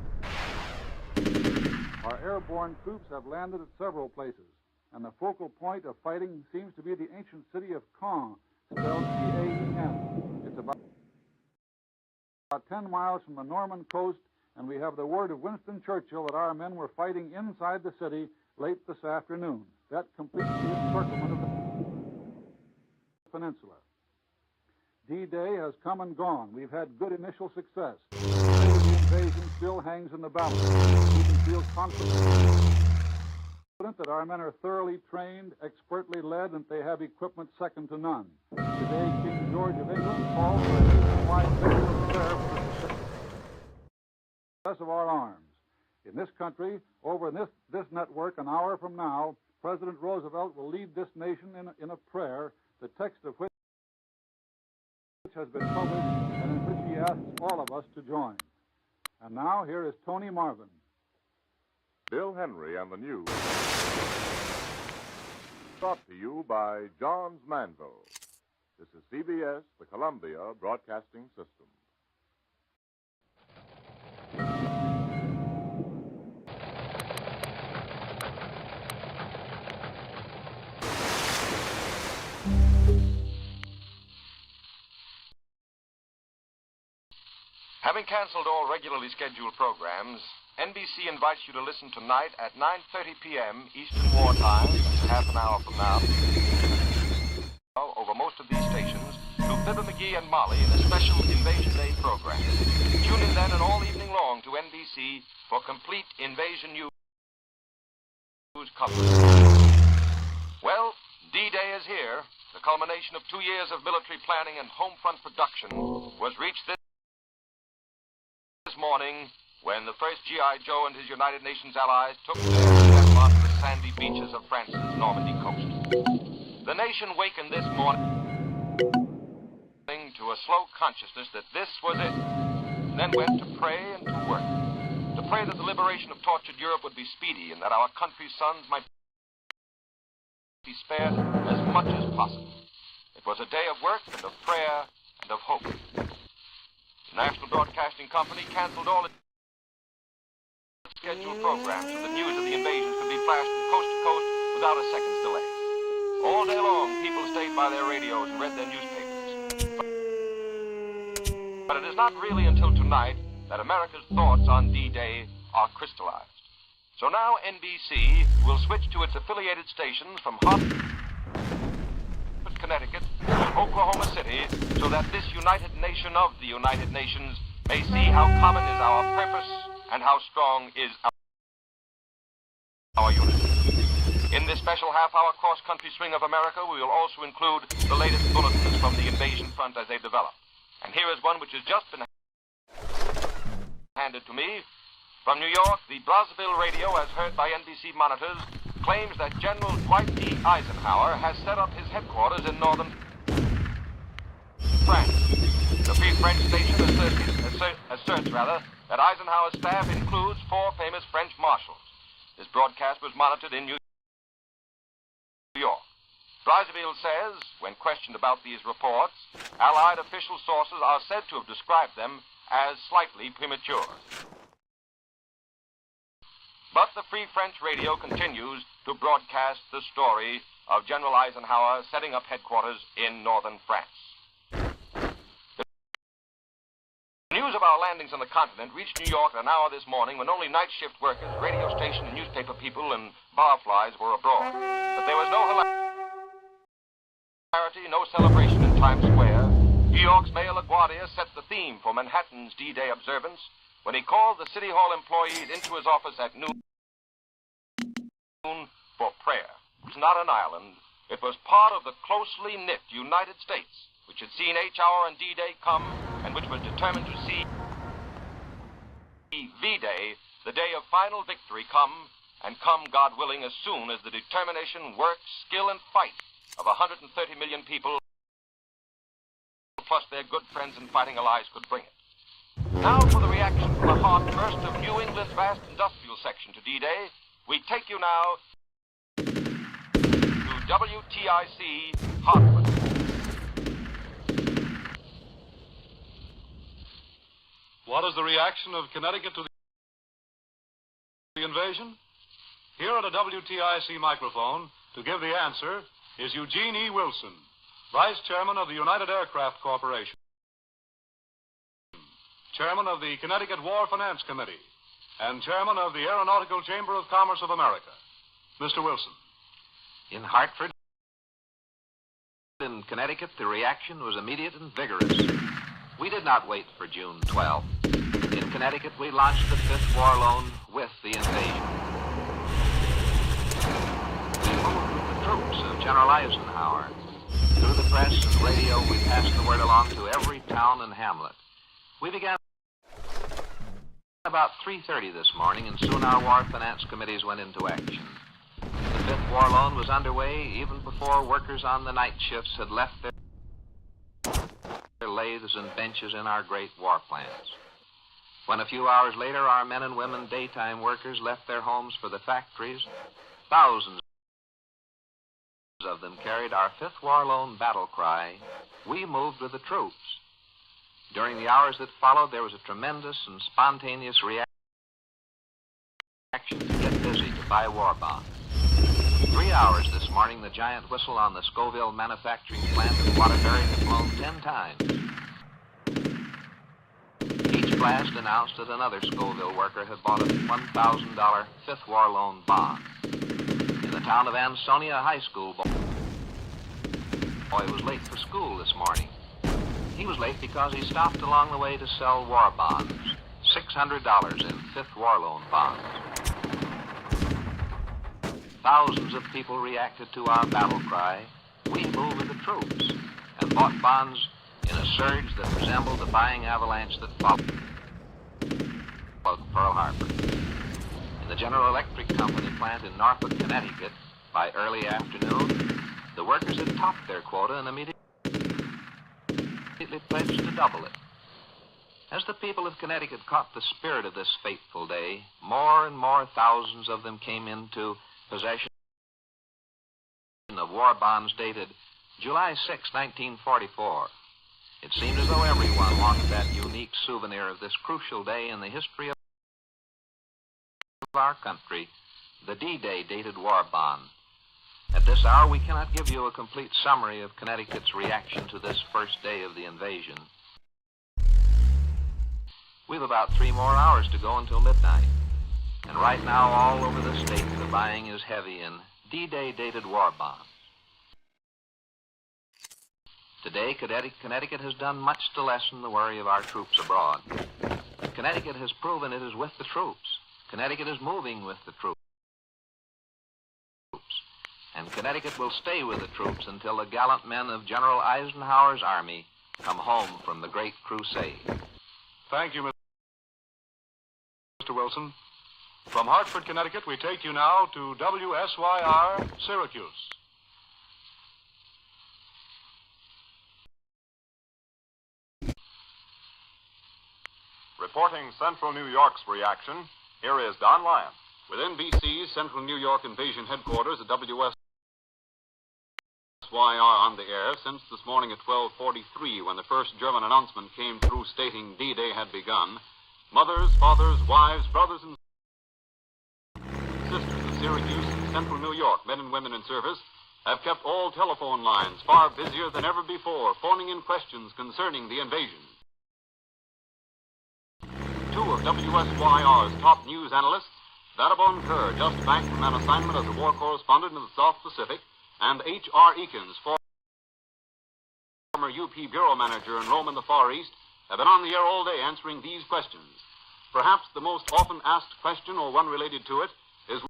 S: our airborne troops have landed at several places, and the focal point of fighting seems to be the ancient city of Caen, spelled C-A-E-N. It's about 10 miles from the Norman coast, and we have the word of Winston Churchill that our men were fighting inside the city late this afternoon. That completes the encirclement of the peninsula. D-Day has come and gone. We've had good initial success. The invasion still hangs in the balance. We can feel confident that our men are thoroughly trained, expertly led, and they have equipment second to none. Today, King George of England called for a nationwide vigil prayer for the success of our arms. In this country, over this network, an hour from now, President Roosevelt will lead this nation in a prayer, the text of which has been published and in which he asks all of us to join. And now, here is Tony Marvin.
T: Bill Henry and the News. Brought to you by Johns Manville. This is CBS, the Columbia Broadcasting System.
D: Having canceled all regularly scheduled programs, NBC invites you to listen tonight at 9:30 p.m. Eastern Wartime, that's a half an hour from now, over most of these stations, to Fibber McGee and Molly in a special Invasion Day program. Tune in then and all evening long to NBC for complete invasion news coverage. Well, D-Day is here. The culmination of 2 years of military planning and home front production was reached this morning when the first G.I. Joe and his United Nations allies took their step onto the sandy beaches of France's Normandy coast. The nation wakened this morning to a slow consciousness that this was it, and then went to pray and to work. To pray that the liberation of tortured Europe would be speedy and that our country's sons might be spared as much as possible. It was a day of work and of prayer and of hope. The National Broadcasting Company canceled all its scheduled programs so that news of the invasions could be flashed from coast to coast without a second's delay. All day long, people stayed by their radios and read their newspapers. But it is not really until tonight that America's thoughts on D-Day are crystallized. So now NBC will switch to its affiliated stations from Hartford, Connecticut to Oklahoma City so that this United Nation of the United Nations may see how common is our purpose and how strong is our unity. In this special half-hour cross-country swing of America, we will also include the latest bulletins from the invasion front as they develop. And here is one which has just been handed to me. From New York, the Brazzaville radio, as heard by NBC monitors, claims that General Dwight D. Eisenhower has set up his headquarters in northern France. The Free French station asserts that Eisenhower's staff includes 4 famous French marshals. This broadcast was monitored in New York. Brazzaville says, when questioned about these reports, Allied official sources are said to have described them as slightly premature. But the Free French radio continues to broadcast the story of General Eisenhower setting up headquarters in northern France. The news of our landings on the continent reached New York at an hour this morning when only night shift workers, radio station and newspaper people and barflies were abroad. But there was no hilarity, no celebration in Times Square. New York's Mayor LaGuardia set the theme for Manhattan's D-Day observance when he called the City Hall employees into his office at noon for prayer. It was not an island. It was part of the closely knit United States, which had seen H-Hour and D-Day come, and which was determined to see V-Day, the day of final victory, come, and come, God willing, as soon as the determination, work, skill, and fight of 130 million people, plus their good friends and fighting allies, could bring it. Now for the reaction from the heart first of New England's vast industrial section to D-Day, we take you now to WTIC Hartford.
U: What is the reaction of Connecticut to the invasion? Here at a WTIC microphone to give the answer is Eugene E. Wilson, Vice Chairman of the United Aircraft Corporation, Chairman of the Connecticut War Finance Committee, and Chairman of the Aeronautical Chamber of Commerce of America. Mr. Wilson.
M: In Hartford, in Connecticut, the reaction was immediate and vigorous. We did not wait for June 12th. In Connecticut, we launched the Fifth War Loan with the invasion. We moved with the troops of General Eisenhower. Through the press and radio, we passed the word along to every town and hamlet. We began about 3:30 this morning, and soon our War Finance Committees went into action. The Fifth War Loan was underway even before workers on the night shifts had left their lathes and benches in our great war plants. When a few hours later our men and women daytime workers left their homes for the factories, thousands of them carried our Fifth War Loan battle cry, "We moved with the troops." During the hours that followed, there was a tremendous and spontaneous reaction to get busy to buy war bonds. 3 hours this morning, the giant whistle on the Scoville manufacturing plant in Waterbury had blown 10 times. Each
L: blast announced that another Scoville worker had bought a $1,000 Fifth War loan bond. In the town of Ansonia, a high school boy was late for school this morning. He was late because he stopped along the way to sell war bonds, $600 in Fifth War loan bonds. Thousands of people reacted to our battle cry, "We move with the troops," and bought bonds in a surge that resembled the buying avalanche that followed Pearl Harbor. In the General Electric Company plant in Norfolk, Connecticut, by early afternoon, the workers had topped their quota and immediately pledged to double it. As the people of Connecticut caught the spirit of this fateful day, more and more thousands of them came into possession of war bonds dated July 6, 1944. It seemed as though everyone wanted that unique souvenir of this crucial day in the history of our country, the D-Day dated war bond. At this hour, we cannot give you a complete summary of Connecticut's reaction to this first day of the invasion. We've about 3 more hours to go until midnight. And right now, all over the state, the buying is heavy in D-Day dated war bonds. Today, Connecticut has done much to lessen the worry of our troops abroad. Connecticut has proven it is with the troops. Connecticut is moving with the troops. And Connecticut will stay with the troops until the gallant men of General Eisenhower's army come home from the Great Crusade.
U: Thank you, Mr. Wilson. From Hartford, Connecticut, we take you now to WSYR, Syracuse.
A: Reporting Central New York's reaction, here is Don Lyons.
U: With NBC's Central New York Invasion Headquarters at WSYR on the air since this morning at 12:43, when the first German announcement came through stating D-Day had begun, mothers, fathers, wives, brothers, and sisters of Syracuse and Central New York, men and women in service, have kept all telephone lines far busier than ever before, phoning in questions concerning the invasion. 2 of WSYR's top news analysts, Vanabon Kerr, just back from an assignment as a war correspondent in the South Pacific, and H.R. Eakins, former UP bureau manager in Rome and the Far East, have been on the air all day answering these questions. Perhaps the most often asked question, or one related to it, is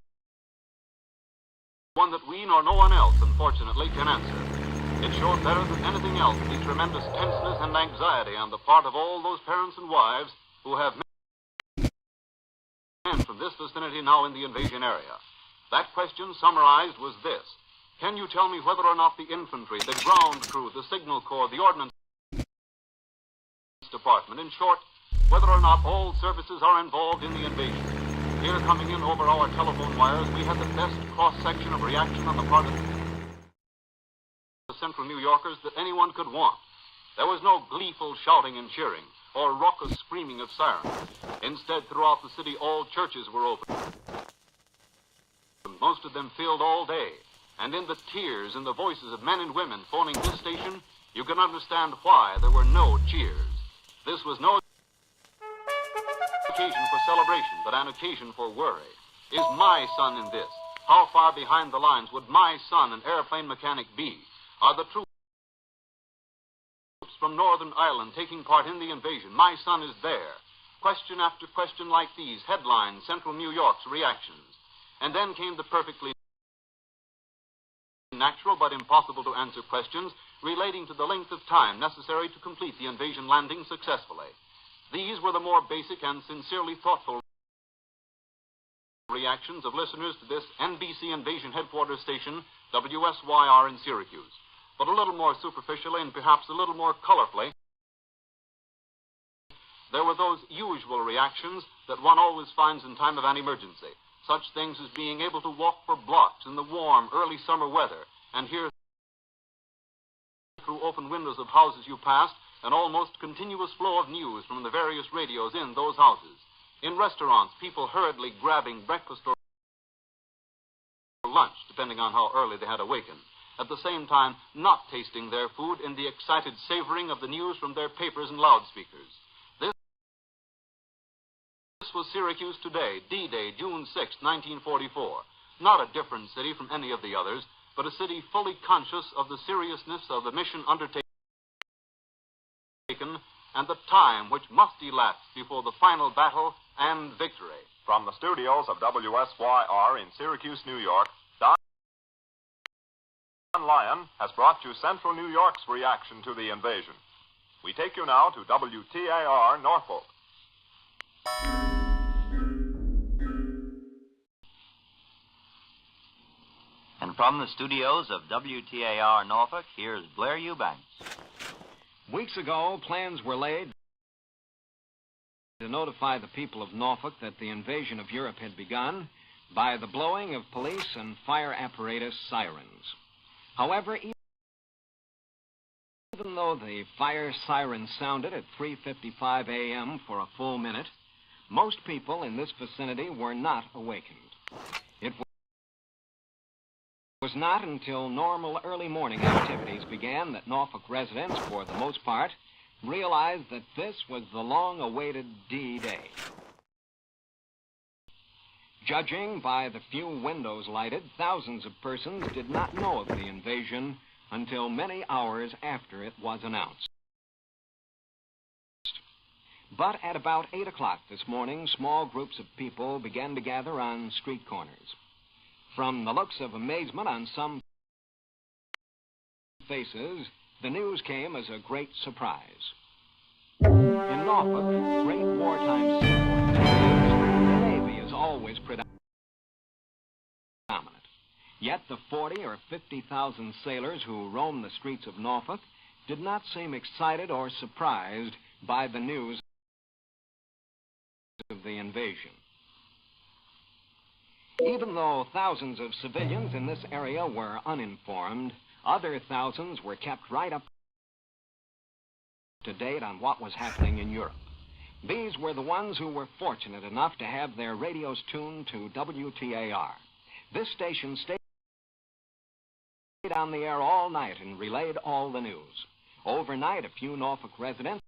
U: one that we nor no one else, unfortunately, can answer. It showed better than anything else the tremendous tenseness and anxiety on the part of all those parents and wives who have men from this vicinity now in the invasion area. That question summarized was this: can you tell me whether or not the infantry, the ground crew, the signal corps, the ordnance department, in short, whether or not all services are involved in the invasion? Here, coming in over our telephone wires, we had the best cross-section of reaction on the part of the Central New Yorkers that anyone could want. There was no gleeful shouting and cheering, or raucous screaming of sirens. Instead, throughout the city, all churches were open. Most of them filled all day. And in the tears and the voices of men and women phoning this station, you can understand why there were no cheers. This was no occasion for celebration, but an occasion for worry. Is my son in this? How far behind the lines would my son, an airplane mechanic, be? Are the troops from Northern Ireland taking part in the invasion? My son is there. Question after question like these headlined Central New York's reactions. And then came the perfectly natural but impossible to answer questions relating to the length of time necessary to complete the invasion landing successfully. These were the more basic and sincerely thoughtful reactions of listeners to this NBC Invasion Headquarters station, WSYR in Syracuse. But a little more superficially and perhaps a little more colorfully, there were those usual reactions that one always finds in time of an emergency. Such things as being able to walk for blocks in the warm, early summer weather and hear through open windows of houses you passed an almost continuous flow of news from the various radios in those houses. In restaurants, people hurriedly grabbing breakfast or lunch, depending on how early they had awakened. At the same time, not tasting their food in the excited savoring of the news from their papers and loudspeakers.
F: was Syracuse today, D-Day, June 6, 1944. Not a different city from any of the others, but a city fully conscious of the seriousness of the mission undertaken and the time which must elapse before the final battle and victory.
A: From the studios of WSYR in Syracuse, New York, Don Lyon has brought you Central New York's reaction to the invasion. We take you now to WTAR Norfolk.
V: And from the studios of WTAR Norfolk, here's Blair Eubanks.
W: Weeks ago, plans were laid to notify the people of Norfolk that the invasion of Europe had begun by the blowing of police and fire apparatus sirens. However, even though the fire siren sounded at 3:55 a.m. for a full minute, most people in this vicinity were not awakened. It was not until normal early morning activities began that Norfolk residents, for the most part, realized that this was the long-awaited D-Day. Judging by the few windows lighted, thousands of persons did not know of the invasion until many hours after it was announced. But at about 8 o'clock this morning, small groups of people began to gather on street corners. From the looks of amazement on some faces, the news came as a great surprise. In Norfolk, great wartime seaports, the Navy is always predominant. Yet the 40 or 50,000 sailors who roam the streets of Norfolk did not seem excited or surprised by the news of the invasion. Even though thousands of civilians in this area were uninformed, other thousands were kept right up to date on what was happening in Europe. These were the ones who were fortunate enough to have their radios tuned to WTAR. This station stayed on the air all night and relayed all the news. Overnight, a few Norfolk residents